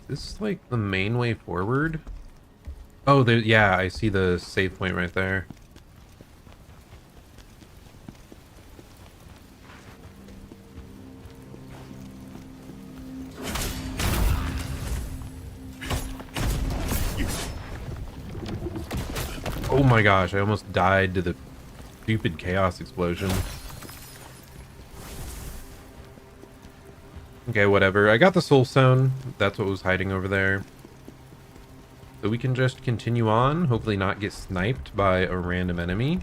This is like the main way forward. Oh, there, yeah, I see the save point right there. Oh my gosh, I almost died to the stupid chaos explosion. Okay, whatever. I got the soul stone. That's what was hiding over there. So we can just continue on, hopefully not get sniped by a random enemy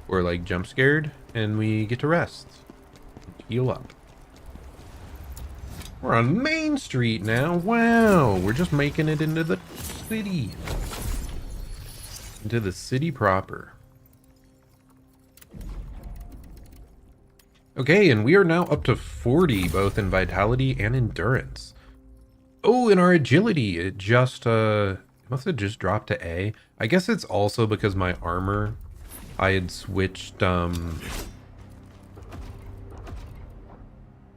or like jump scared, and we get to rest. Heal up. We're on Main Street now. Wow, we're just making it into the city. Into the city proper. Okay, and we are now up to 40, both in vitality and endurance. Oh, and our agility, it just, must have just dropped to A. I guess it's also because my armor, I had switched, the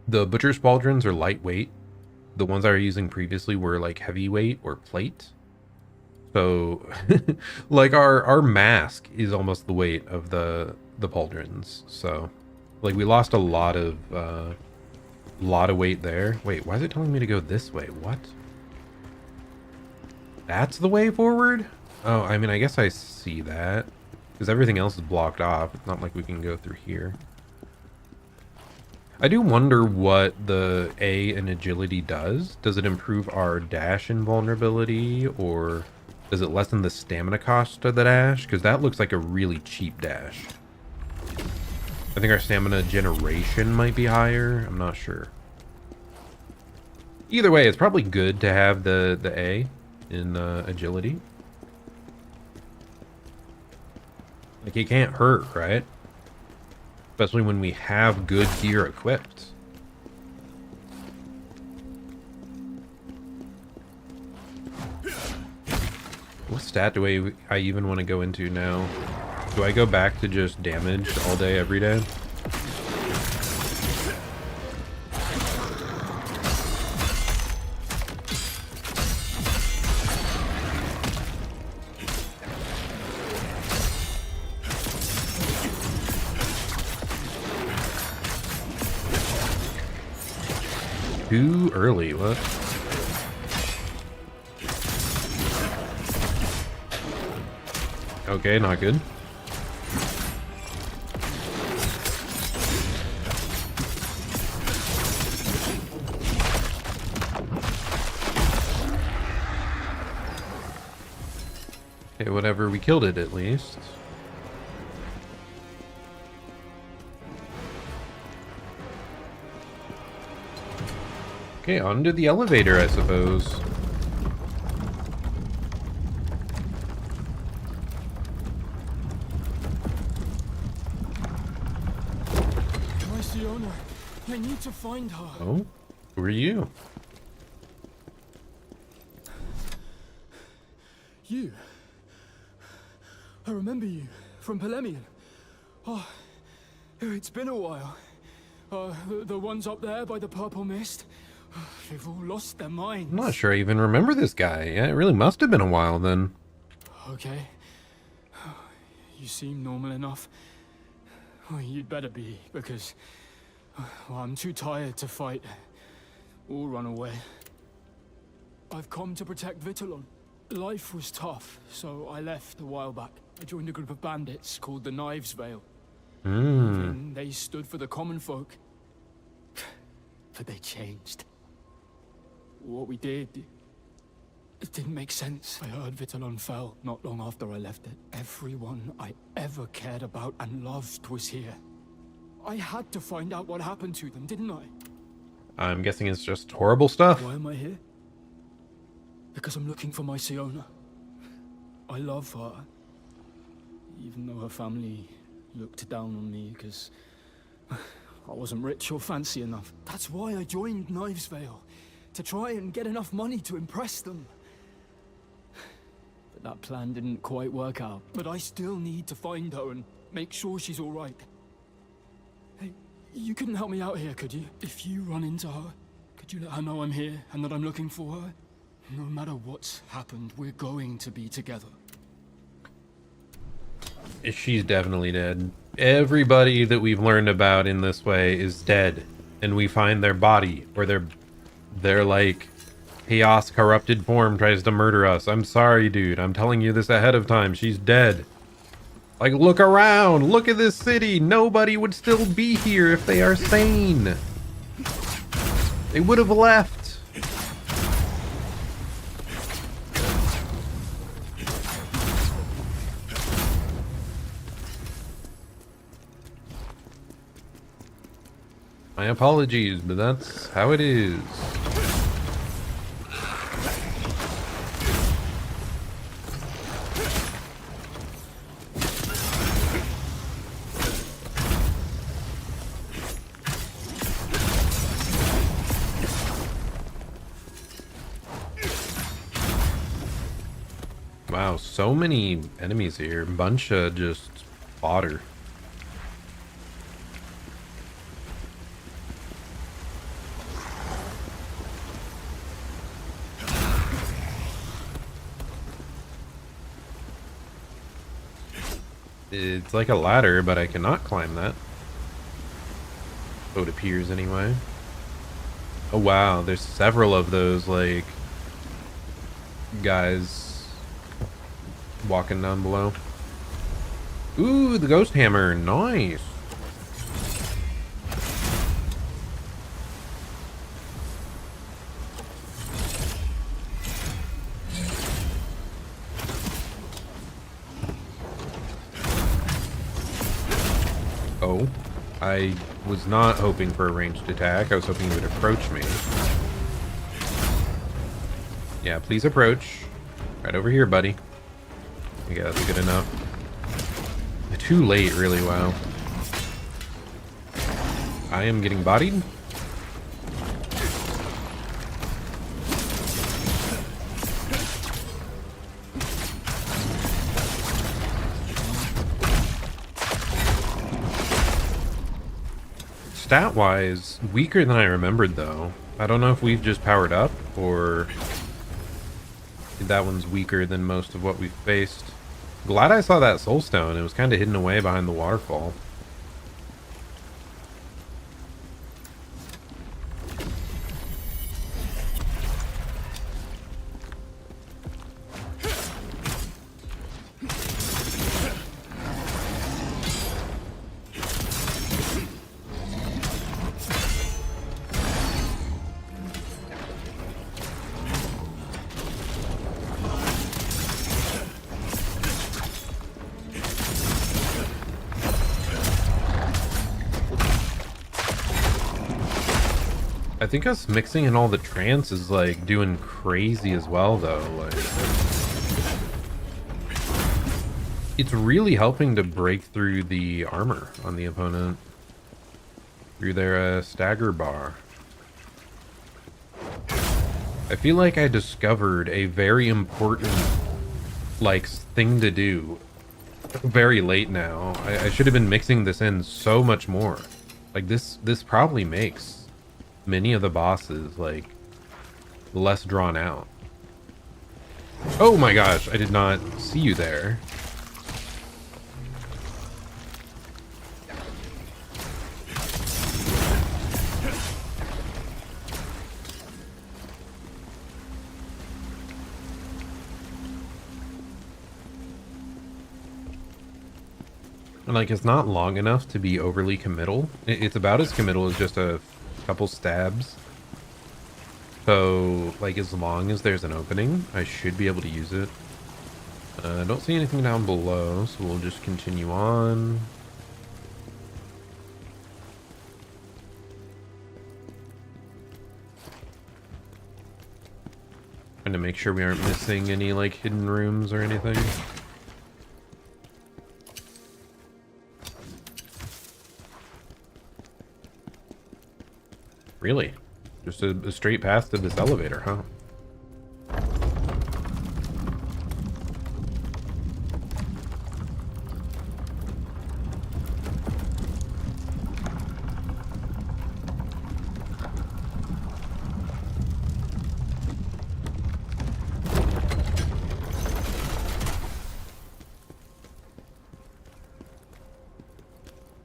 Butcher's Pauldrons are lightweight. The ones I were using previously were like heavyweight or plate. So, like our mask is almost the weight of the pauldrons. So, like we lost a lot of weight there. Wait, why is it telling me to go this way? What? That's the way forward? Oh, I mean, I guess I see that because everything else is blocked off. It's not like we can go through here. I do wonder what the A in agility does. Does it improve our dash invulnerability, or does it lessen the stamina cost of the dash? Because that looks like a really cheap dash. I think our stamina generation might be higher. I'm not sure. Either way, it's probably good to have the A in agility. Like, it can't hurt, right? Especially when we have good gear equipped. What stat do I even want to go into now? Do I go back to just damage all day, every day? Too early, what? Okay, not good. Okay, whatever, we killed it at least. Okay, on to the elevator, I suppose. My Siona, I need to find her. Oh, who are you? You. I remember you from Polemian. Oh, it's been a while. The ones up there by the purple mist. They've all lost their minds. I'm not sure I even remember this guy. Yeah, it really must have been a while then. Okay. You seem normal enough. Well, you'd better be, because well, I'm too tired to fight. Or run away. I've come to protect Vitalon. Life was tough, so I left a while back. I joined a group of bandits called the Knives Vale. And they stood for the common folk. But they changed. What we did, it didn't make sense. I heard Vitalon fell not long after I left it. Everyone I ever cared about and loved was here. I had to find out what happened to them, didn't I? I'm guessing it's just horrible stuff. Why am I here? Because I'm looking for my Siona. I love her. Even though her family looked down on me because I wasn't rich or fancy enough. That's why I joined Knives Vale. To try and get enough money to impress them. But that plan didn't quite work out. But I still need to find her and make sure she's alright. Hey, you couldn't help me out here, could you? If you run into her, could you let her know I'm here and that I'm looking for her? No matter what's happened, we're going to be together. She's definitely dead. Everybody that we've learned about in this way is dead. And we find their body, or their like chaos corrupted form tries to murder us. I'm sorry, dude. I'm telling you this ahead of time. She's dead. Like, look around. Look at this city. Nobody would still be here if they are sane. They would have left. My apologies, but that's how it is. Wow, so many enemies here. Bunch of just fodder. It's like a ladder, but I cannot climb that. So it appears anyway. Oh wow, there's several of those, like, guys walking down below. Ooh, the ghost hammer, nice. Oh, I was not hoping for a ranged attack. I was hoping he would approach me. Yeah, please approach. Right over here, buddy. Okay, that's good enough. Too late, really. Wow. I am getting bodied. Stat-wise, weaker than I remembered, though. I don't know if we've just powered up, or that one's weaker than most of what we've faced. Glad I saw that soulstone. It was kind of hidden away behind the waterfall. I think us mixing in all the trance is like doing crazy as well, though. Like, it's really helping to break through the armor on the opponent through their stagger bar. I feel like I discovered a very important like thing to do very late now. I should have been mixing this in so much more. Like this probably makes many of the bosses like less drawn out. Oh my gosh, I did not see you there. And like, it's not long enough to be overly committal. It's about as committal as just a couple stabs. So like, as long as there's an opening, I should be able to use it. I don't see anything down below, so we'll just continue on. Trying to make sure we aren't missing any like hidden rooms or anything. Really? Just a straight path to this elevator, huh?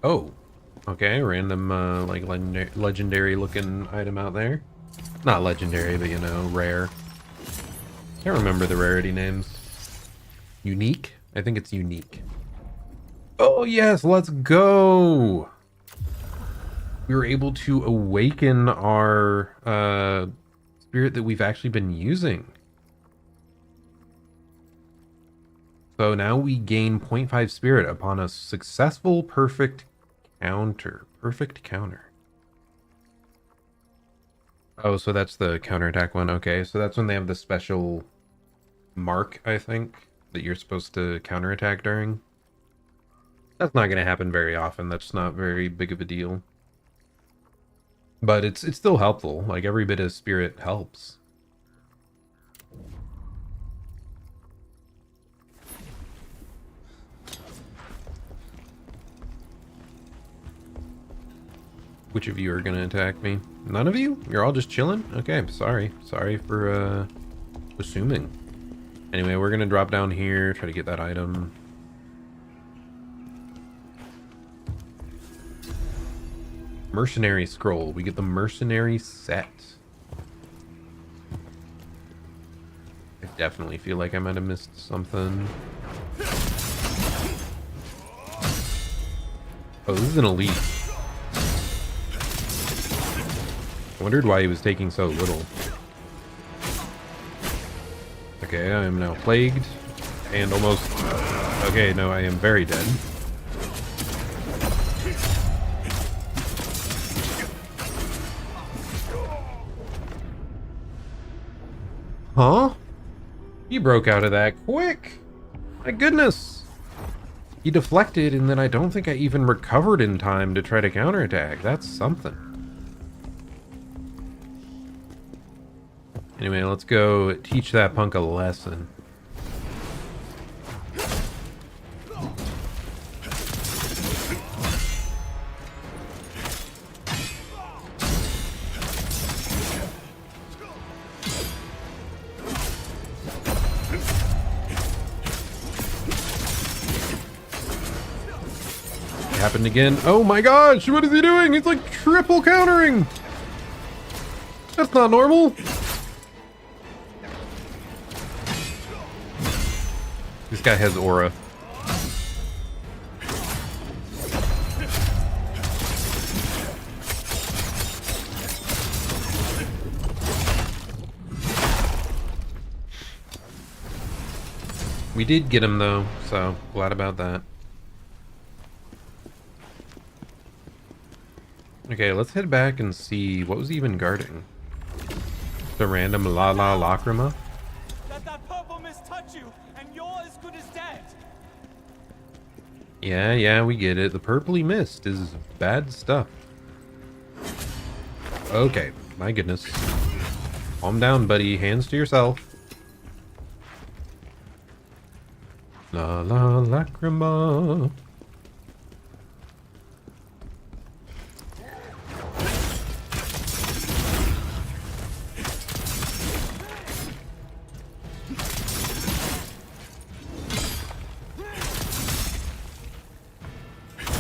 Oh. Okay, random, like, legendary looking item out there. Not legendary, but, you know, rare. Can't remember the rarity names. Unique? I think it's unique. Oh yes, let's go. We were able to awaken our spirit that we've actually been using. So now we gain 0.5 spirit upon a successful perfect counter. Perfect counter. Oh, so that's the counterattack one. Okay, so that's when they have the special mark, I think, that you're supposed to counterattack during. That's not going to happen very often. That's not very big of a deal. But it's still helpful. Like, every bit of spirit helps. Which of you are going to attack me? None of you? You're all just chilling? Okay, I'm sorry. Sorry for assuming. Anyway, we're going to drop down here, try to get that item. Mercenary scroll. We get the mercenary set. I definitely feel like I might have missed something. Oh, this is an elite. I wondered why he was taking so little. Okay, I am now plagued and almost... Okay, no, I am very dead. Huh? He broke out of that quick. My goodness. He deflected, and then I don't think I even recovered in time to try to counterattack. That's something. Anyway, let's go teach that punk a lesson. Happened again. Oh my gosh, what is he doing? He's like triple countering. That's not normal. This guy has aura. We did get him though, so glad about that. Okay, let's head back and see what was he even guarding. The random La Lacrima. That purple mist touch you, and you're as good as dead. Yeah, we get it. The purpley mist is bad stuff. Okay, my goodness. Calm down, buddy. Hands to yourself. La Lacrima.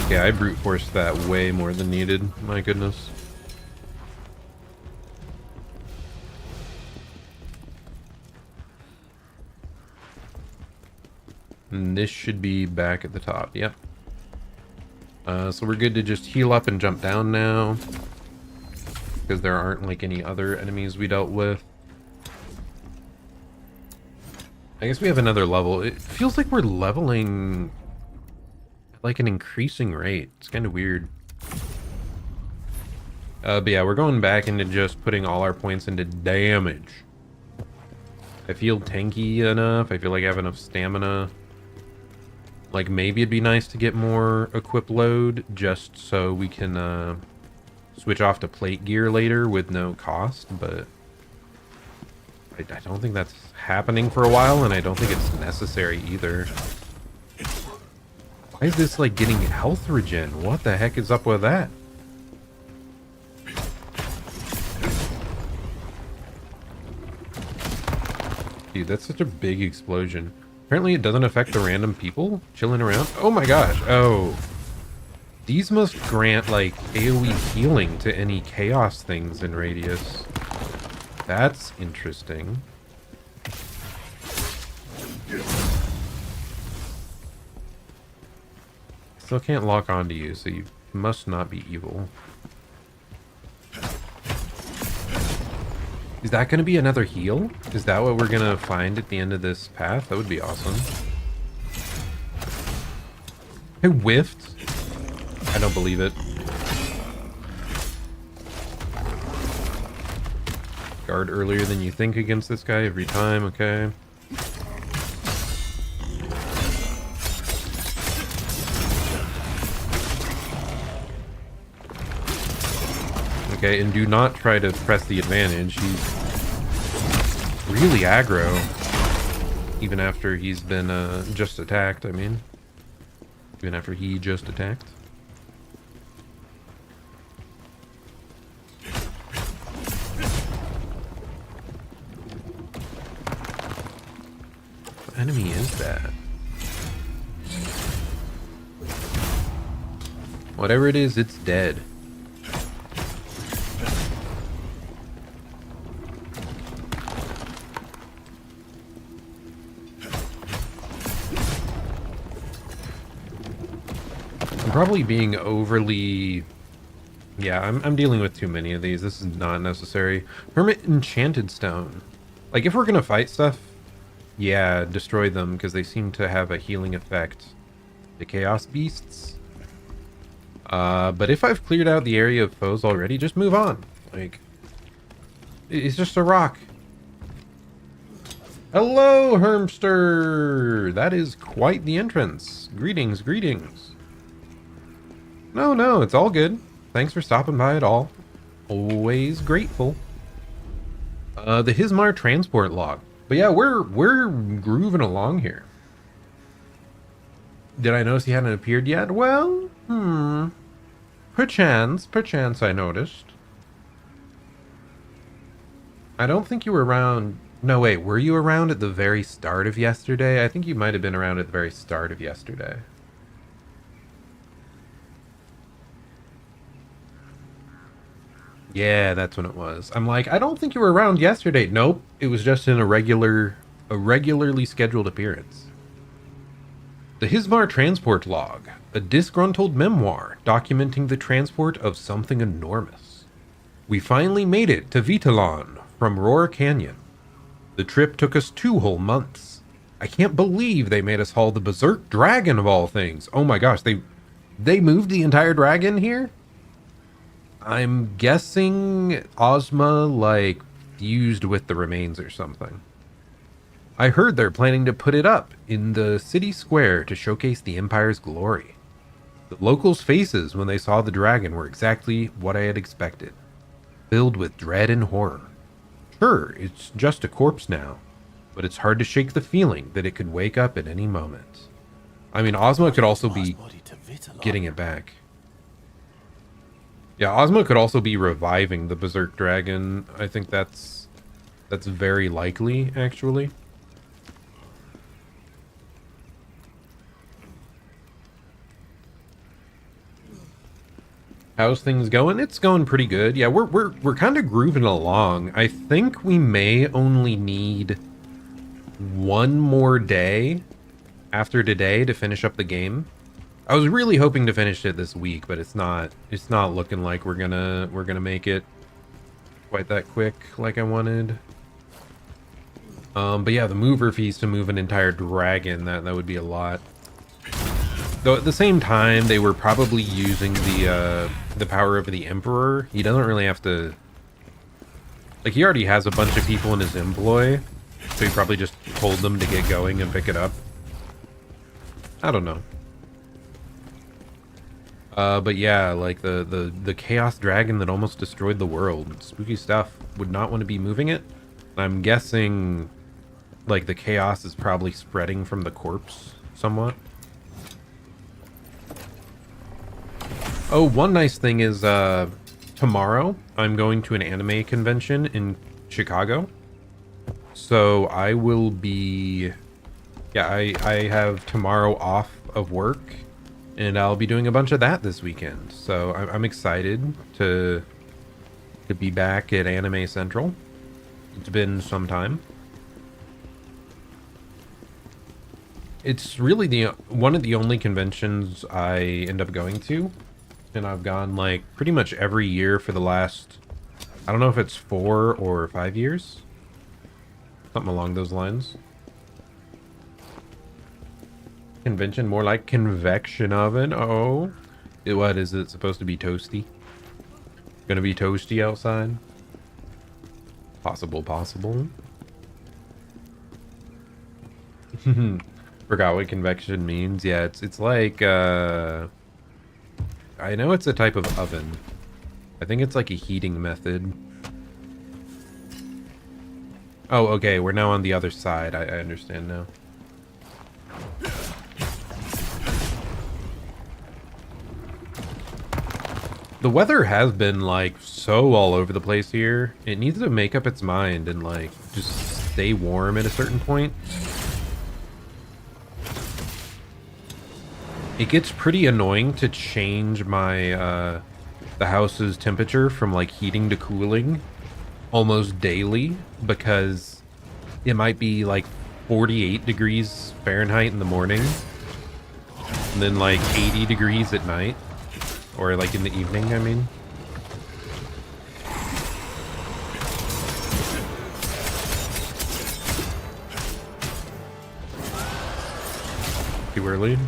Yeah, I brute forced that way more than needed. My goodness. And this should be back at the top. Yep. So we're good to just heal up and jump down now. Because there aren't like any other enemies we dealt with. I guess we have another level. It feels like we're leveling like an increasing rate. It's kind of weird. But yeah, we're going back into just putting all our points into damage. I feel tanky enough. I feel like I have enough stamina. Like maybe it'd be nice to get more equip load just so we can switch off to plate gear later with no cost, but I don't think that's happening for a while, and I don't think it's necessary either. Why is this like getting health regen? What the heck is up with that? Dude, that's such a big explosion. Apparently it doesn't affect the random people chilling around. Oh my gosh. Oh. These must grant like AoE healing to any chaos things in radius. That's interesting. still can't lock onto you, so you must not be evil. Is that going to be another heal? Is that what we're going to find at the end of this path? That would be awesome. I whiffed. I don't believe it. Guard earlier than you think against this guy every time, okay. Okay, and do not try to press the advantage. He's really aggro. Even after he's been just attacked, I mean. Even after he just attacked. What enemy is that? Whatever it is, it's dead. Probably being overly... Yeah, I'm dealing with too many of these. This is not necessary. Hermit Enchanted Stone. Like, if we're gonna fight stuff, yeah, destroy them, because they seem to have a healing effect. The Chaos Beasts. But if I've cleared out the area of foes already, just move on. Like, it's just a rock. Hello, Hermster! That is quite the entrance. Greetings, greetings. No, it's all good. Thanks for stopping by at all. Always grateful. The Hismar transport log. But yeah, we're grooving along here. Did I notice he hadn't appeared yet? Well, perchance I noticed. I don't think you were around... No, wait, were you around at the very start of yesterday? I think you might have been around at the very start of yesterday. Yeah, that's when it was. I'm like, I don't think you were around yesterday. Nope, it was just in a regularly scheduled appearance. The Hismar Transport Log, a disgruntled memoir documenting the transport of something enormous. We finally made it to Vtubers from Roar Canyon. The trip took us 2 whole months. I can't believe they made us haul the Berserk Dragon of all things. Oh my gosh, they moved the entire dragon here? I'm guessing Ozma, like, fused with the remains or something. I heard they're planning to put it up in the city square to showcase the Empire's glory. The locals' faces when they saw the dragon were exactly what I had expected. Filled with dread and horror. Sure, it's just a corpse now, but it's hard to shake the feeling that it could wake up at any moment. I mean, Ozma could also be getting it back. Yeah, Ozma could also be reviving the Berserk Dragon. I think that's very likely, actually. How's things going? It's going pretty good. Yeah, we're kind of grooving along. I think we may only need 1 more day after today to finish up the game. I was really hoping to finish it this week, but it's not looking like we're gonna make it quite that quick like I wanted. But yeah, the mover fees to move an entire dragon, that would be a lot. Though at the same time, they were probably using the power of the Emperor. He doesn't really have to... Like, he already has a bunch of people in his employ, so he probably just told them to get going and pick it up. I don't know. But yeah, like the Chaos Dragon that almost destroyed the world. Spooky stuff. Would not want to be moving it. I'm guessing, like, the chaos is probably spreading from the corpse somewhat. Oh, one nice thing is, tomorrow I'm going to an anime convention in Chicago. So I will be... Yeah, I have tomorrow off of work. And I'll be doing a bunch of that this weekend. So I'm excited to be back at Anime Central. It's been some time. It's really the one of the only conventions I end up going to, and I've gone like pretty much every year for the last, I don't know if it's 4 or 5 years, something along those lines. Convention, more like convection oven. Oh, what is it supposed to be? Toasty? Gonna be toasty outside? Possible. Forgot what convection means. Yeah, it's like I know it's a type of oven. I think it's like a heating method. Oh, okay, we're now on the other side. I understand now. The weather has been like so all over the place here. It needs to make up its mind and like just stay warm at a certain point. It gets pretty annoying to change my the house's temperature from like heating to cooling almost daily, because it might be like 48 degrees Fahrenheit in the morning and then like 80 degrees at night. Or like in the evening, I mean. Too early.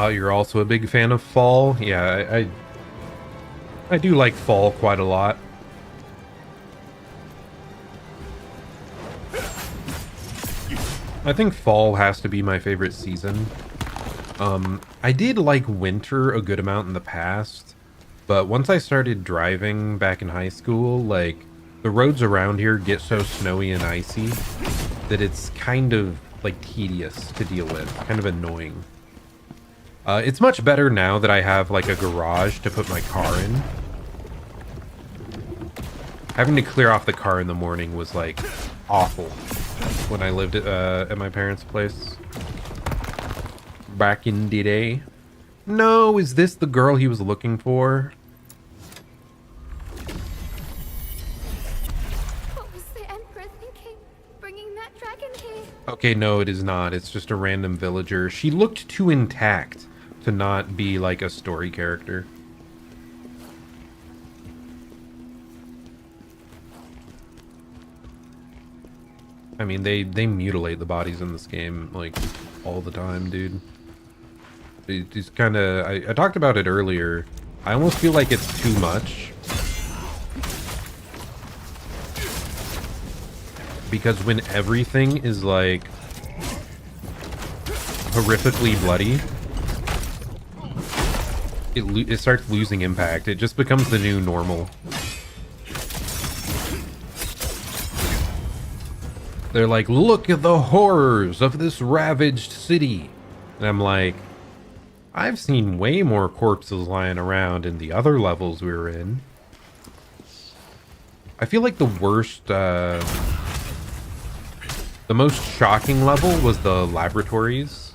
You're also a big fan of Fall? Yeah, I do like Fall quite a lot. I think Fall has to be my favorite season. I did like Winter a good amount in the past, but once I started driving back in high school, like, the roads around here get so snowy and icy that it's kind of, like, tedious to deal with, kind of annoying. It's much better now that I have, like, a garage to put my car in. Having to clear off the car in the morning was, like, awful when I lived at my parents' place. Back in the day. No, is this the girl he was looking for? What was the Emperor thinking, bringing that dragon here? Okay, no, it is not. It's just a random villager. She looked too intact to not be like a story character. I mean, they mutilate the bodies in this game like all the time, dude. It's kind of, I talked about it earlier. I almost feel like it's too much, because when everything is like horrifically bloody, it starts losing impact. It just becomes the new normal. They're like, look at the horrors of this ravaged city. And I'm like, I've seen way more corpses lying around in the other levels we were in. I feel like the worst, the most shocking level was the laboratories.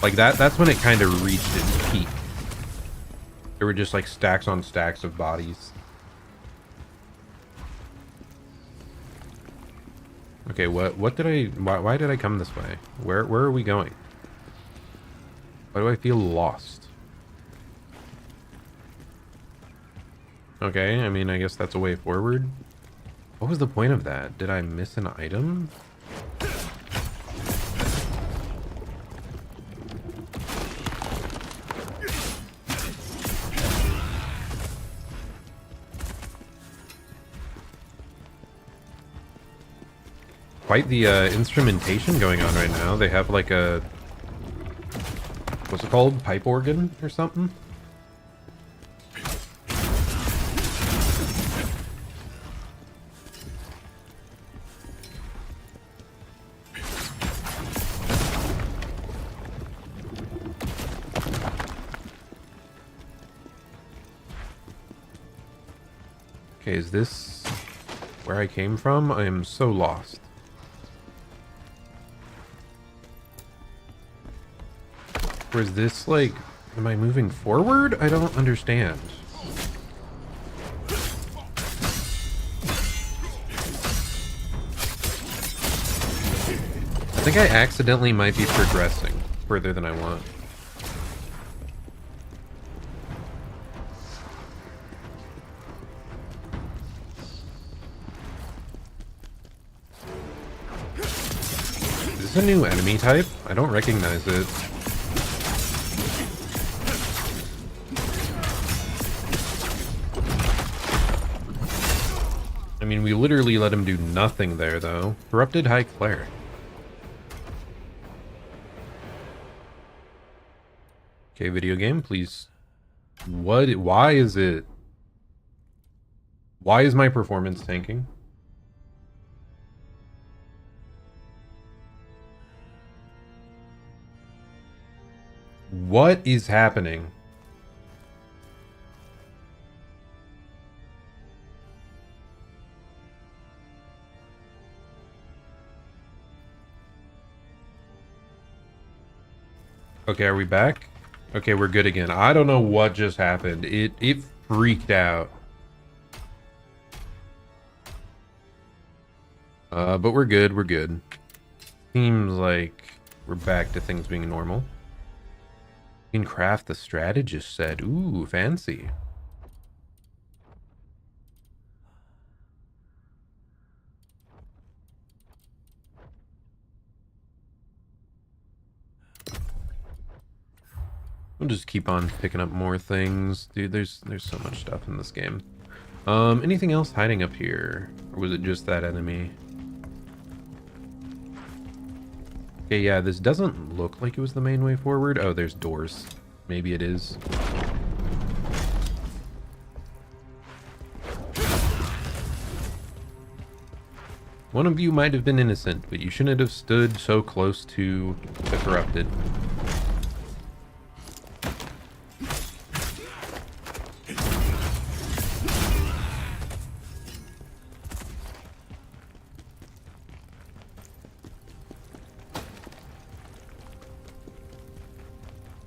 Like that's when it kind of reached its peak. There were just like stacks on stacks of bodies. Okay, what did why did I come this way? Where are we going? Why do I feel lost? Okay, I mean, I guess that's a way forward. What was the point of that? Did I miss an item? Quite the instrumentation going on right now. They have like a, what's it called? Pipe organ or something? Okay, is this where I came from? I am so lost. Or is this like, am I moving forward? I don't understand. I think I accidentally might be progressing further than I want. Is this a new enemy type? I don't recognize it. I mean, we literally let him do nothing there, though. Corrupted High Cleric. Okay, video game, please. Why is it? Why is my performance tanking? What is happening? Okay, are we back? Okay, we're good again. I don't know what just happened. It freaked out. But we're good, we're good. Seems like we're back to things being normal. You can craft the strategist set. Ooh, fancy. We'll just keep on picking up more things. Dude, there's so much stuff in this game. Anything else hiding up here? Or was it just that enemy? Okay, yeah, this doesn't look like it was the main way forward. Oh, there's doors. Maybe it is. One of you might have been innocent, but you shouldn't have stood so close to the corrupted.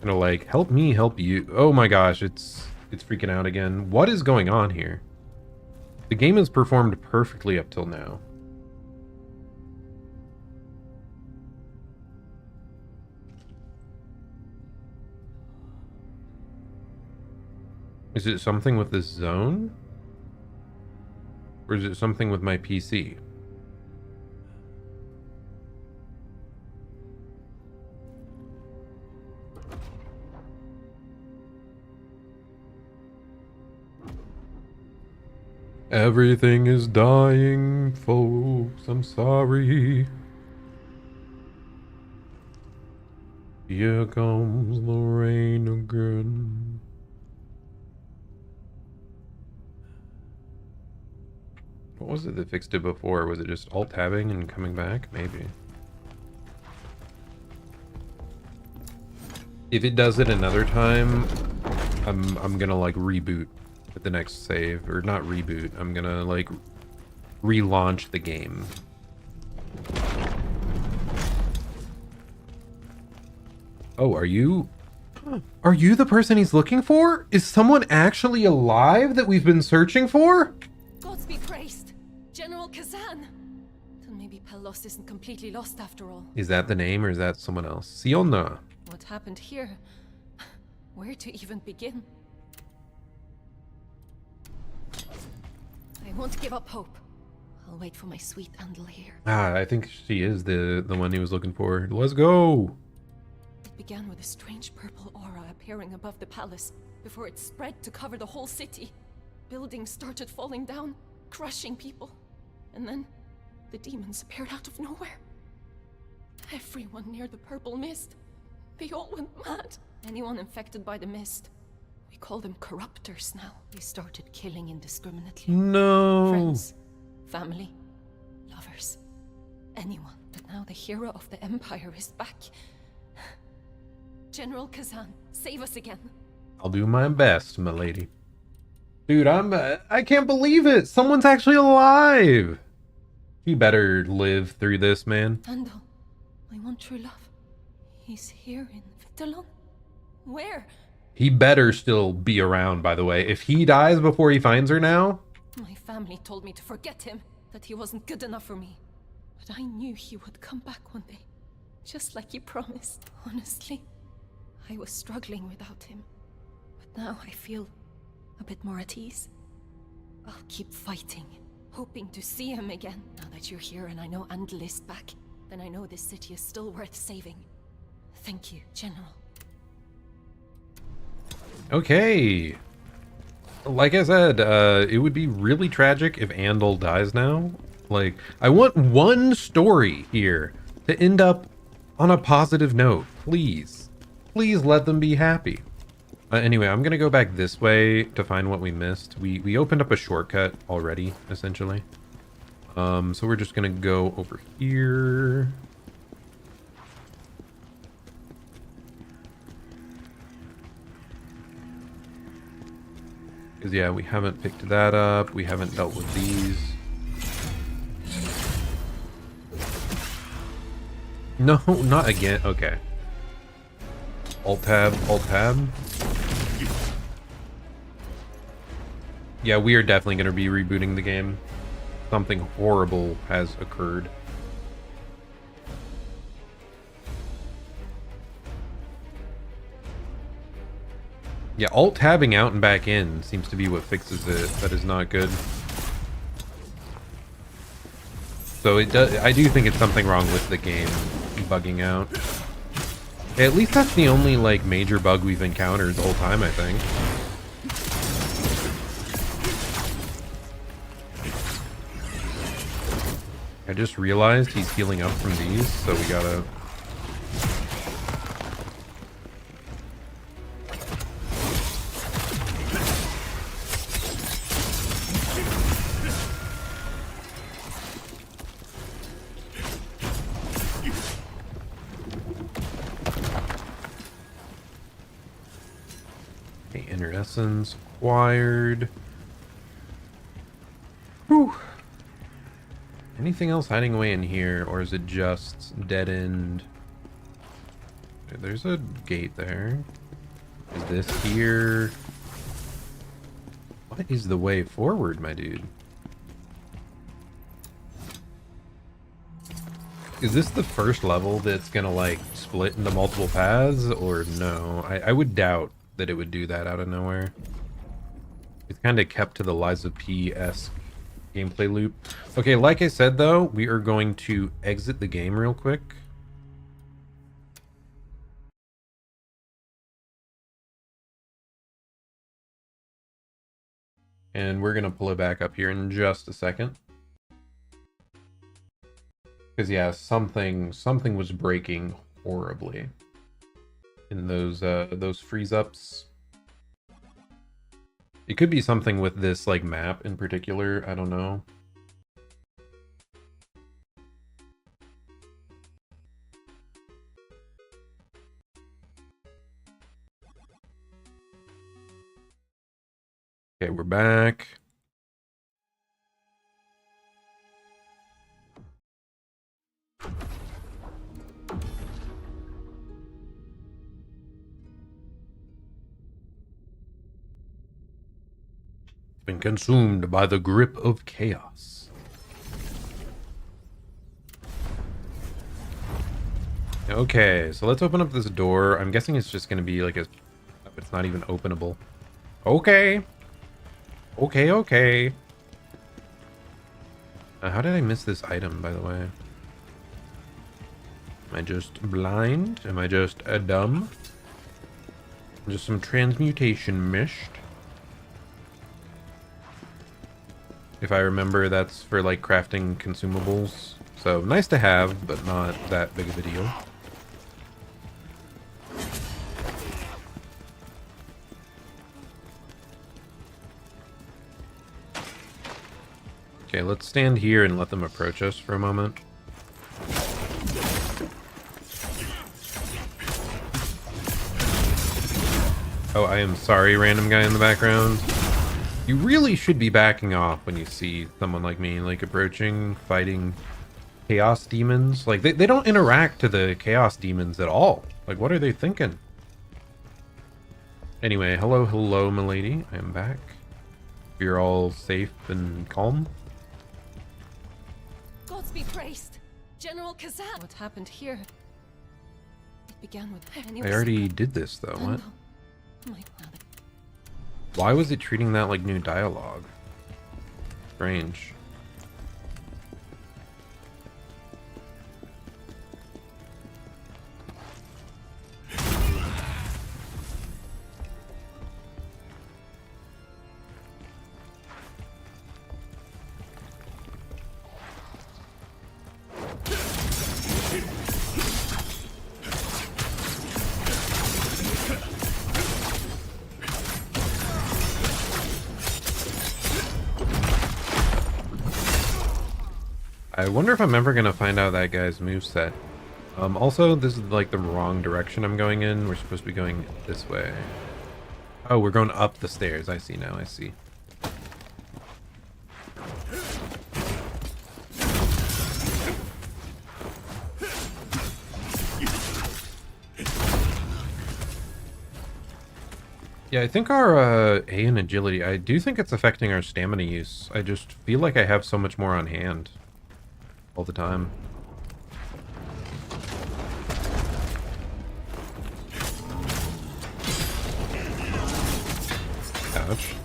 You know, like, help me help you. Oh my gosh, it's freaking out again. What is going on here? The game has performed perfectly up till now. Is it something with this zone? Or is it something with my PC? Everything is dying, folks. I'm sorry. Here comes the rain again. What was it that fixed it before? Was it just alt-tabbing and coming back? Maybe. If it does it another time, I'm gonna like reboot at the next save, or not reboot. I'm gonna like relaunch the game. Oh, are you the person he's looking for? Is someone actually alive that we've been searching for? Gods be praised, General Khazan. Then maybe Pelos isn't completely lost after all. Is that the name, or is that someone else? Siona. What happened here? Where to even begin? I won't give up hope. I'll wait for my sweet Andal here. Ah, I think she is the one he was looking for. Let's go. It began with a strange purple aura appearing above the palace before it spread to cover the whole city. Buildings started falling down, crushing people. And then the demons appeared out of nowhere. Everyone near the purple mist, they all went mad. Anyone infected by the mist, we call them corruptors now. They started killing indiscriminately. No. Friends, family, lovers, anyone. But now the hero of the Empire is back. General Khazan, save us again. I'll do my best, my lady. Dude, I can't believe it. Someone's actually alive. You better live through this, man. Andal, my one true love. He's here in Vituber. Where? He better still be around, by the way. If he dies before he finds her now... My family told me to forget him, that he wasn't good enough for me. But I knew he would come back one day, just like he promised. Honestly, I was struggling without him. But now I feel a bit more at ease. I'll keep fighting, hoping to see him again. Now that you're here and I know Andal is back, then I know this city is still worth saving. Thank you, General. Okay. Like I said, it would be really tragic if Andal dies now. Like, I want one story here to end up on a positive note. Please. Please let them be happy. Anyway, I'm gonna go back this way to find what we missed. We opened up a shortcut already, essentially. So we're just gonna go over here. Because, yeah, we haven't picked that up. We haven't dealt with these. No, not again. Okay. Alt-tab, Alt-tab. Yeah, we are definitely going to be rebooting the game. Something horrible has occurred. Yeah, alt-tabbing out and back in seems to be what fixes it. That is not good. So it does. I do think it's something wrong with the game bugging out. At least that's the only like major bug we've encountered the whole time, I think. I just realized he's healing up from these, so we gotta... Okay, inner essence acquired. Whew. Anything else hiding away in here, or is it just dead end? Okay, there's a gate there. Is this here? What is the way forward, my dude? Is this the first level that's gonna like split into multiple paths, or no? I would doubt that it would do that out of nowhere. It's kind of kept to the Lies of P-esque gameplay loop. Okay, like I said though, we are going to exit the game real quick. And we're gonna pull it back up here in just a second. Because yeah, something was breaking horribly in those freeze-ups. It could be something with this like map in particular, I don't know. Okay, we're back. Been consumed by the grip of chaos. Okay, so let's open up this door. I'm guessing it's just going to be like a... It's not even openable. Okay. Okay. How did I miss this item, by the way? Am I just blind? Am I just dumb? Just some transmutation mished. If I remember, that's for like crafting consumables. So nice to have, but not that big of a deal. Okay, let's stand here and let them approach us for a moment. Oh, I am sorry, random guy in the background. You really should be backing off when you see someone like me, like, approaching, fighting chaos demons. Like, they don't interact to the chaos demons at all. Like, what are they thinking? Anyway, hello, milady. I am back. You're all safe and calm. Gods be praised! General Khazan! What happened here? It began with... I already did this, though. What? My father. Why was it treating that like new dialogue? Strange. I wonder if I'm ever gonna find out that guy's moveset. Also, this is like the wrong direction I'm going in. We're supposed to be going this way. Oh, we're going up the stairs. I see now, I see. Yeah, I think our A in agility, I do think it's affecting our stamina use. I just feel like I have so much more on hand all the time. Ouch.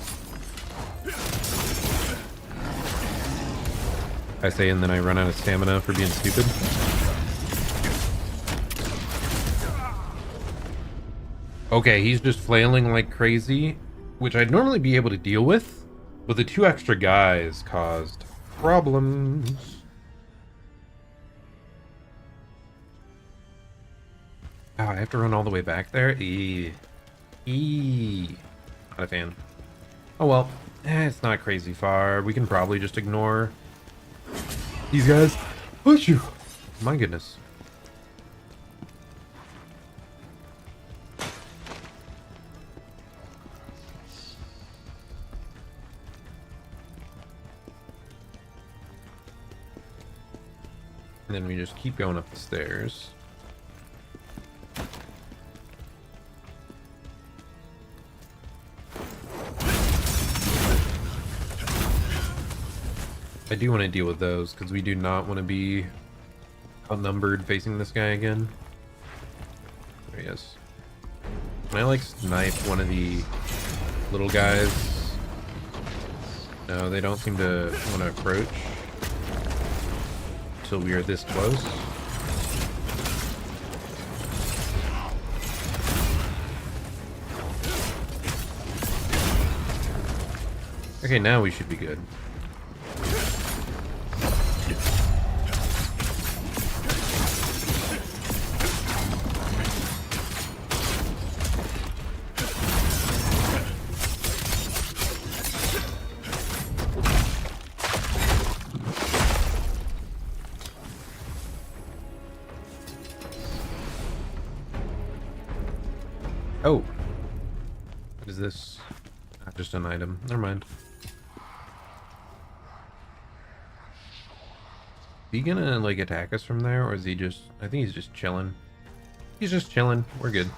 I say and then I run out of stamina for being stupid. Okay, he's just flailing like crazy, which I'd normally be able to deal with, but the 2 extra guys caused problems. Oh, I have to run all the way back there? Not a fan. Oh well, it's not crazy far. We can probably just ignore these guys. Push you! My goodness. And then we just keep going up the stairs. I do want to deal with those, because we do not want to be outnumbered facing this guy again. There he is. Can I, like, snipe one of the little guys? No, they don't seem to want to approach until we are this close. Okay, now we should be good. Oh. What is this? Not just an item. Never mind. Is he gonna, like, attack us from there, or is he just... I think he's just chilling. He's just chilling. We're good.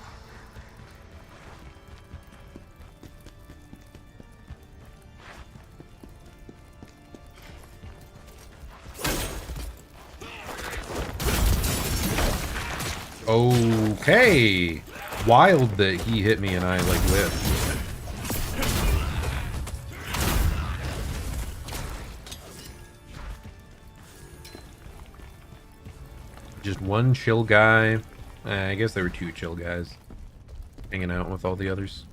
Okay! Wild that he hit me and I, like, whiffed. Just one chill guy. I guess there were 2 chill guys hanging out with all the others.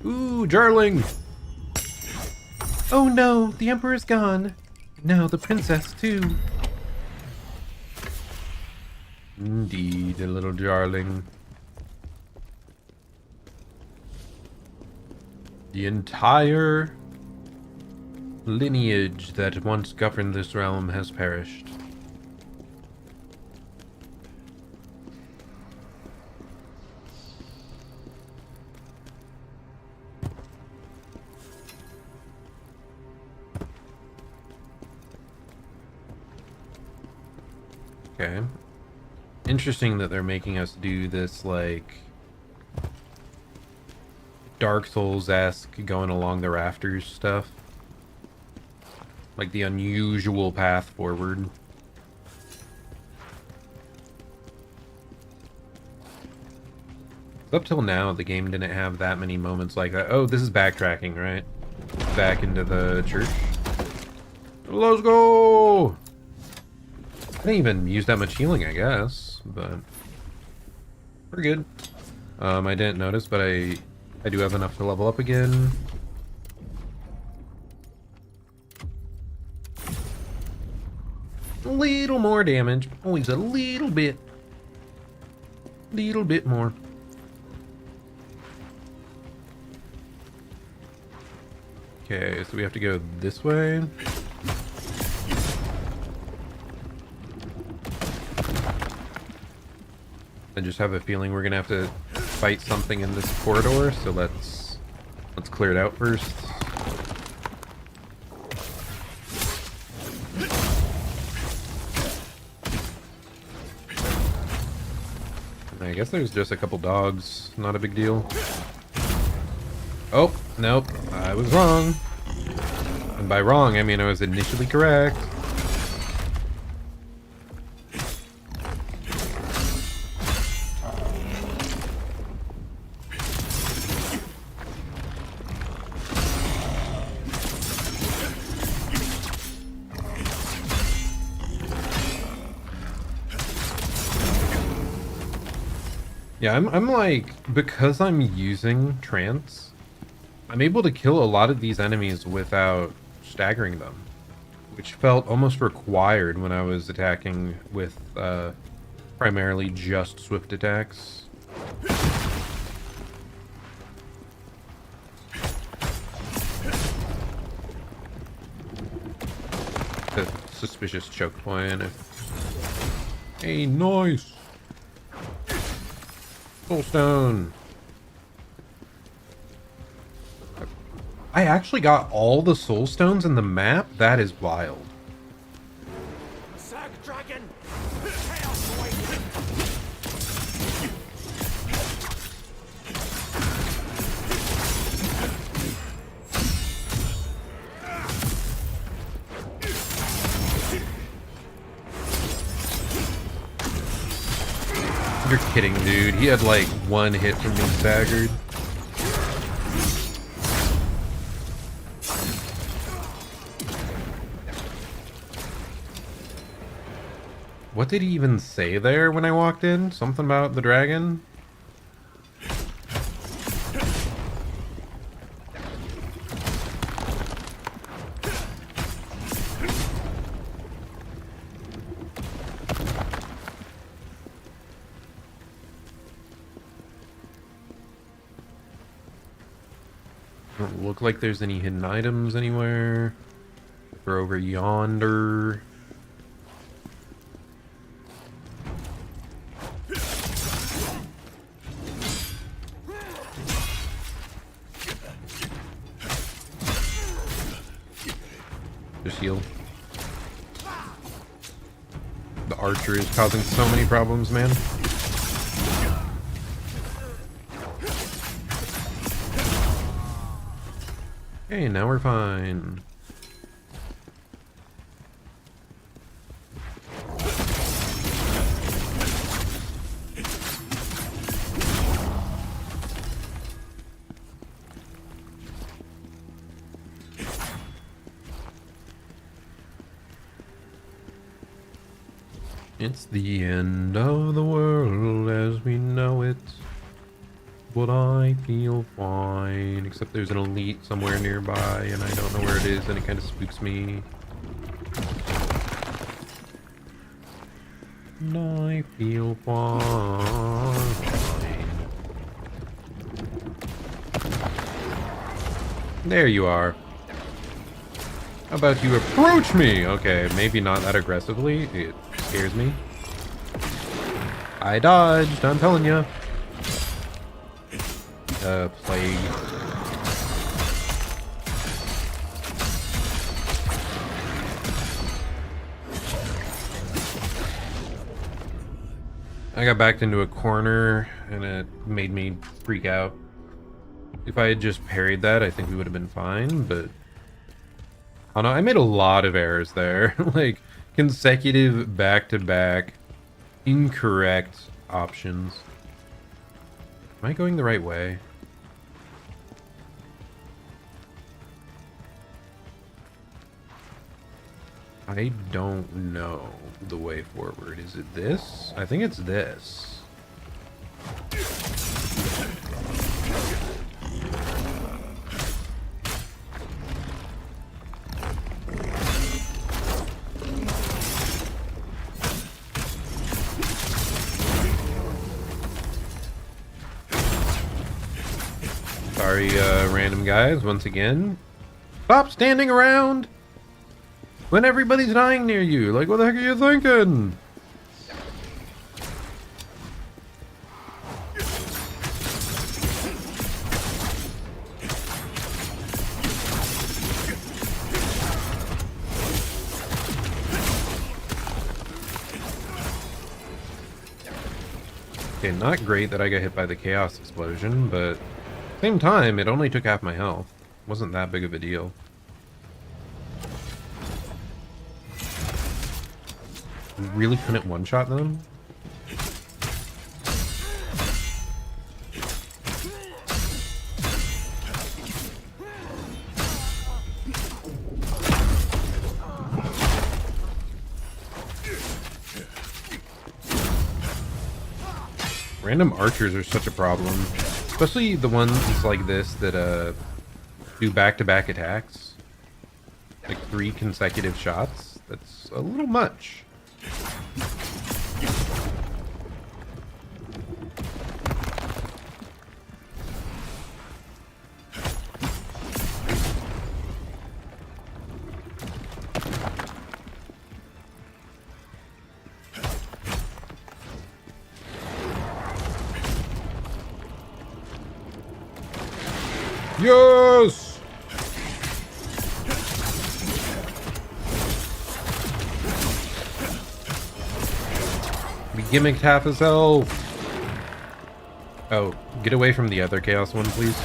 Ooh, Jarling! Oh no, the Emperor's gone. Now the princess too. Indeed, a little Jarling. The entire lineage that once governed this realm has perished. Okay. Interesting that they're making us do this, like, Dark Souls-esque going along the rafters stuff. Like the unusual path forward. Up till now, the game didn't have that many moments like that. Oh, this is backtracking, right? Back into the church. Let's go! I didn't even use that much healing, I guess, but we're good. I didn't notice, but I do have enough to level up again. A little more damage, always a little bit more. Okay, so we have to go this way. I just have a feeling we're gonna have to fight something in this corridor, so let's clear it out first. I guess there's just a couple dogs, not a big deal. Oh, nope, I was wrong. And by wrong, I mean I was initially correct. Yeah, I'm like, because I'm using trance, I'm able to kill a lot of these enemies without staggering them, which felt almost required when I was attacking with primarily just swift attacks. The suspicious choke point. Hey, nice! Soulstone. I actually got all the soulstones in the map? That is wild. Zerg Dragon! You're kidding, dude. He had like one hit from being staggered. What did he even say there when I walked in? Something about the dragon? Don't look like there's any hidden items anywhere. We're over yonder. Just heal. The archer is causing so many problems, man. Okay, now we're fine. It's the end of the world as we know it. But I feel fine, except there's an elite somewhere nearby and I don't know where it is and it kind of spooks me. And I feel fine. There you are. How about you approach me? Okay, maybe not that aggressively. It scares me. I dodged, I'm telling you. Plague. I got backed into a corner and it made me freak out. If I had just parried that, I think we would have been fine, but... Oh no, I made a lot of errors there. Like, consecutive back-to-back incorrect options. Am I going the right way? I don't know the way forward. Is it this? I think it's this. Sorry, random guys, once again. Stop standing around when everybody's dying near you. Like, what the heck are you thinking? Okay, not great that I got hit by the chaos explosion, but same time, it only took half my health. Wasn't that big of a deal. We really couldn't one-shot them? Random archers are such a problem. Especially the ones like this that do back-to-back attacks. Like 3 consecutive shots. That's a little much. Yes! We gimmicked half his health. Oh, get away from the other chaos one, please.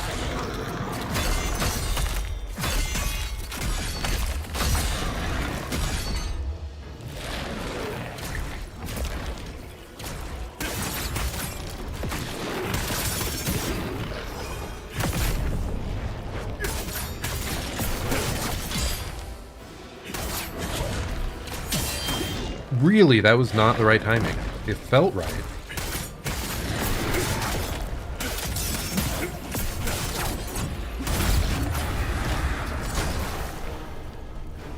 Really, that was not the right timing. It felt right.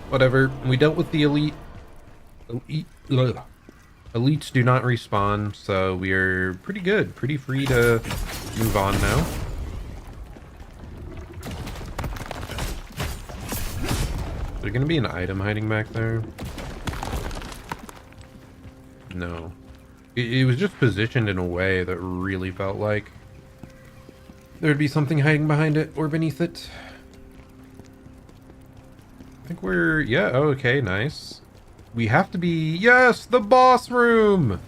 Whatever. We dealt with the elite. Elites do not respawn, so we are pretty good. Pretty free to move on now. Is there gonna be an item hiding back there? No. It was just positioned in a way that really felt like there'd be something hiding behind it or beneath it. I think we're... yeah, okay, nice. We have to be... yes, the boss room!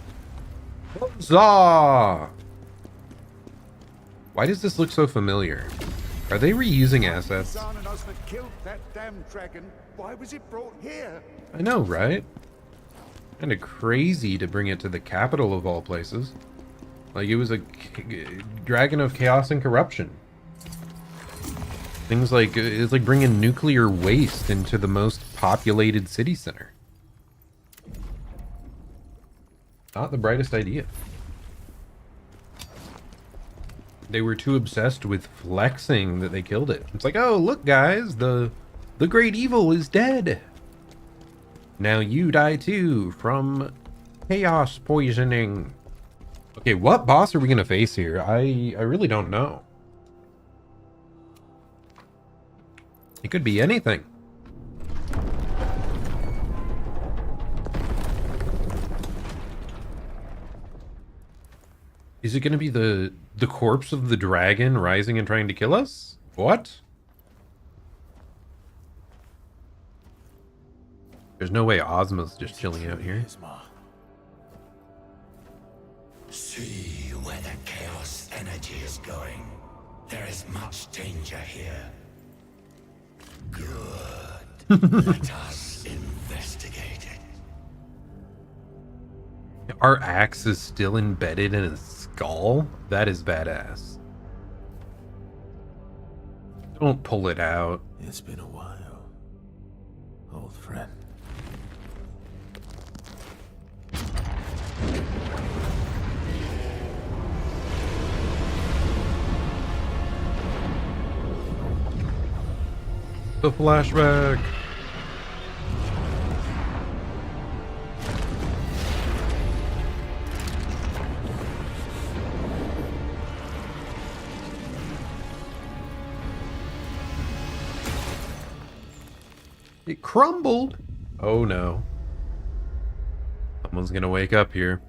Huzzah! Why does this look so familiar? Are they reusing assets? Khazan and Ozma killed that damn dragon. Why was it brought here? I know, right? Kind of crazy to bring it to the capital of all places. Like, it was a dragon of chaos and corruption. Things like, it's like bringing nuclear waste into the most populated city center. Not the brightest idea. They were too obsessed with flexing that they killed it. It's like, oh, look guys, the great evil is dead. Now you die too from chaos poisoning. Okay, what boss are we gonna face here? I really don't know. It could be anything. Is it gonna be the corpse of the dragon rising and trying to kill us? What? There's no way Ozma's just chilling out here. See where the chaos energy is going. There is much danger here. Good. Let us investigate it. Our axe is still embedded in his skull? That is badass. Don't pull it out. It's been a while, old friend. The flashback. It crumbled. Oh no. Someone's gonna wake up here.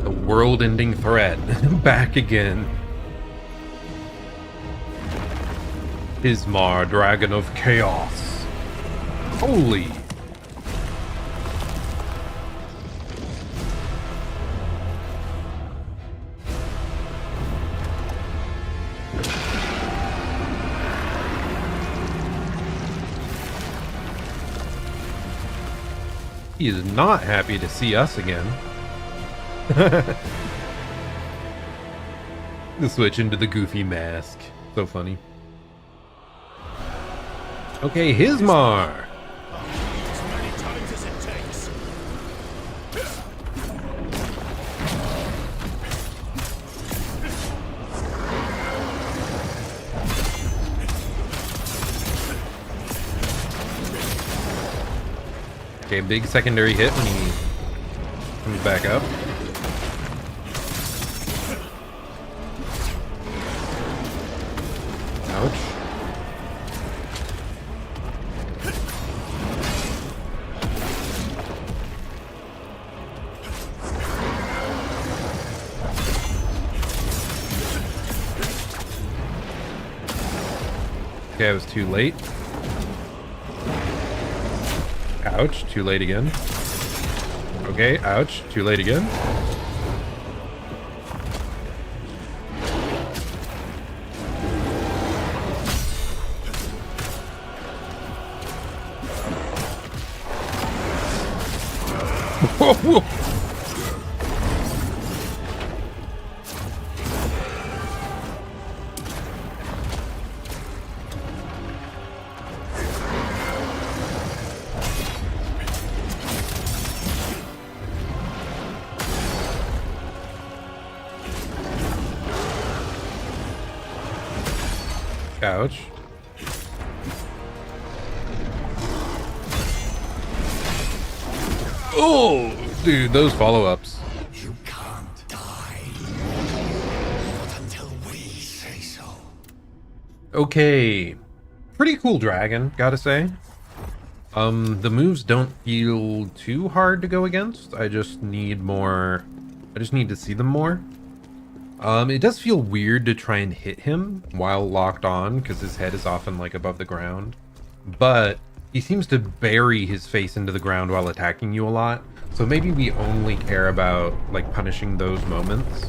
The world-ending threat. Back again. Ismar, Dragon of Chaos. Holy. He is not happy to see us again. The switch into the goofy mask. So funny. Okay, Hismar. As many times as it takes. Okay, big secondary hit when he comes back up. Ouch. Okay, I was too late. Ouch, too late again. Okay, ouch, too late again. Whoa. Ouch. Oh, dude, those follow-ups. You can't die. Not until we say so. Okay. Pretty cool dragon, gotta say. The moves don't feel too hard to go against. I just need to see them more. It does feel weird to try and hit him while locked on, because his head is often like above the ground. But he seems to bury his face into the ground while attacking you a lot. So maybe we only care about like punishing those moments.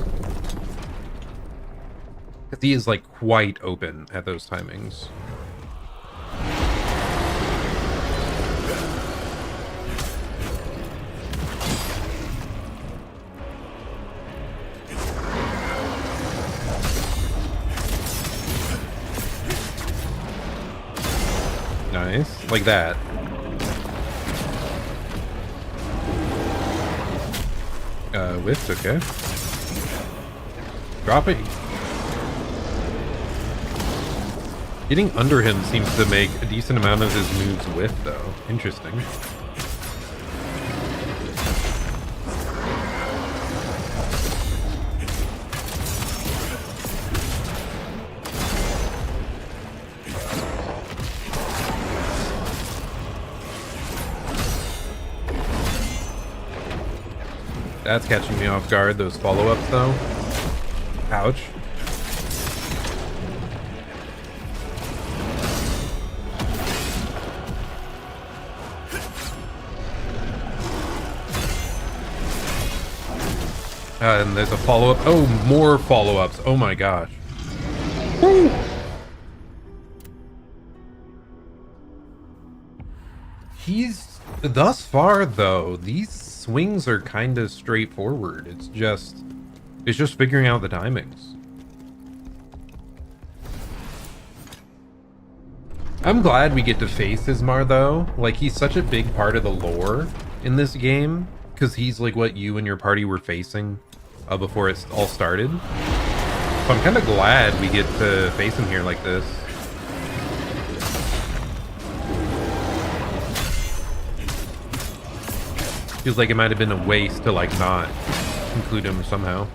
Because he is like quite open at those timings. Nice, like that. Whiffed, okay. Drop it. Getting under him seems to make a decent amount of his moves whiff, though. Interesting. That's catching me off guard, those follow-ups, though. Ouch. And there's a follow-up. Oh, more follow-ups. Oh my gosh. Woo! Thus far though, these swings are kind of straightforward. It's just figuring out the timings. I'm glad we get to face Ismar though. Like, he's such a big part of the lore in this game, because he's like what you and your party were facing before it all started. So I'm kind of glad we get to face him here like this. Feels like it might have been a waste to like not include him somehow.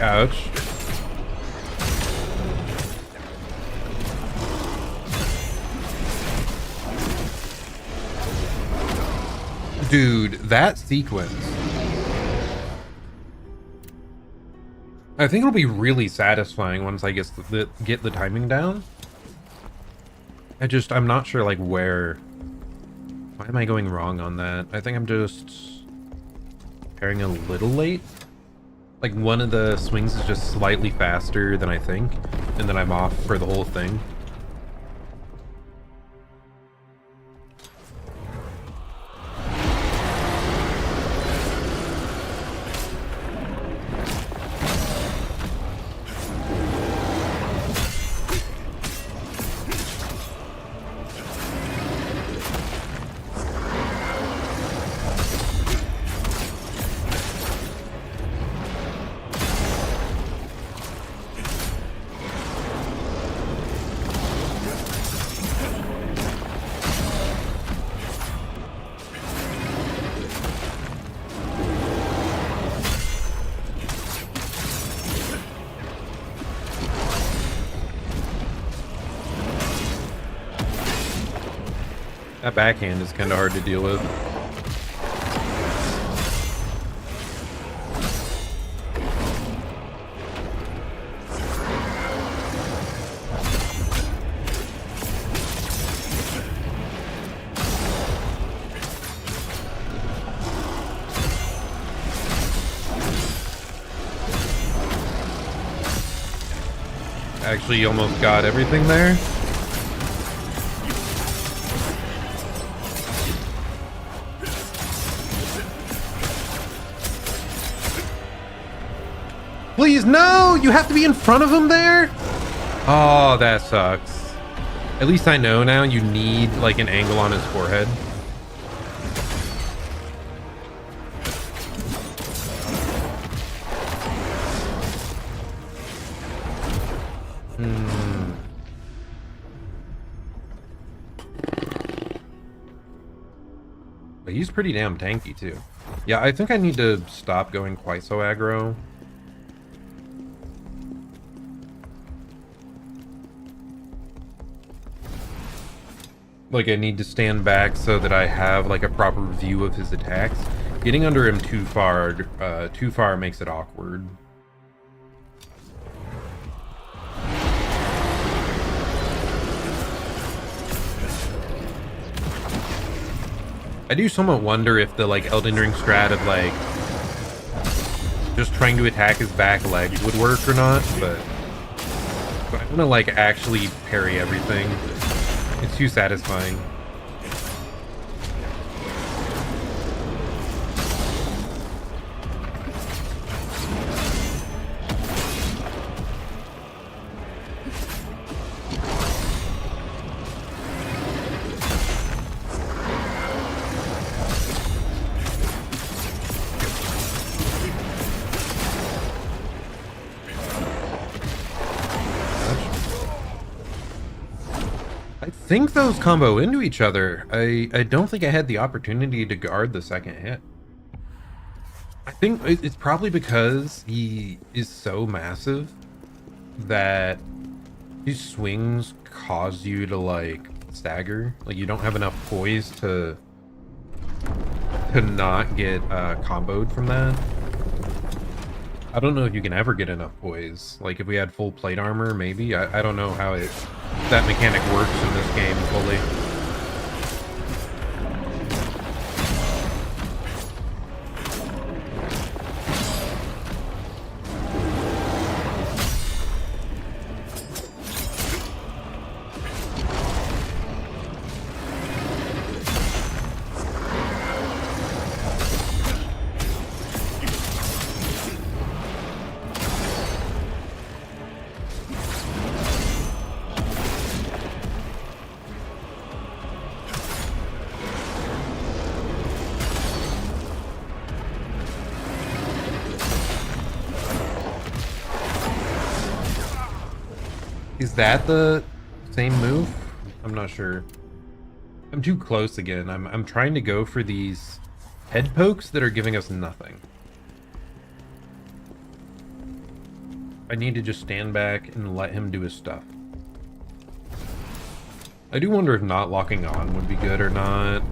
Ouch. Dude, that sequence. I think it'll be really satisfying once I get the timing down. I'm not sure like why am I going wrong on that? I think I'm just pairing a little late. Like, one of the swings is just slightly faster than I think, and then I'm off for the whole thing. That backhand is kind of hard to deal with. Actually, almost got everything there. Please, no! You have to be in front of him there? Oh, that sucks. At least I know now you need, like, an angle on his forehead. But he's pretty damn tanky, too. Yeah, I think I need to stop going quite so aggro. Like, I need to stand back so that I have, like, a proper view of his attacks. Getting under him too far makes it awkward. I do somewhat wonder if the, like, Elden Ring strat of, like, just trying to attack his back legs would work or not, but I want to, like, actually parry everything. It's too satisfying. think those combo into each other. I don't think I had the opportunity to guard the second hit. I think it's probably because he is so massive that these swings cause you to like stagger. Like you don't have enough poise to not get comboed from that. I don't know if you can ever get enough poise. Like if we had full plate armor, maybe. I don't know how that mechanic works in this game fully. Is that the same move? I'm not sure. I'm too close again. I'm trying to go for these head pokes that are giving us nothing. I need to just stand back and let him do his stuff. I do wonder if not locking on would be good or not.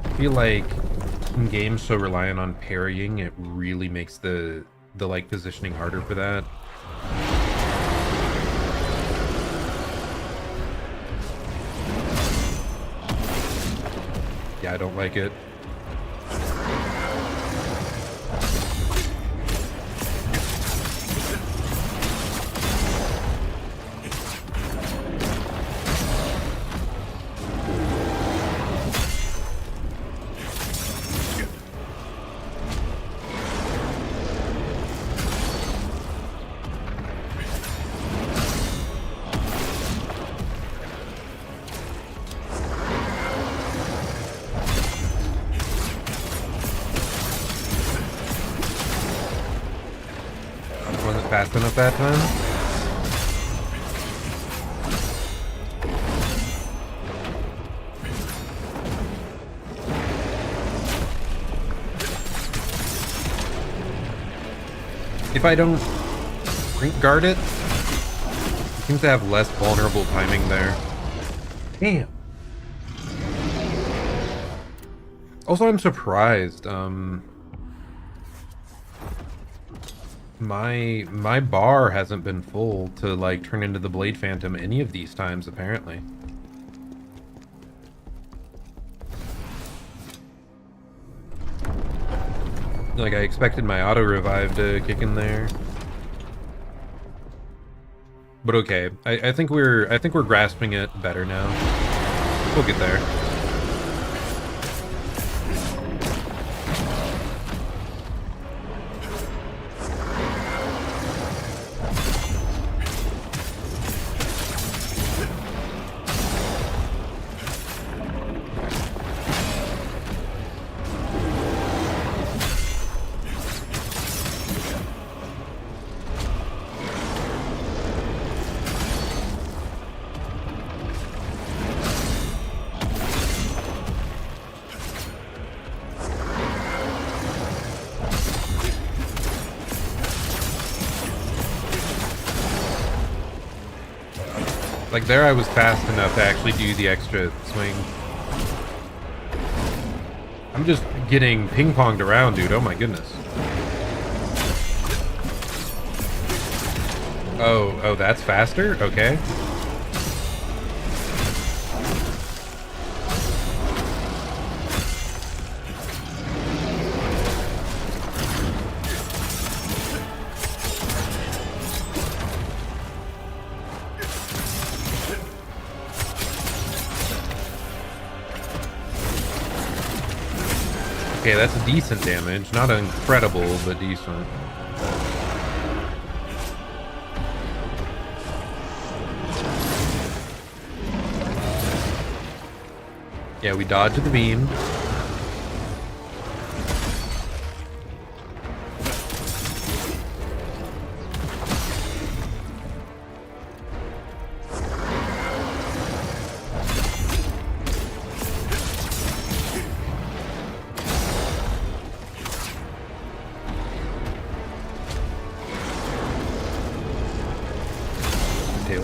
I feel like in games so reliant on parrying, it really makes the like positioning harder for that. Yeah, I don't like it. Wasn't fast enough that time. If I don't sprint guard it, it seems to have less vulnerable timing there. Damn. Also, I'm surprised. My bar hasn't been full to like turn into the Blade Phantom any of these times, apparently. Like I expected my auto revive to kick in there. But okay, I think we're grasping it better now. We'll get there. Like there I was fast enough to actually do the extra swing. I'm just getting ping-ponged around, dude. Oh my goodness. Oh, that's faster? Okay. Okay, that's decent damage. Not incredible, but decent. Yeah, we dodged the beam.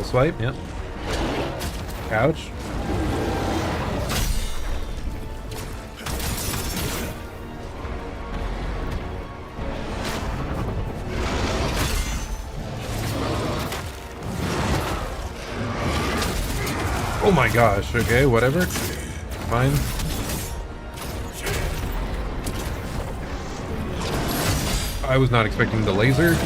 swipe, yep. Couch. Oh my gosh, okay, whatever. Fine. I was not expecting the laser.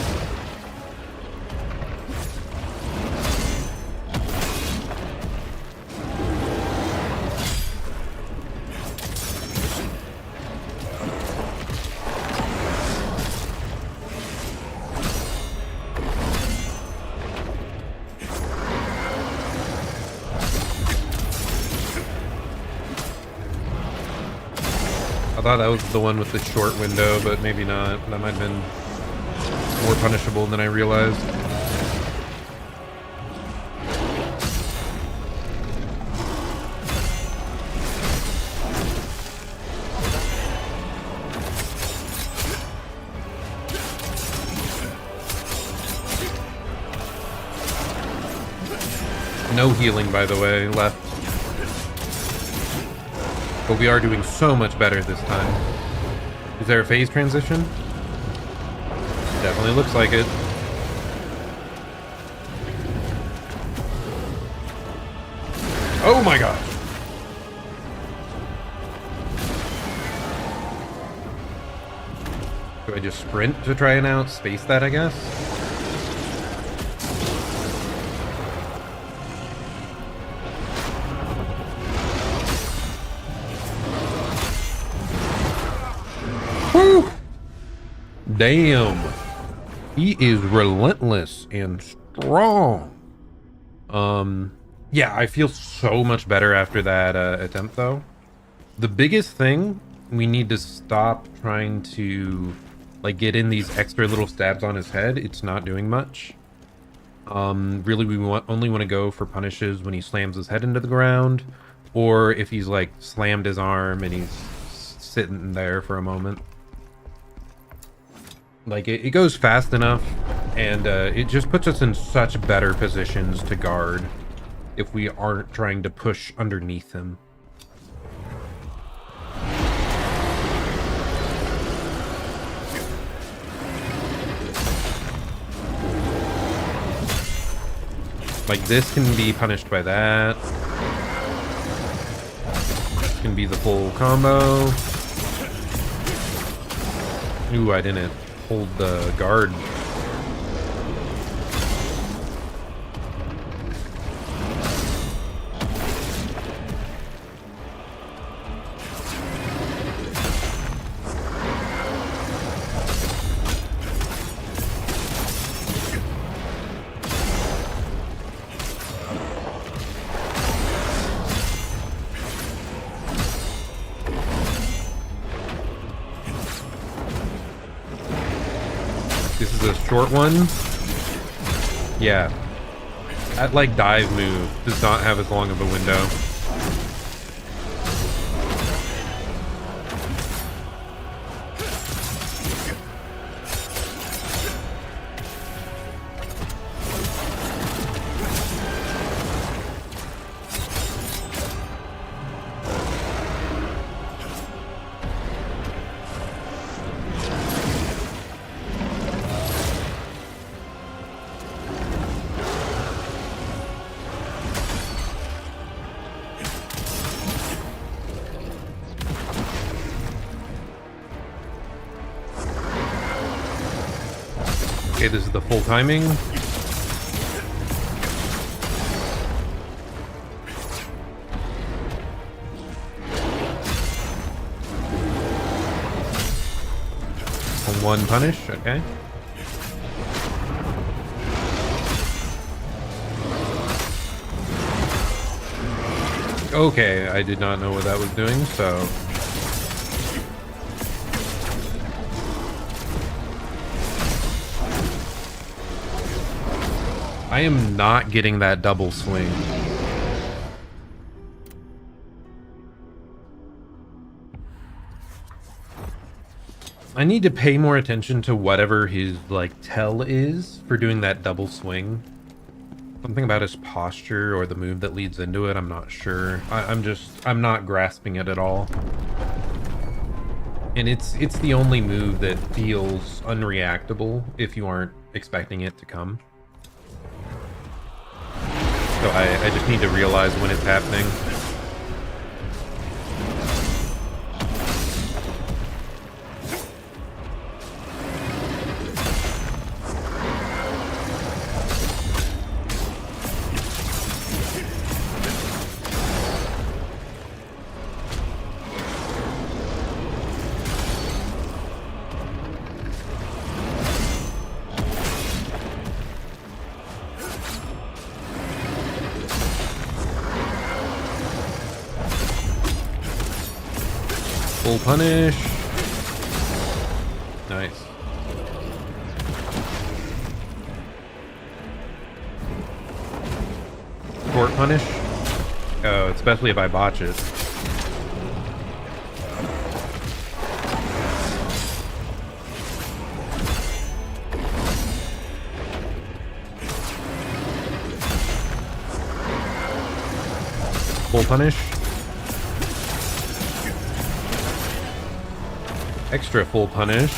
I thought that was the one with the short window, but maybe not. That might have been more punishable than I realized. No healing, by the way, left. But we are doing so much better this time. Is there a phase transition? Definitely looks like it. Oh my gosh! Do I just sprint to try and outspace that, I guess? Woo! Damn. He is relentless and strong. Yeah, I feel so much better after that attempt, though. The biggest thing, we need to stop trying to, like, get in these extra little stabs on his head. It's not doing much. Really, we only want to go for punishes when he slams his head into the ground, or if he's, like, slammed his arm and he's sitting there for a moment. Like, it goes fast enough, and it just puts us in such better positions to guard if we aren't trying to push underneath him. Like, this can be punished by that. This can be the full combo. Ooh, I didn't hold the guard. This is a short one. Yeah. That, like, dive move does not have as long of a window. Okay, this is the full timing. One punish, okay. Okay, I did not know what that was doing, so... I am not getting that double swing. I need to pay more attention to whatever his, like, tell is for doing that double swing. Something about his posture or the move that leads into it, I'm not sure. I'm not grasping it at all. And it's the only move that feels unreactable if you aren't expecting it to come. So I just need to realize when it's happening. Full punish. Nice. Short punish. Oh, especially if I botch it. Full punish. Extra full punish.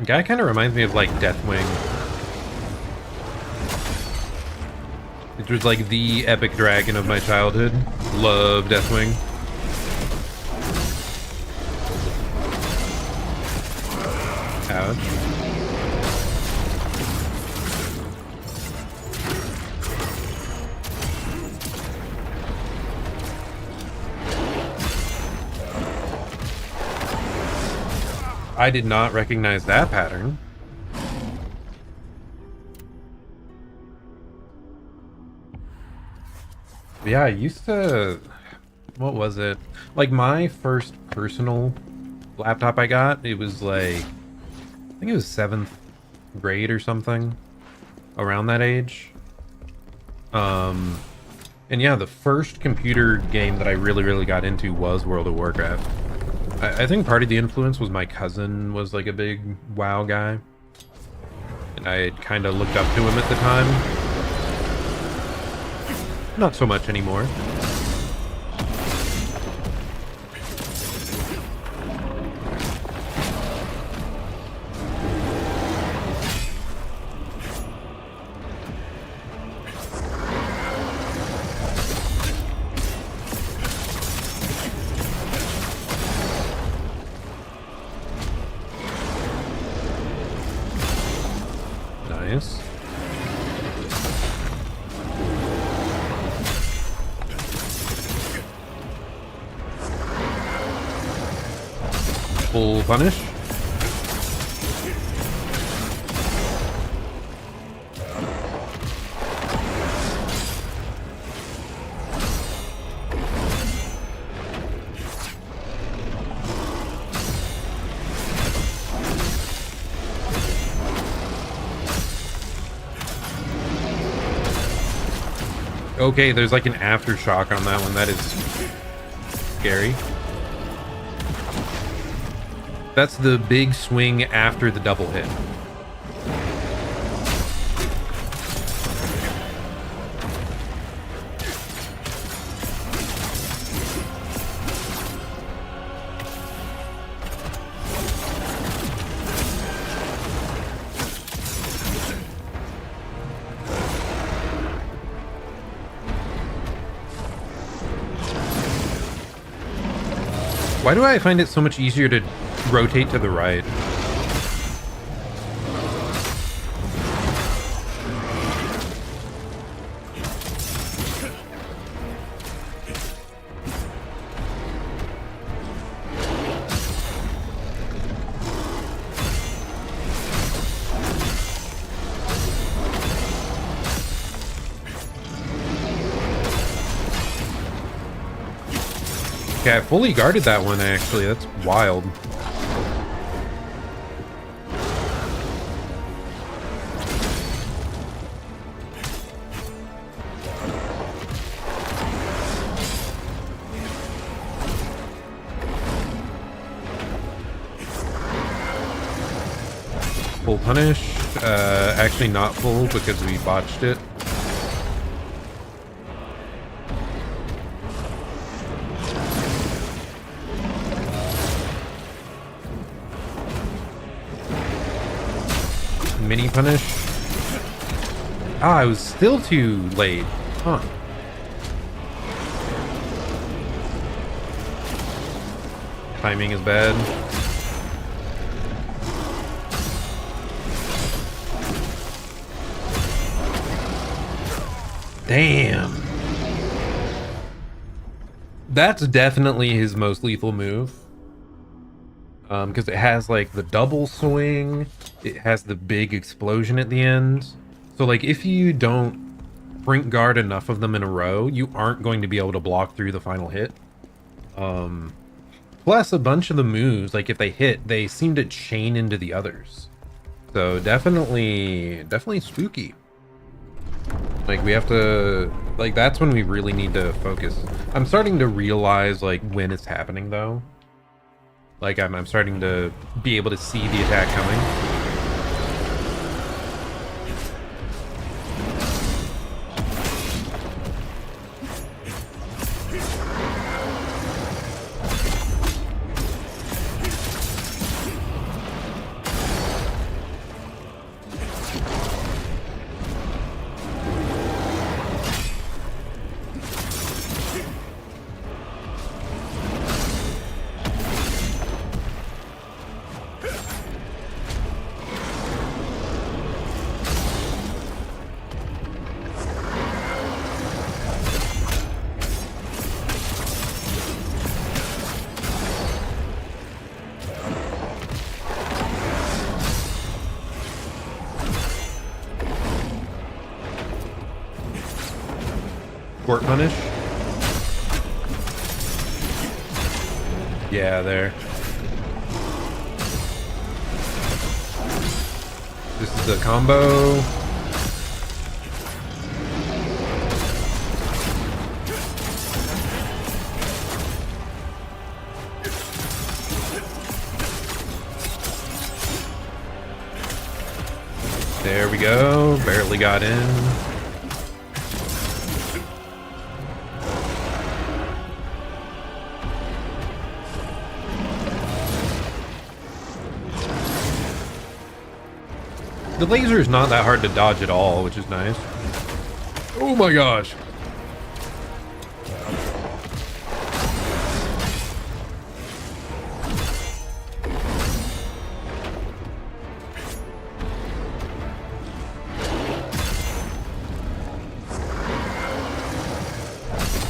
Guy kind of reminds me of like Deathwing. It was like the epic dragon of my childhood. Love Deathwing. Ouch. I did not recognize that pattern. Yeah, I used to... What was it? Like, my first personal laptop I got, it was like... I think it was 7th grade or something. Around that age. And yeah, the first computer game that I really got into was World of Warcraft. I think part of the influence was my cousin was like a big WoW guy. And I had kind of looked up to him at the time. Not so much anymore. Nice. Full punish. Okay, there's like an aftershock on that one. That is scary. That's the big swing after the double hit. Why do I find it so much easier to rotate to the right? Okay, I fully guarded that one actually. That's wild. full punish. Actually not full because we botched it. Mini punish. Ah, I was still too late. Huh. Timing is bad. Damn. That's definitely his most lethal move. Because it has like the double swing, it has the big explosion at the end. So like if you don't brink guard enough of them in a row, you aren't going to be able to block through the final hit. Plus a bunch of the moves, like if they hit, they seem to chain into the others. So definitely spooky. Like we have to, like that's when we really need to focus. I'm starting to realize like when it's happening though. Like I'm starting to be able to see the attack coming. Court punish. Yeah, there. This is the combo. There we go. Barely got in. The laser is not that hard to dodge at all, which is nice. Oh my gosh.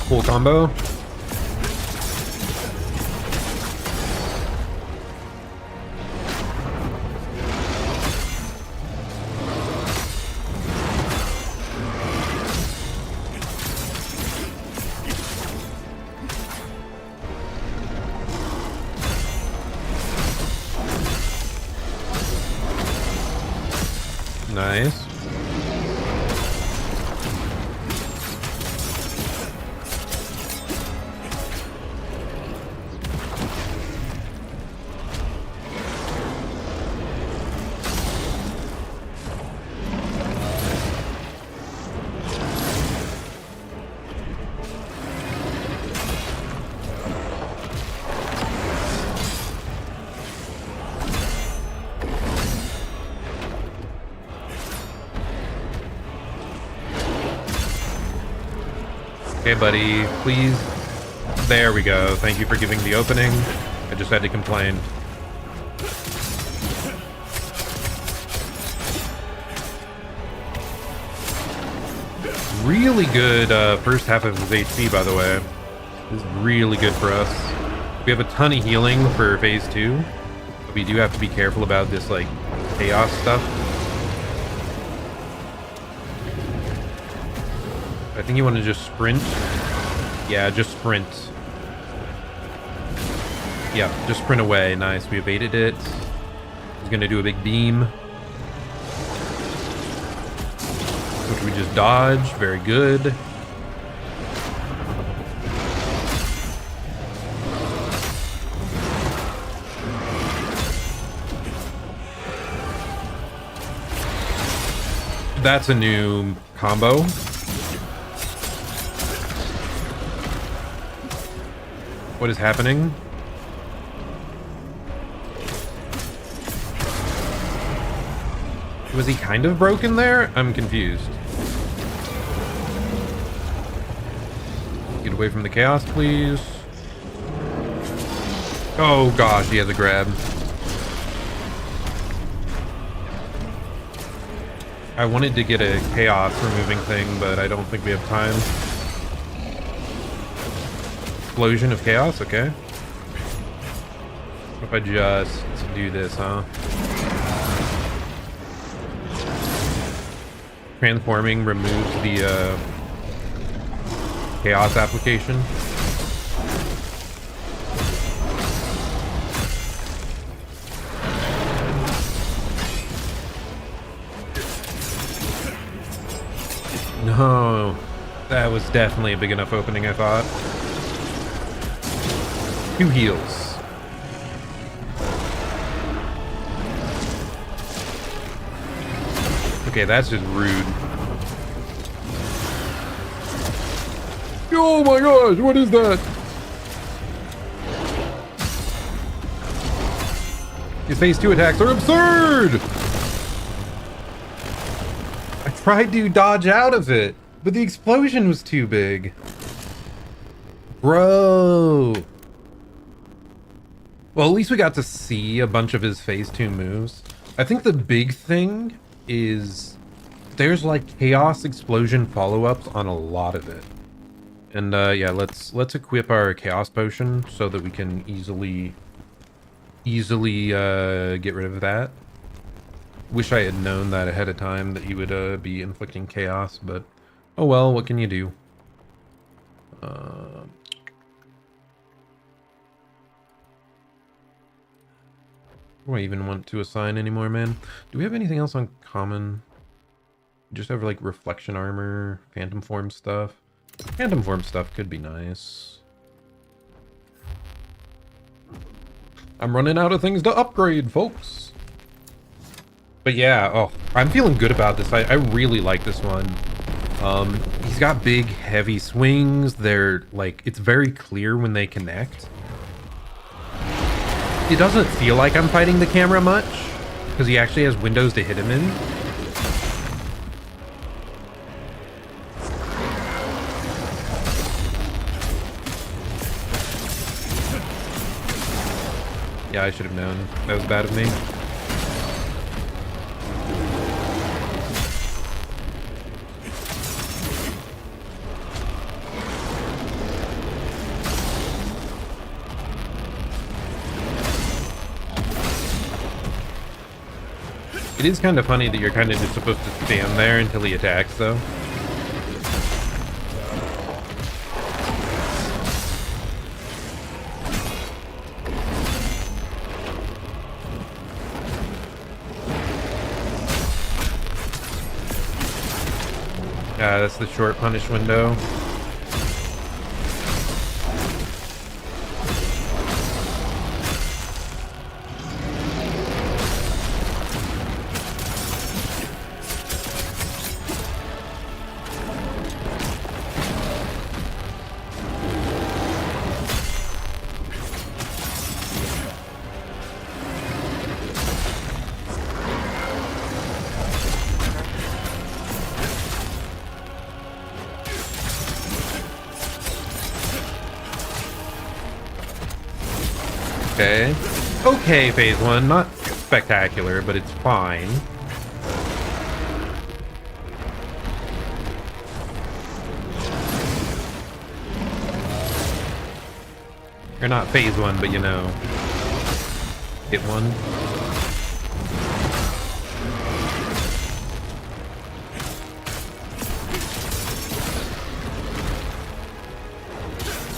Cool combo. Nice. Okay, buddy, please. There we go. Thank you for giving the opening. I just had to complain. Really good first half of his HP, by the way. This is really good for us. We have a ton of healing for phase 2. But we do have to be careful about this, like, chaos stuff. I think you want to just sprint. Yeah, just sprint. Yeah, just sprint away. Nice. We evaded it. He's going to do a big beam, which we just dodge. Very good. That's a new combo. What is happening? Was he kind of broken there? I'm confused. Get away from the chaos, please. Oh gosh, he has a grab. I wanted to get a chaos removing thing, but I don't think we have time. Explosion of chaos, okay. What if I just do this, huh? Transforming removes the chaos application. No, that was definitely a big enough opening, I thought. 2 heals. Okay, that's just rude. Oh my gosh, what is that? His phase 2 attacks are absurd! I tried to dodge out of it, but the explosion was too big. Bro. Well, at least we got to see a bunch of his phase 2 moves. I think the big thing is there's like chaos explosion follow-ups on a lot of it. And yeah, let's equip our chaos potion so that we can easily get rid of that. Wish I had known that ahead of time, that he would be inflicting chaos, but oh well, what can you do? Do I even want to assign anymore, man? Do we have anything else on common? Just have like reflection armor, phantom form stuff. Phantom form stuff could be nice. I'm running out of things to upgrade, folks. But yeah, oh, I'm feeling good about this. I really like this one. He's got big, heavy swings. They're like, it's very clear when they connect. It doesn't feel like I'm fighting the camera much, because he actually has windows to hit him in. Yeah, I should have known. That was bad of me. It is kind of funny that you're kind of just supposed to stand there until he attacks, though. That's the short punish window. Okay. Okay, phase 1. Not spectacular, but it's fine. Or not phase 1, but you know. Hit 1.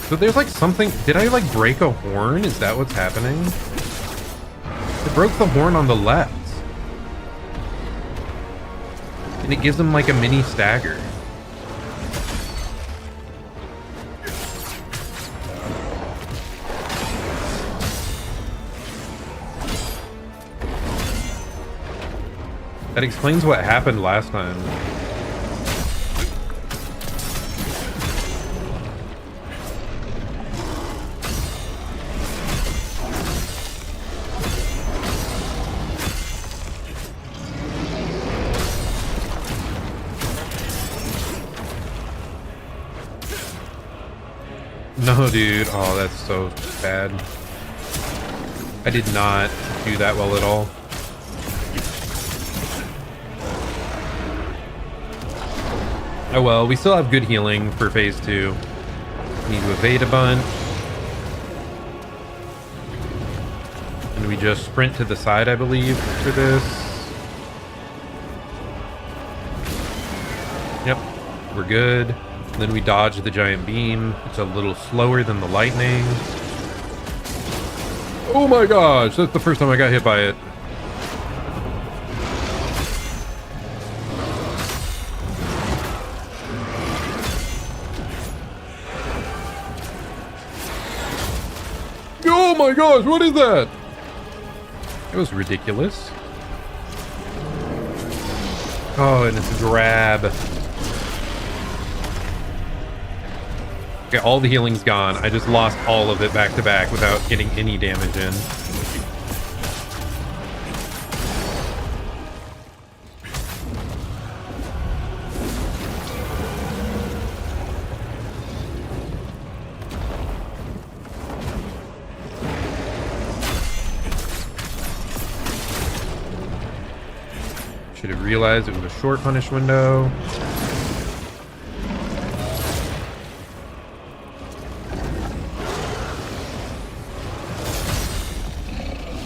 So there's like something, did I like break a horn? Is that what's happening? It broke the horn on the left. And it gives him like a mini stagger. That explains what happened last time. No, dude. Oh, that's so bad. I did not do that well at all. Oh well, we still have good healing for phase 2. Need to evade a bunch. And we just sprint to the side, I believe, for this. Yep, we're good. And then we dodge the giant beam. It's a little slower than the lightning. Oh my gosh, that's the first time I got hit by it. Oh my gosh, what is that? It was ridiculous. Oh, and it's a grab. Okay, all the healing's gone. I just lost all of it back to back without getting any damage in. Should have realized it was a short punish window.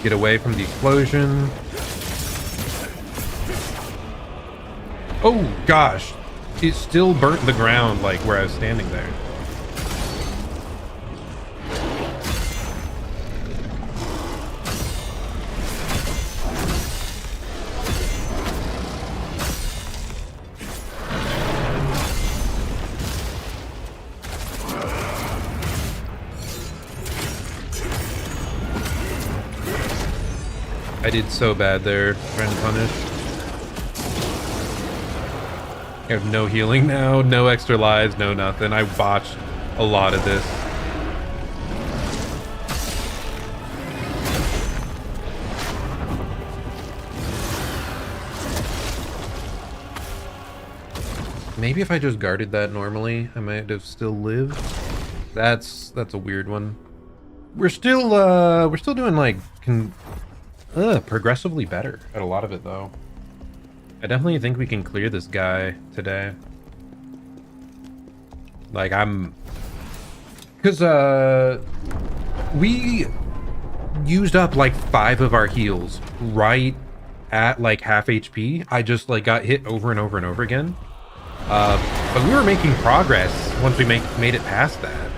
Get away from the explosion. Oh gosh, it still burnt the ground like where I was standing there. I did so bad there, trying to punish. I have no healing now, no extra lives, no nothing. I botched a lot of this. Maybe if I just guarded that normally, I might have still lived. That's a weird one. We're still doing like progressively better at a lot of it though. I definitely think we can clear this guy today. Like because we used up like 5 of our heals right at like half HP. I just like got hit over and over and over again. But we were making progress once we made it past that.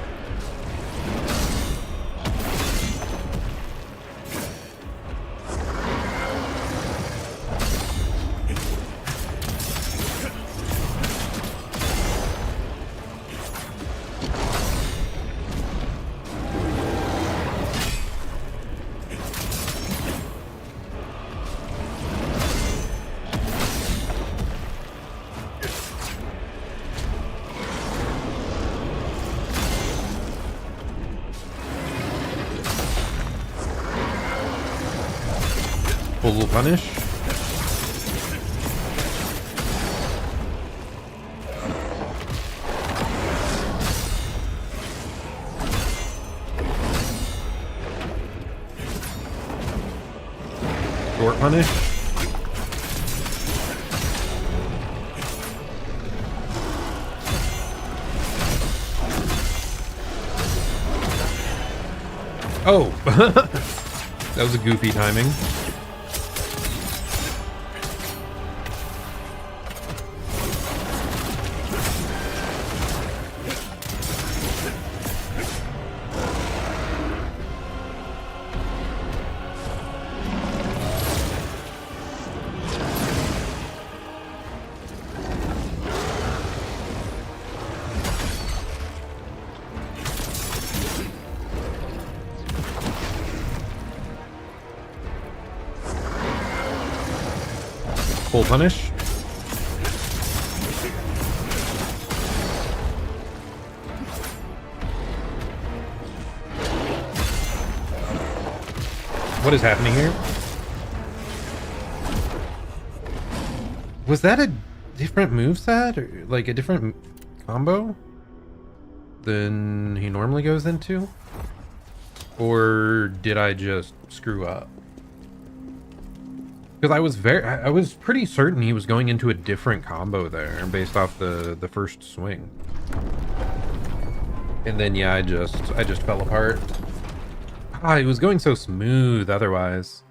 Full punish. Short punish. Oh, that was a goofy timing. Full punish. What is happening here? Was that a different moveset? Or like a different combo than he normally goes into? Or did I just screw up? Because I was pretty certain he was going into a different combo there based off the first swing. And then yeah, I just fell apart. Ah, it was going so smooth otherwise.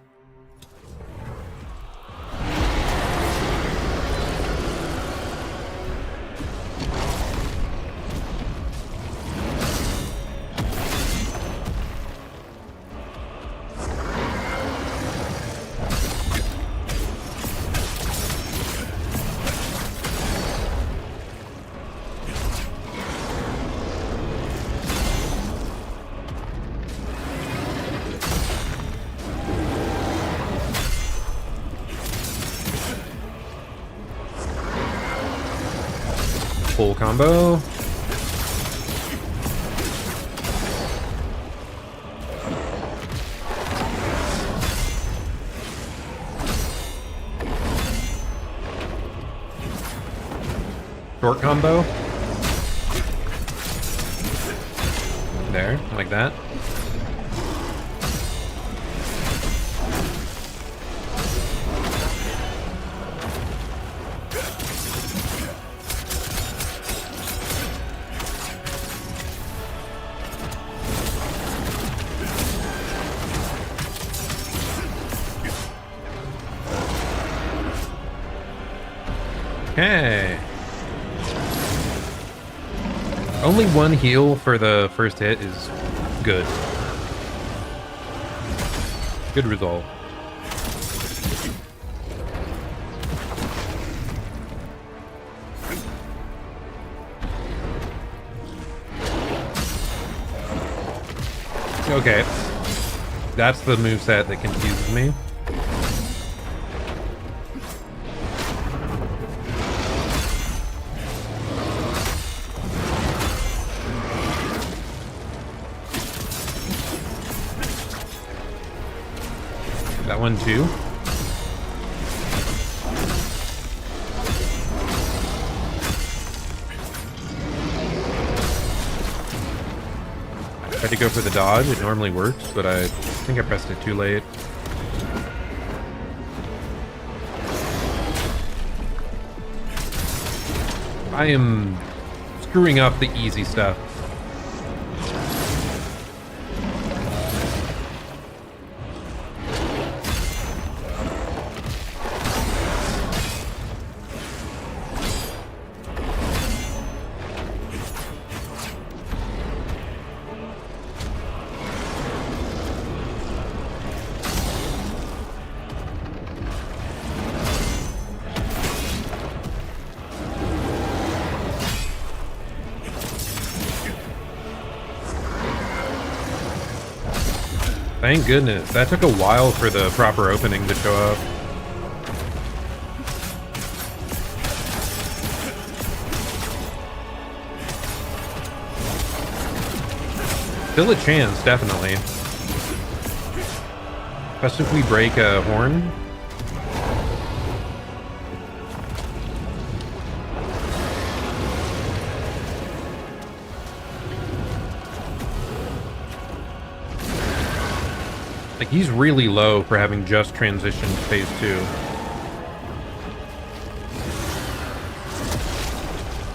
Full combo. Short combo. There, like that. Okay. Only one heal for the first hit is good. Good result. Okay. That's the moveset that confuses me. That one too. I tried to go for the dodge. It normally works, but I think I pressed it too late. I am screwing up the easy stuff. Thank goodness. That took a while for the proper opening to show up. Still a chance, definitely. Especially if we break a horn. Like, he's really low for having just transitioned to phase 2.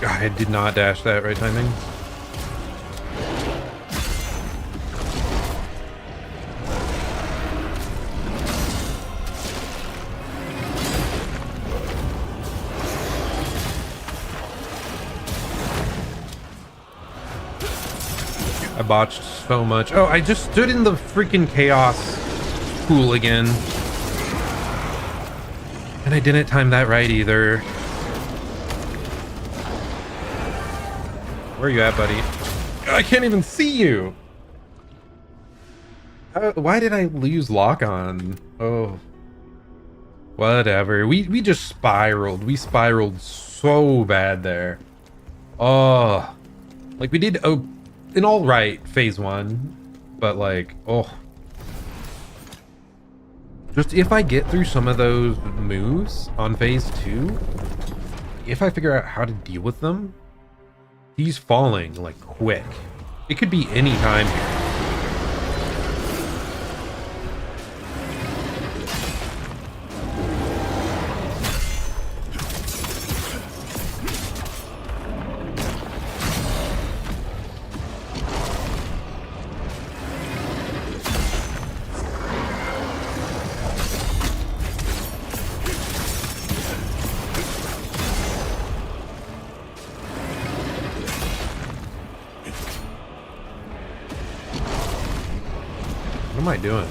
God, I did not dash that right timing. I botched so much. Oh, I just stood in the freaking chaos pool again. And I didn't time that right either. Where are you at, buddy? I can't even see you! Why did I lose lock on? Oh. Whatever. We just spiraled. We spiraled so bad there. Oh. Like, we did an alright phase 1. But, like, oh. Just if I get through some of those moves on phase 2, if I figure out how to deal with them, he's falling, like, quick. It could be any time here. What am I doing?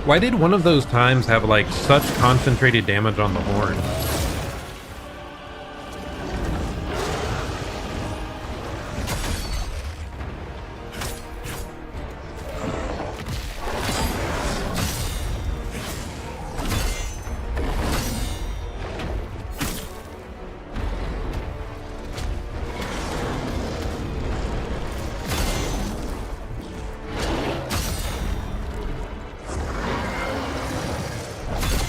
Why did one of those times have, like, such concentrated damage on the horn?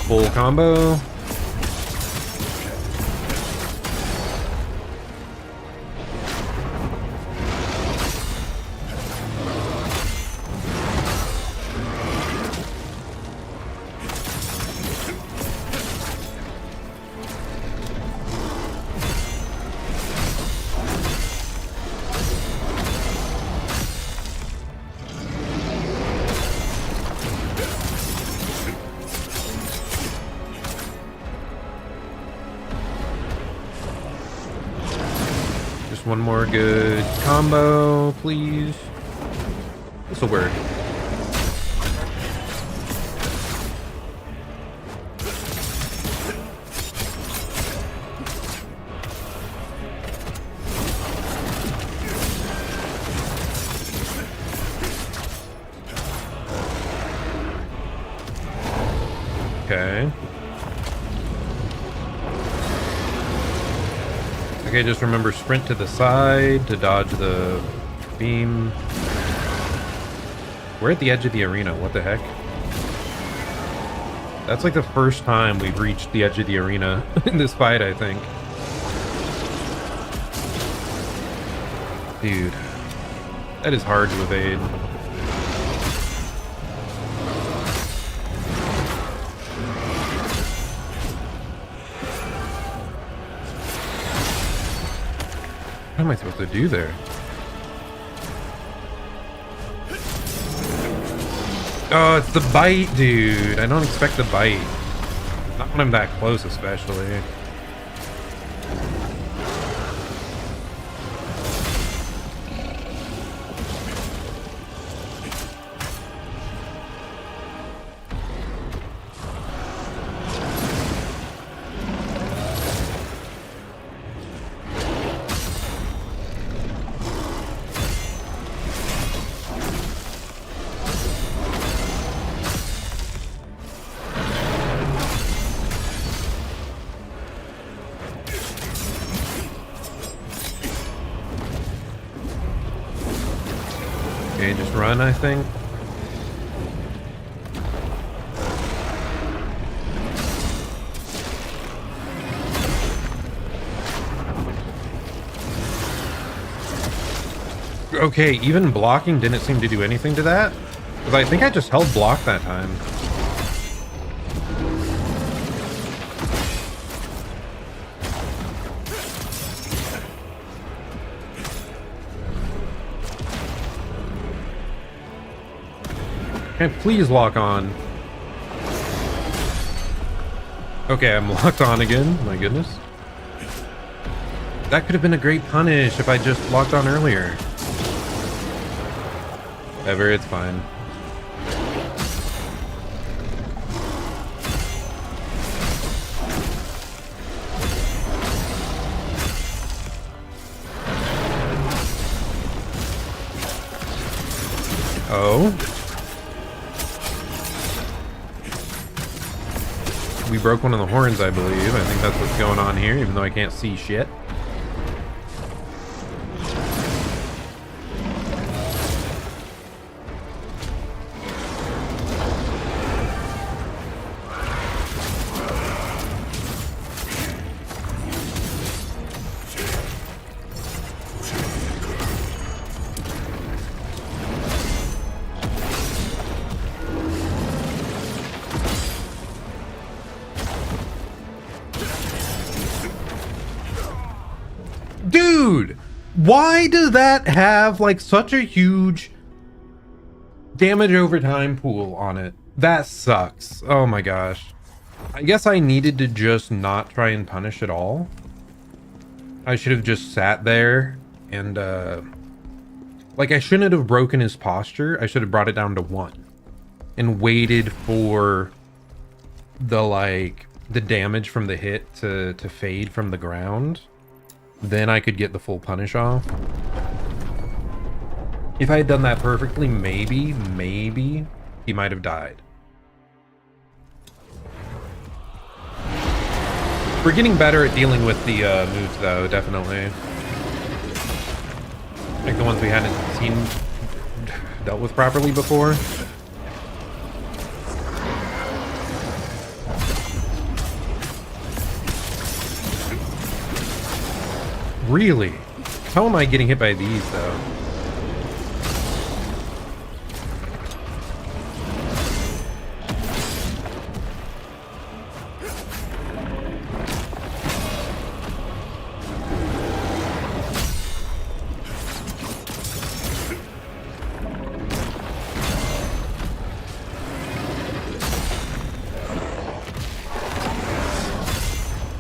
Full combo. One more good combo, please. This'll work. Okay. Okay, just remember sprint to the side to dodge the beam. We're at the edge of the arena. What the heck? That's like the first time we've reached the edge of the arena in this fight, I think. Dude, that is hard to evade. What am I supposed to do there? Oh, it's the bite, dude. I don't expect the bite. Not when I'm that close, especially. Okay, just run, I think. Okay, even blocking didn't seem to do anything to that. Because I think I just held block that time. Can I please lock on? Okay, I'm locked on again. My goodness. That could have been a great punish if I just locked on earlier. Whatever, it's fine. Oh. We broke one of the horns, I believe. I think that's what's going on here, even though I can't see shit. Dude, why does that have like such a huge damage over time pool on it? That sucks. Oh my gosh. I guess I needed to just not try and punish at all. I should have just sat there and like I shouldn't have broken his posture. I should have brought it down to 1 and waited for the damage from the hit to fade from the ground. Then I could get the full punish off. If I had done that perfectly, maybe he might have died. We're getting better at dealing with the moves though, definitely. Like the ones we hadn't seen dealt with properly before. Really? How am I getting hit by these, though?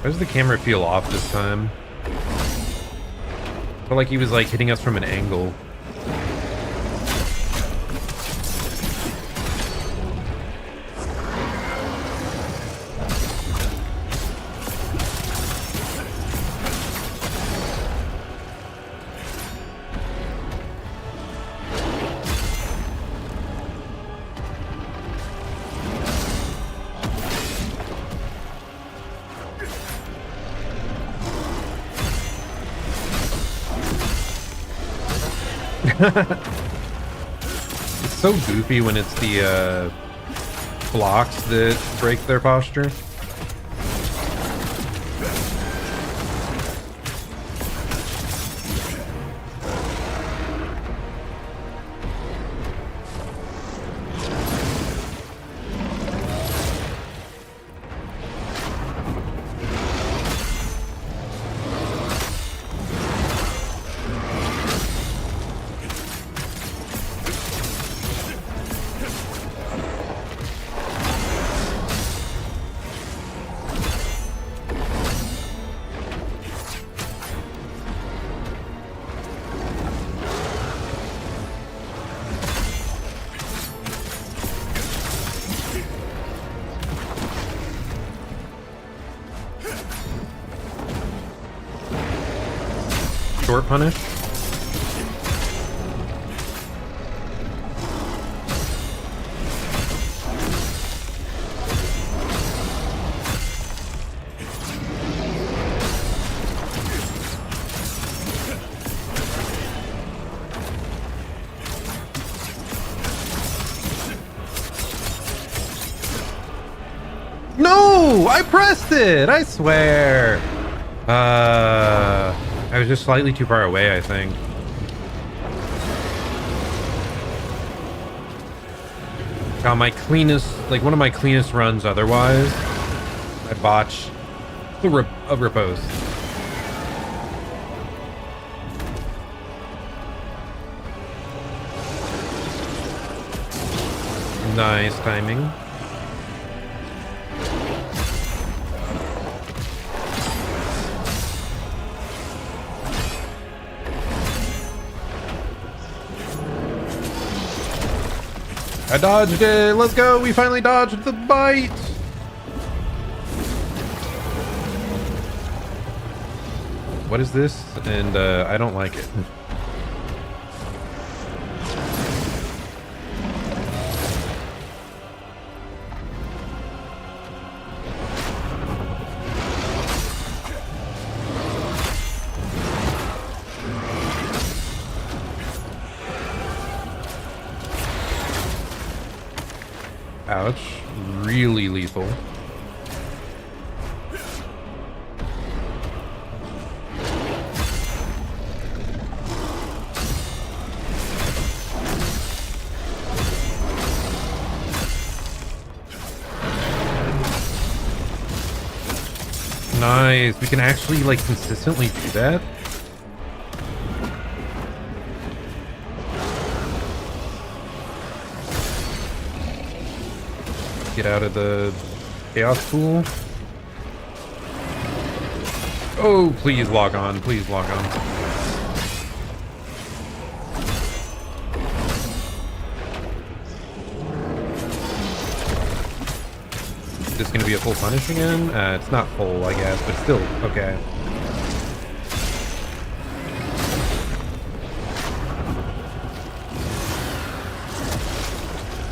Why does the camera feel off this time? I felt like he was like hitting us from an angle. It's so goofy when it's the blocks that break their posture. Short punish. No, I pressed it. I swear. I was just slightly too far away, I think. Got my cleanest, like one of my cleanest runs otherwise. I botch a repose. Nice timing. I dodged it. Let's go. We finally dodged the bite. What is this? And I don't like it. Ouch. Really lethal. Nice. We can actually like consistently do that. Get out of the chaos pool. Oh, please log on. Please log on. Is this going to be a full punish again? It's not full, I guess, but still, okay.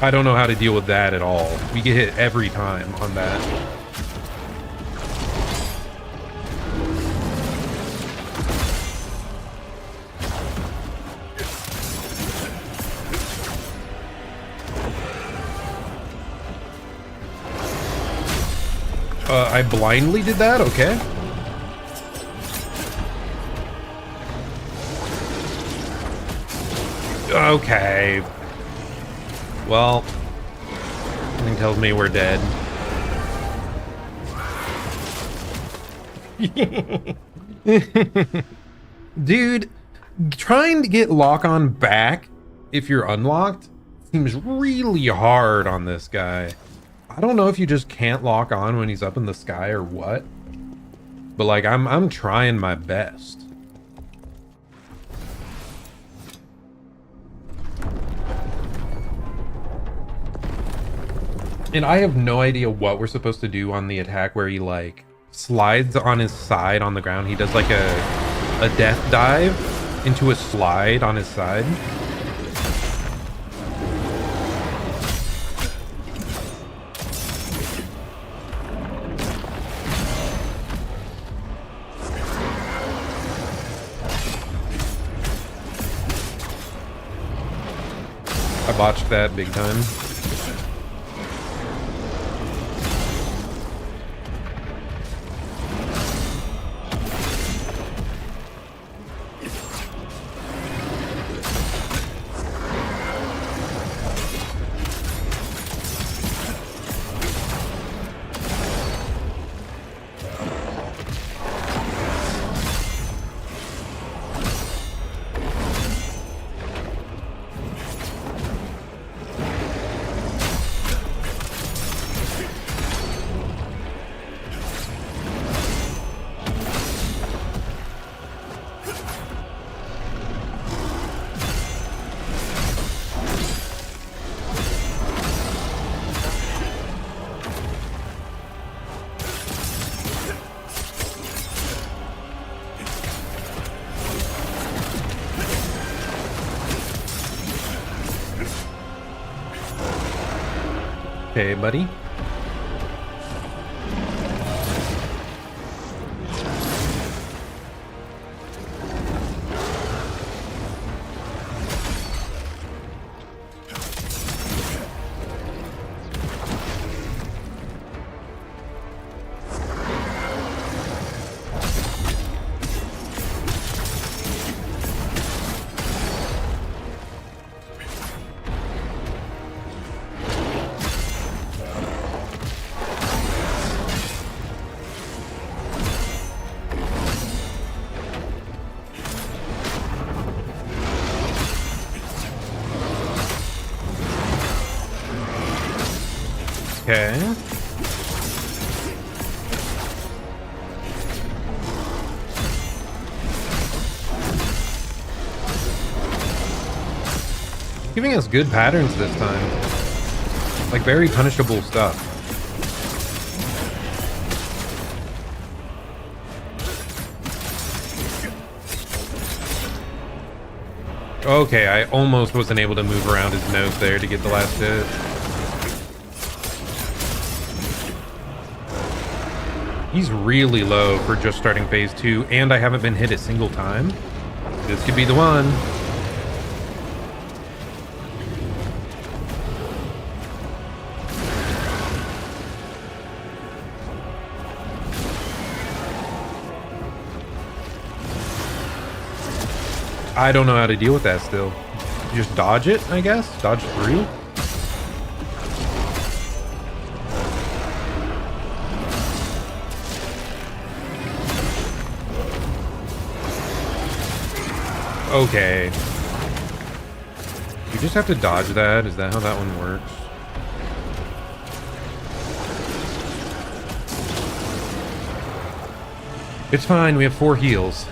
I don't know how to deal with that at all. We get hit every time on that. I blindly did that? Okay. Okay. Well, something tells me we're dead. Dude, trying to get lock-on back if you're unlocked seems really hard on this guy. I don't know if you just can't lock on when he's up in the sky or what. But like I'm trying my best. And I have no idea what we're supposed to do on the attack where he like slides on his side on the ground. He does like a death dive into a slide on his side. I botched that big time. Okay, buddy. Okay. Giving us good patterns this time. Like very punishable stuff. Okay, I almost wasn't able to move around his nose there to get the last hit. He's really low for just starting phase 2, and I haven't been hit a single time. This could be the one. I don't know how to deal with that still. Just dodge it, I guess? Dodge through? Okay. You just have to dodge that? Is that how that one works? It's fine, we have 4 heals.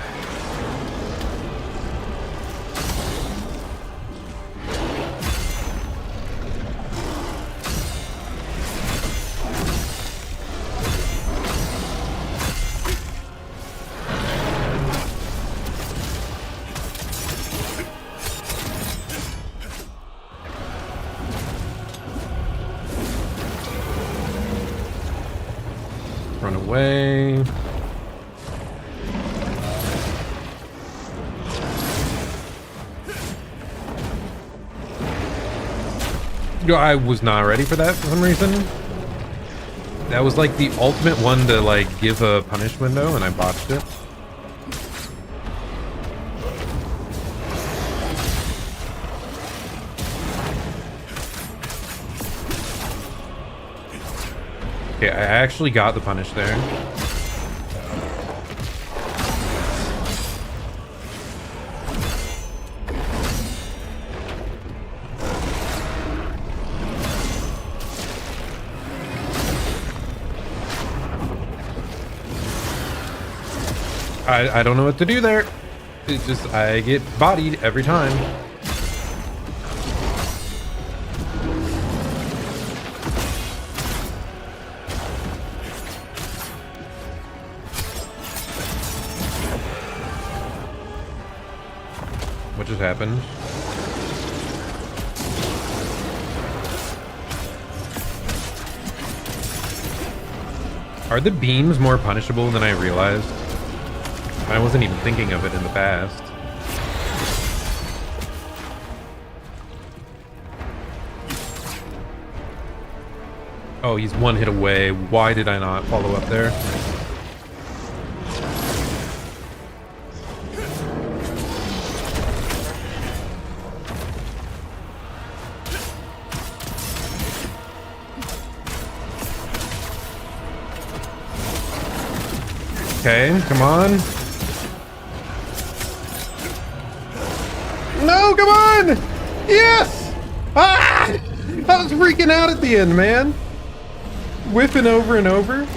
Run away. I was not ready for that for some reason. That was like the ultimate one to like give a punish window and I botched it. Okay, I actually got the punish there. I don't know what to do there. It's just, I get bodied every time. What just happened? Are the beams more punishable than I realized? I wasn't even thinking of it in the past. Oh, he's one hit away. Why did I not follow up there? Okay, come on. No, come on! Yes! Ah! I was freaking out at the end, man. Whiffing over and over.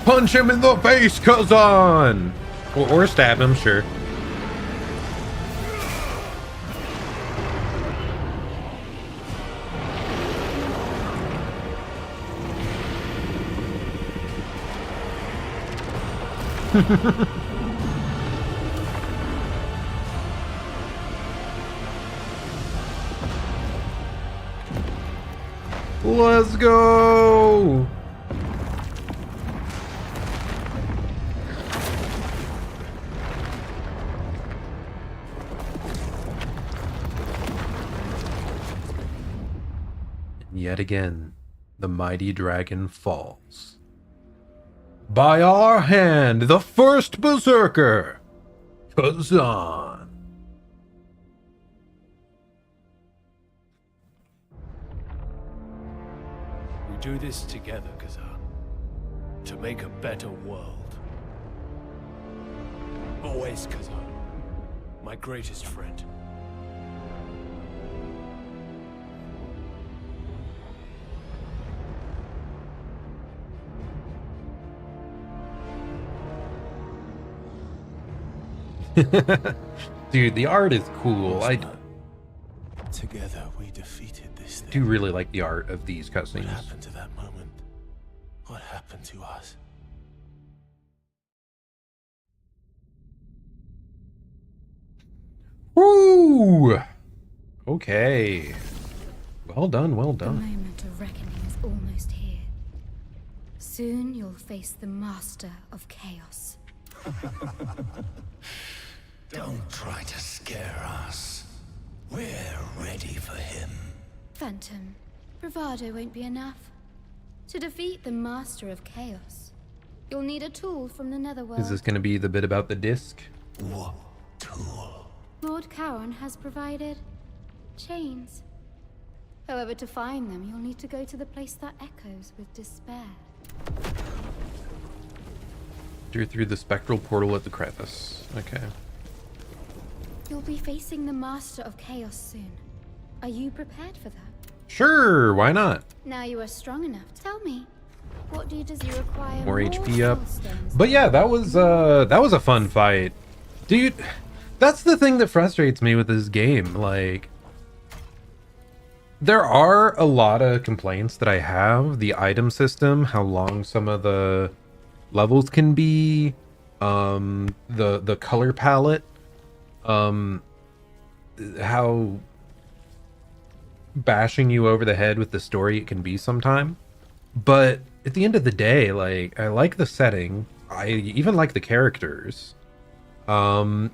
Punch him in the face, Khazan! Or stab him, sure. Let's go! Yet again, the mighty dragon falls. By our hand, the First Berserker Khazan. We do this together, Khazan. To make a better world. Always, Khazan. My greatest friend. Dude, the art is cool. I Together we defeated this thing. do really like the art of these What cutscenes. happened to that moment? What happened to us? Woo! Okay. Well done, well The done. moment of reckoning is almost here. Soon you'll face the master of chaos. Don't try to scare us. We're ready for him. Phantom, bravado won't be enough. To defeat the master of chaos, you'll need a tool from the netherworld. Is this going to be the bit about the disc? What tool? Lord Charon has provided chains. However, to find them, you'll need to go to the place that echoes with despair. Steer through the spectral portal at the crevice. Okay. You'll be facing the master of chaos soon. Are you prepared for that? Sure, why not? Now you are strong enough. Tell me, what do you require? More HP up. soul stones But yeah, that was a fun fight. Dude, that's the thing that frustrates me with this game. Like, there are a lot of complaints that I have. The item system, how long some of the levels can be, the color palette, how bashing you over the head with the story it can be sometime. But at the end of the day, like, I like the setting. I even like the characters. And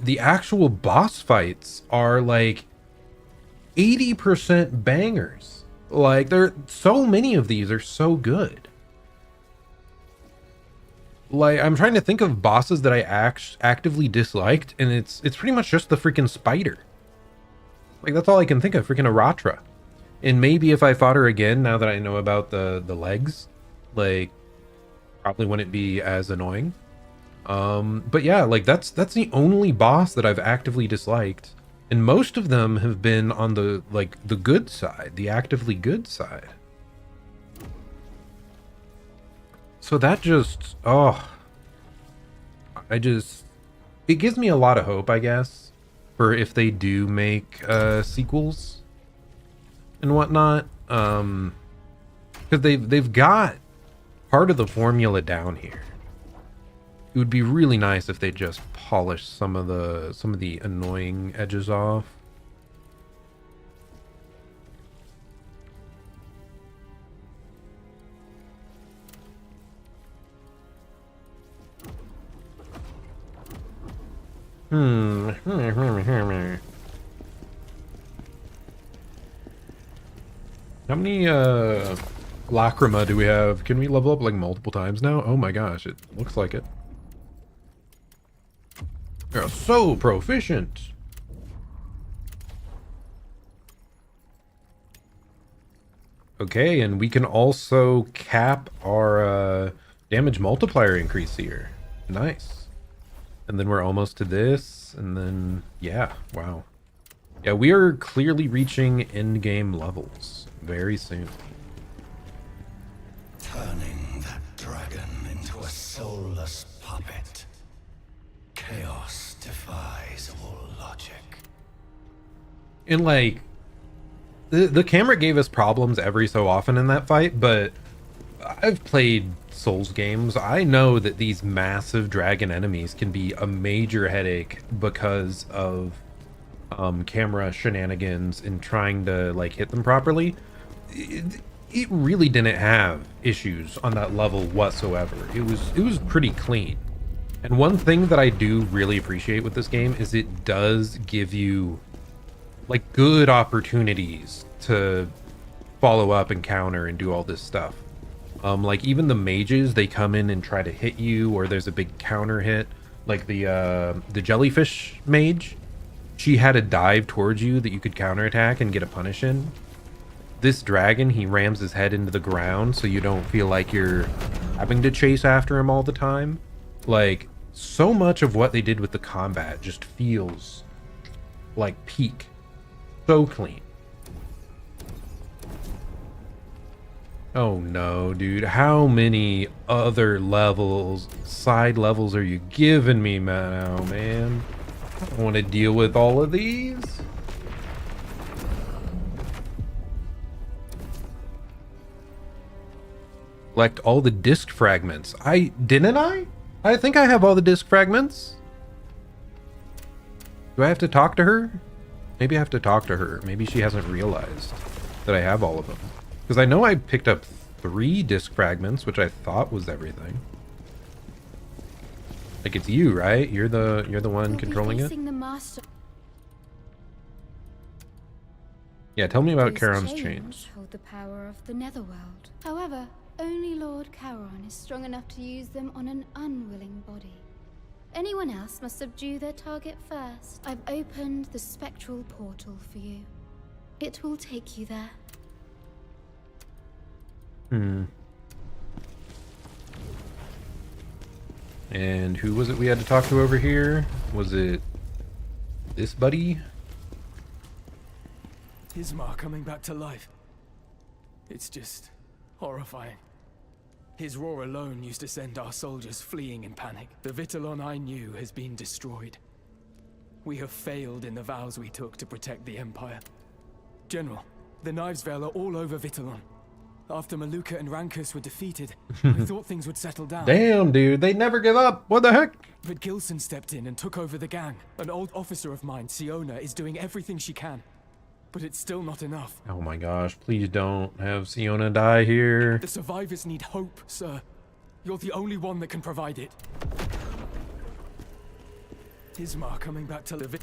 the actual boss fights are like 80% bangers. Like, there, so many of these are so good. Like, I'm trying to think of bosses that I actively disliked, and it's pretty much just the freaking spider. Like, that's all I can think of, freaking Aratra. And maybe if I fought her again, now that I know about the legs, like, probably wouldn't be as annoying. But yeah, like, that's the only boss that I've actively disliked. And most of them have been on the, like, the good side, the actively good side. So that just, it gives me a lot of hope, I guess, for if they do make sequels and whatnot. Because they've got part of the formula down here. It would be really nice if they just polish some of the annoying edges off. How many lacrima do we have? Can we level up like multiple times now? Oh my gosh, it looks like it. You're so proficient. Okay, and we can also cap our damage multiplier increase here. Nice. And then we're almost to this, and then, yeah, wow. Yeah, we are clearly reaching end-game levels very soon. Turning that dragon into a soulless puppet. Chaos defies all logic. And, like, the camera gave us problems every so often in that fight, but I've played Souls games. I know that these massive dragon enemies can be a major headache because of camera shenanigans and trying to, like, hit them properly. It really didn't have issues on that level whatsoever. It was pretty clean. And one thing that I do really appreciate with this game is it does give you, like, good opportunities to follow up and counter and do all this stuff. Like even the mages, they come in and try to hit you, or there's a big counter hit. Like the jellyfish mage, she had a dive towards you that you could counterattack and get a punish in. This dragon, he rams his head into the ground so you don't feel like you're having to chase after him all the time. Like, so much of what they did with the combat just feels like peak. So clean. Oh no, dude. How many other levels, side levels are you giving me now, man? I don't want to deal with all of these. Collect all the disc fragments. Didn't I? I think I have all the disc fragments. Do I have to talk to her? Maybe I have to talk to her. Maybe she hasn't realized that I have all of them. Because I know I picked up 3 disc fragments, which I thought was everything. Like it's you, right? You're the one controlling it? Yeah, tell me about Charon's chains. Hold the power of the Netherworld. However, only Lord Charon is strong enough to use them on an unwilling body. Anyone else must subdue their target first. I've opened the spectral portal for you. It will take you there. And who was it we had to talk to over here? Was it this buddy? Ismar coming back to life. It's just horrifying. His roar alone used to send our soldiers fleeing in panic. The Vitelon I knew has been destroyed. We have failed in the vows we took to protect the Empire. General, the Knives Vale are all over Vitelon. After Maluka and Rankus were defeated, we thought things would settle down. Damn, dude, they never give up. What the heck? But Gilson stepped in and took over the gang. An old officer of mine, Siona, is doing everything she can. But it's still not enough. Oh my gosh, please don't have Siona die here. The survivors need hope, sir. You're the only one that can provide it. Ismar coming back to live.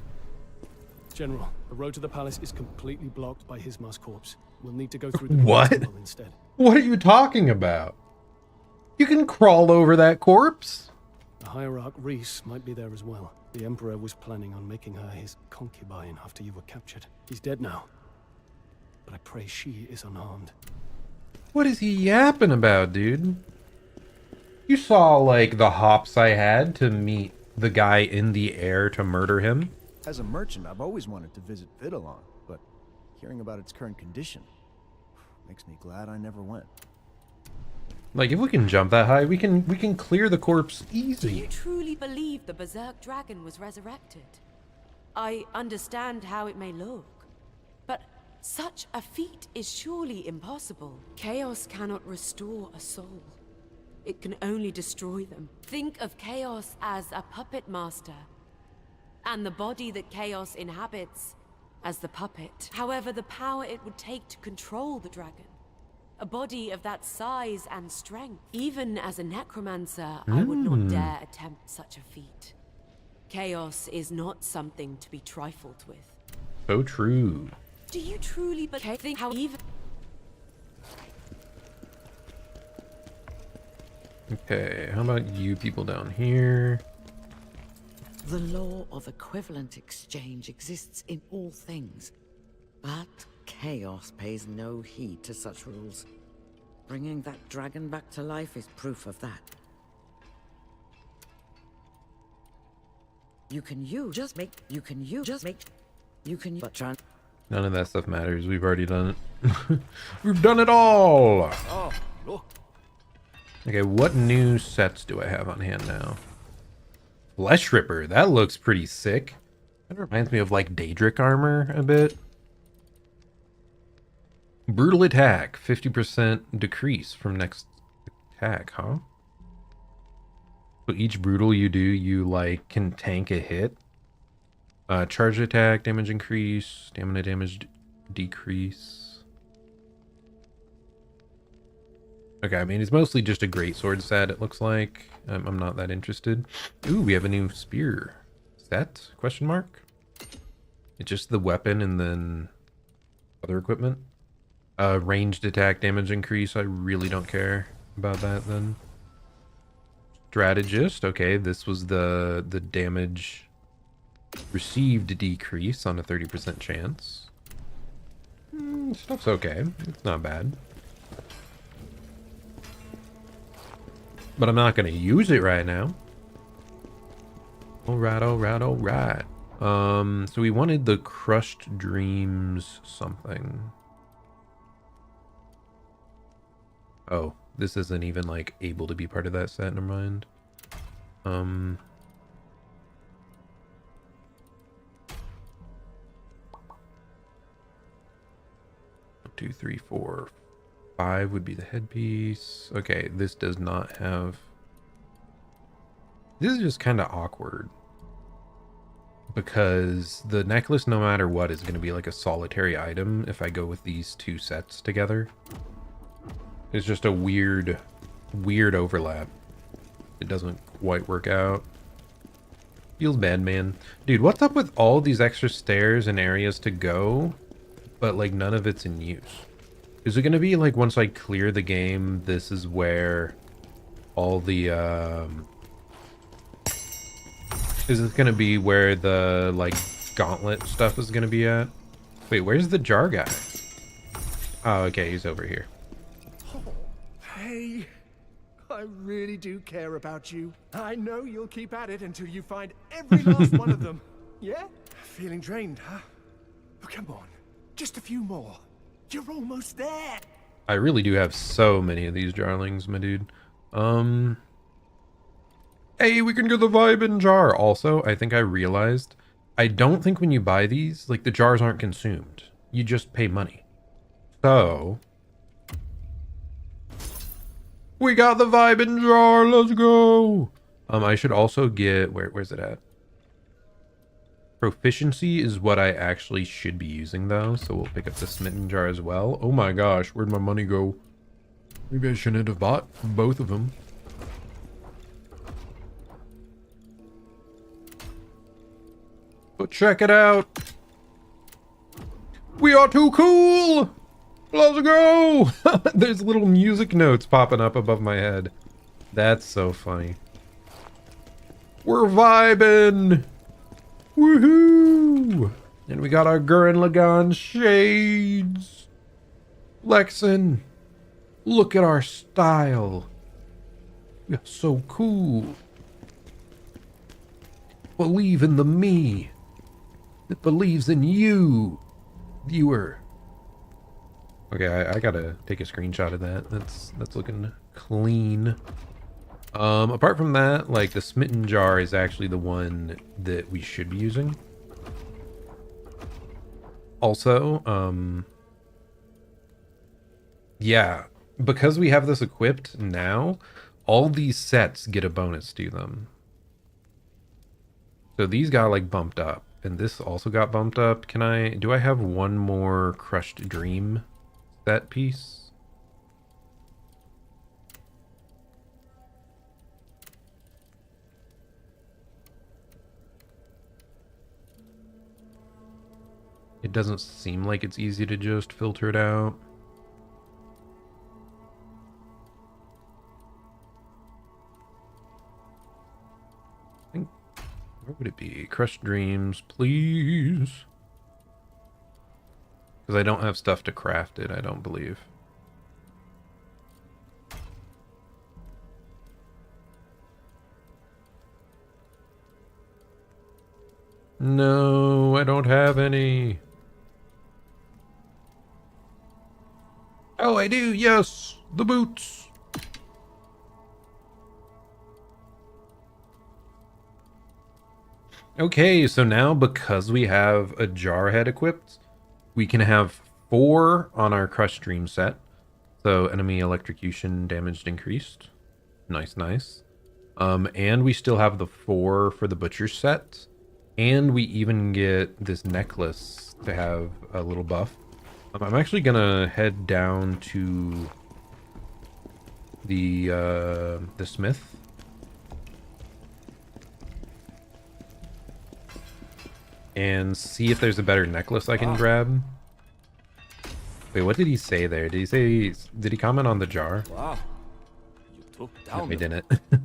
General, the road to the palace is completely blocked by Ismar's corpse. We'll need to go through the What? tunnel instead. What are you talking about? You can crawl over that corpse. The hierarch Reese might be there as well. The Emperor was planning on making her his concubine after you were captured. He's dead now. But I pray she is unharmed. What is he yapping about, dude? You saw, like, the hops I had to meet the guy in the air to murder him. As a merchant, I've always wanted to visit Vitelon, but hearing about its current condition makes me glad I never went. Like, if we can jump that high, we can clear the corpse Do easy. you truly believe the Berserk Dragon was resurrected? I understand how it may look, but such a feat is surely impossible. Chaos cannot restore a soul. It can only destroy them. Think of Chaos as a puppet master, and the body that Chaos inhabits as the puppet. However, the power it would take to control the dragon, a body of that size and strength. Even as a necromancer, I would not dare attempt such a feat. Chaos is not something to be trifled with. So true. Do you truly think how even... Okay, how about you people down here? The law of equivalent exchange exists in all things, but Chaos pays no heed to such rules. Bringing that dragon back to life is proof of that. None of that stuff matters. We've already done it. We've done it all! Oh, look. Okay, what new sets do I have on hand now? Flesh Ripper, that looks pretty sick. That reminds me of like Daedric armor a bit. Brutal attack, 50% decrease from next attack, huh? So each brutal you do, you like can tank a hit. Charge attack, damage increase, stamina damage decrease. Okay, I mean, it's mostly just a greatsword set, it looks like. I'm not that interested. Ooh, we have a new spear set, question mark? It's just the weapon and then other equipment. Ranged attack damage increase, I really don't care. about that then. Strategist. Okay, this was the damage received decrease on a 30% chance. Stuff's okay. It's not bad. But I'm not going to use it right now. Alright, alright, alright. So we wanted the Crushed Dreams something. Oh, this isn't even, like, able to be part of that set, never mind. 2, 3, 4, 5 would be the headpiece. Okay, this does not have... This is just kind of awkward. Because the necklace, no matter what, is going to be like a solitary item if I go with these two sets together. It's just a weird overlap. It doesn't quite work out. Feels bad, man. Dude, what's up with all these extra stairs and areas to go, but like none of it's in use? Is it going to be like once I clear the game, this is where all the... Is it going to be where the, like, gauntlet stuff is going to be at? Wait, where's the jar guy? Oh, okay, he's over here. Oh, hey, I really do care about you. I know you'll keep at it until you find every last one of them. Yeah? Feeling drained, huh? Oh, come on, just a few more. You're almost there. I really do have so many of these jarlings, my dude. Hey, we can get the vibe in jar. Also, I think I realized, I don't think when you buy these, like, the jars aren't consumed. You just pay money. So, we got the vibe in jar. Let's go. I should also get, where's it at? Proficiency is what I actually should be using, though. So we'll pick up the smitten jar as well. Oh my gosh, where'd my money go? Maybe I shouldn't have bought both of them. But check it out. We are too cool. Let's go. There's little music notes popping up above my head. That's so funny. We're vibing. Woohoo. And we got our Gurren Lagann shades. Lexin, look at our style. We're so cool. Believe in the me that believes in you, viewer. Okay, I gotta take a screenshot of that. That's looking clean. Apart from that, like, the smitten jar is actually the one that we should be using. Also, yeah, because we have this equipped now, all these sets get a bonus to them. So these got, like, bumped up. And this also got bumped up. Do I have one more Crushed Dream set piece? It doesn't seem like it's easy to just filter it out. Where would it be? Crushed Dreams, please. Because I don't have stuff to craft it, I don't believe. No, I don't have any. Oh, I do, yes! The boots! Okay, so now because we have a Jarhead equipped, we can have 4 on our Crushed Dream set. So enemy electrocution damage increased. Nice, nice. And we still have the 4 for the Butcher set. And we even get this necklace to have a little buff. I'm actually gonna head down to the smith. And see if there's a better necklace I can grab. Wait, what did he say there? Did he comment on the jar? Wow. I didn't.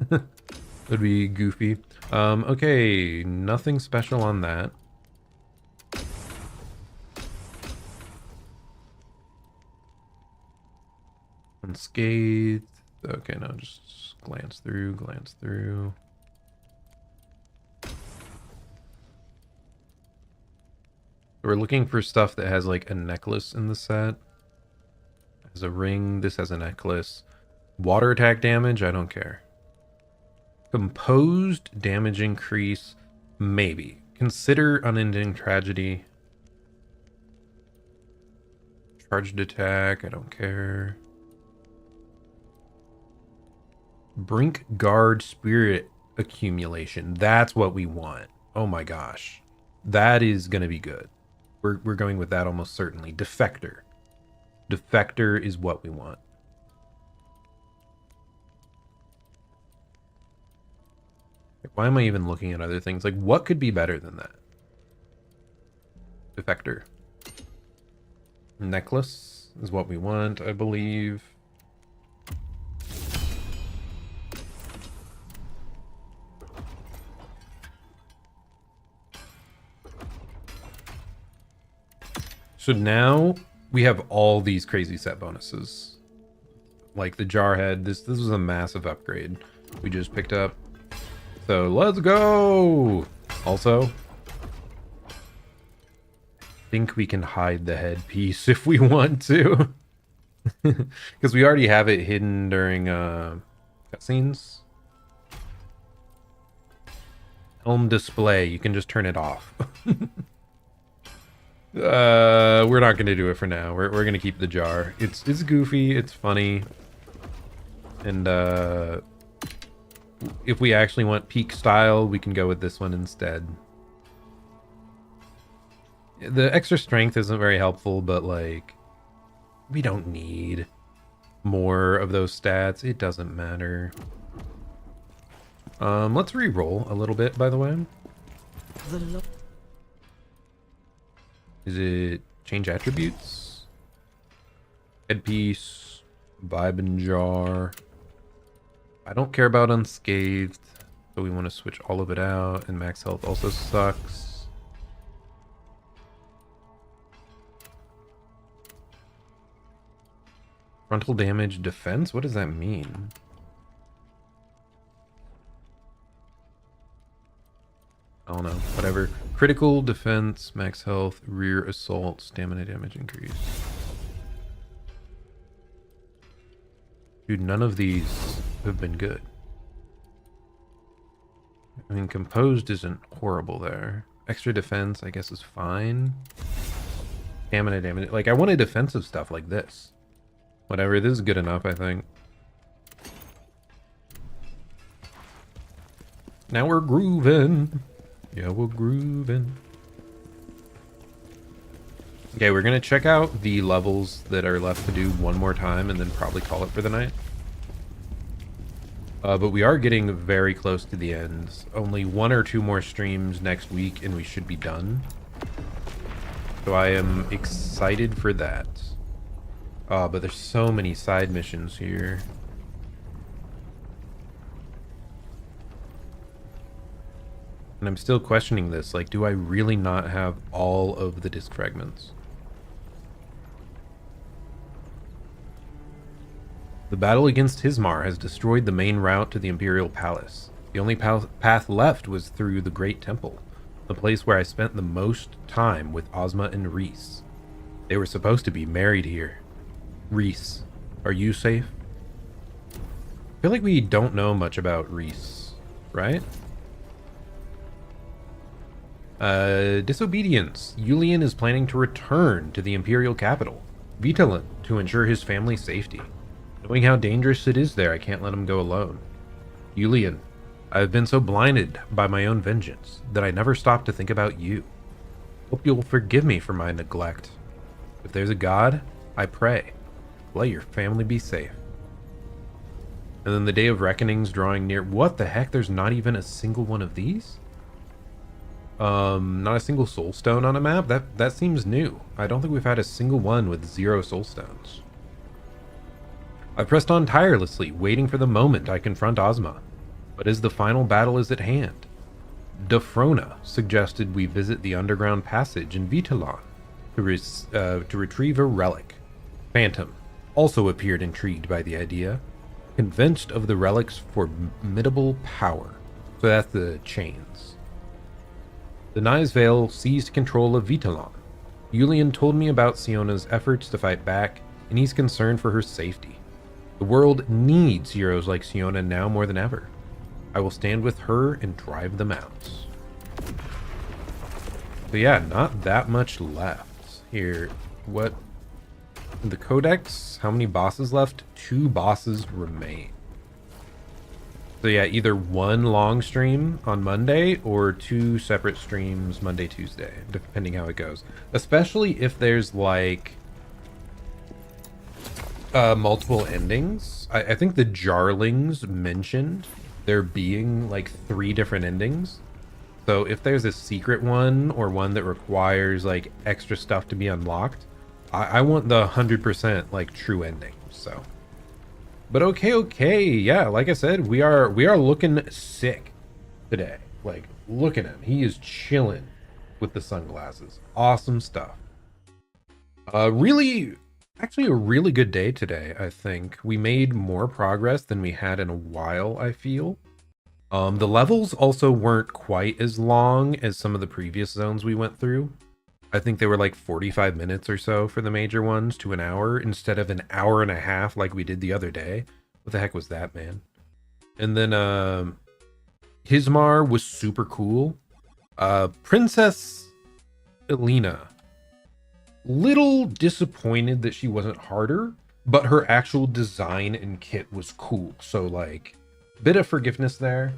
That'd be goofy. Okay, nothing special on that. Unscathed. Okay, no, just glance through, glance through. We're looking for stuff that has like a necklace in the set. Has a ring, this has a necklace. Water attack damage, I don't care. Composed damage increase, maybe. Consider unending tragedy. Charged attack, I don't care. Brink guard spirit accumulation, that's what we want. Oh my gosh. That is gonna be good. We're going with that almost certainly. Defector. Defector is what we want. Why am I even looking at other things? Like, what could be better than that? Defector. Necklace is what we want, I believe. So now we have all these crazy set bonuses. Like the Jarhead, this was a massive upgrade we just picked up. So let's go! Also, I think we can hide the headpiece if we want to. Because we already have it hidden during cutscenes. Helm display, you can just turn it off. We're not gonna do it for now. We're gonna keep the jar. It's goofy, it's funny. And if we actually want peak style, we can go with this one instead. The extra strength isn't very helpful, but like, we don't need more of those stats. It doesn't matter. Let's re-roll a little bit, by the way. Is it change attributes? Headpiece, vibe and jar. I don't care about unscathed, so we want to switch all of it out, and max health also sucks. Frontal damage defense? What does that mean? I don't know, whatever. Critical defense, max health, rear assault, stamina damage increase. Dude, none of these have been good. I mean, composed isn't horrible there. Extra defense, I guess, is fine. Stamina damage. Like, I wanted defensive stuff like this. Whatever, this is good enough, I think. Now we're grooving. Yeah, we're grooving. Okay, we're gonna check out the levels that are left to do one more time and then probably call it for the night. But we are getting very close to the end. Only 1 or 2 more streams next week and we should be done. So I am excited for that. But there's so many side missions here. And I'm still questioning this. Like, do I really not have all of the disc fragments? The battle against Hismar has destroyed the main route to the Imperial Palace. The only path left was through the Great Temple, the place where I spent the most time with Ozma and Reese. They were supposed to be married here. Reese, are you safe? I feel like we don't know much about Reese, right? Disobedience. Yulian is planning to return to the Imperial capital, Vitolan, to ensure his family's safety. Knowing how dangerous it is there, I can't let him go alone. Yulian, I have been so blinded by my own vengeance that I never stopped to think about you. Hope you'll forgive me for my neglect. If there's a God, I pray, let your family be safe. And then the day of reckoning's drawing near. What the heck? There's not even a single one of these? Not a single soul stone on a map? That seems new. I don't think we've had a single one with 0 soul stones. I pressed on tirelessly, waiting for the moment I confront Ozma. But as the final battle is at hand, Dafrona suggested we visit the underground passage in Vtubers to retrieve a relic. Phantom also appeared intrigued by the idea, convinced of the relic's formidable power. So that's the chains. The Nizvale seized control of Vtubers. Yulian told me about Siona's efforts to fight back, and he's concerned for her safety. The world needs heroes like Siona now more than ever. I will stand with her and drive them out. So yeah, not that much left. Here, what? In the Codex, how many bosses left? 2 bosses remain. So yeah, either one long stream on Monday or 2 separate streams Monday, Tuesday, depending how it goes. Especially if there's like multiple endings. I think the Jarlings mentioned there being like 3 different endings. So if there's a secret one or one that requires like extra stuff to be unlocked, I want the 100% like true ending. So, but okay, yeah, like I said, we are looking sick today. Like, look at him, he is chilling with the sunglasses. Awesome stuff. Actually a really good day today. I think we made more progress than we had in a while, I feel. The levels also weren't quite as long as some of the previous zones we went through. I think they were like 45 minutes or so for the major ones to an hour instead of an hour and a half like we did the other day. What the heck was that, man? And then Hismar was super cool. Princess Elena, little disappointed that she wasn't harder, but her actual design and kit was cool. So like, bit of forgiveness there.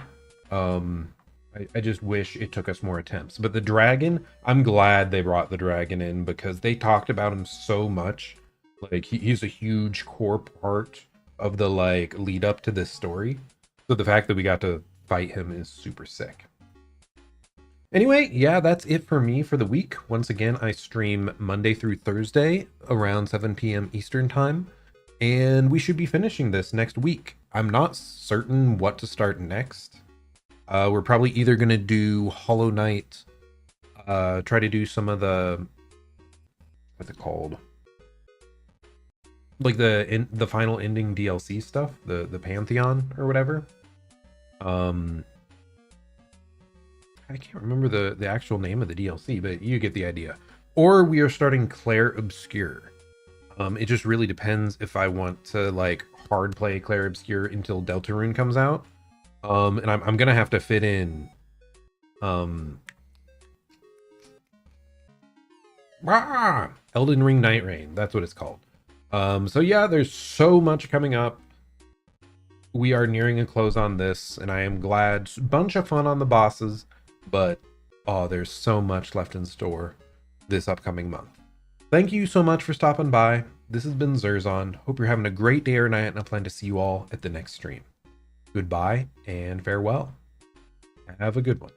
I just wish it took us more attempts. But the dragon, I'm glad they brought the dragon in because they talked about him so much. Like he's a huge core part of the like lead up to this story. So the fact that we got to fight him is super sick. Anyway, yeah, that's it for me for the week. Once again, I stream Monday through Thursday around 7 p.m. Eastern time. And we should be finishing this next week. I'm not certain what to start next. We're probably either going to do Hollow Knight, try to do some of the, what's it called? Like the final ending DLC stuff, the Pantheon or whatever. I can't remember the actual name of the DLC, but you get the idea. Or we are starting Claire Obscure. It just really depends if I want to like hard play Claire Obscure until Deltarune comes out. And I'm gonna have to fit in Elden Ring Night Rain, that's what it's called. So yeah, there's so much coming up. We are nearing a close on this, and I am glad. Bunch of fun on the bosses, but oh, there's so much left in store this upcoming month. Thank you so much for stopping by. This has been Zerzon. Hope you're having a great day or night, and I plan to see you all at the next stream. Goodbye and farewell. Have a good one.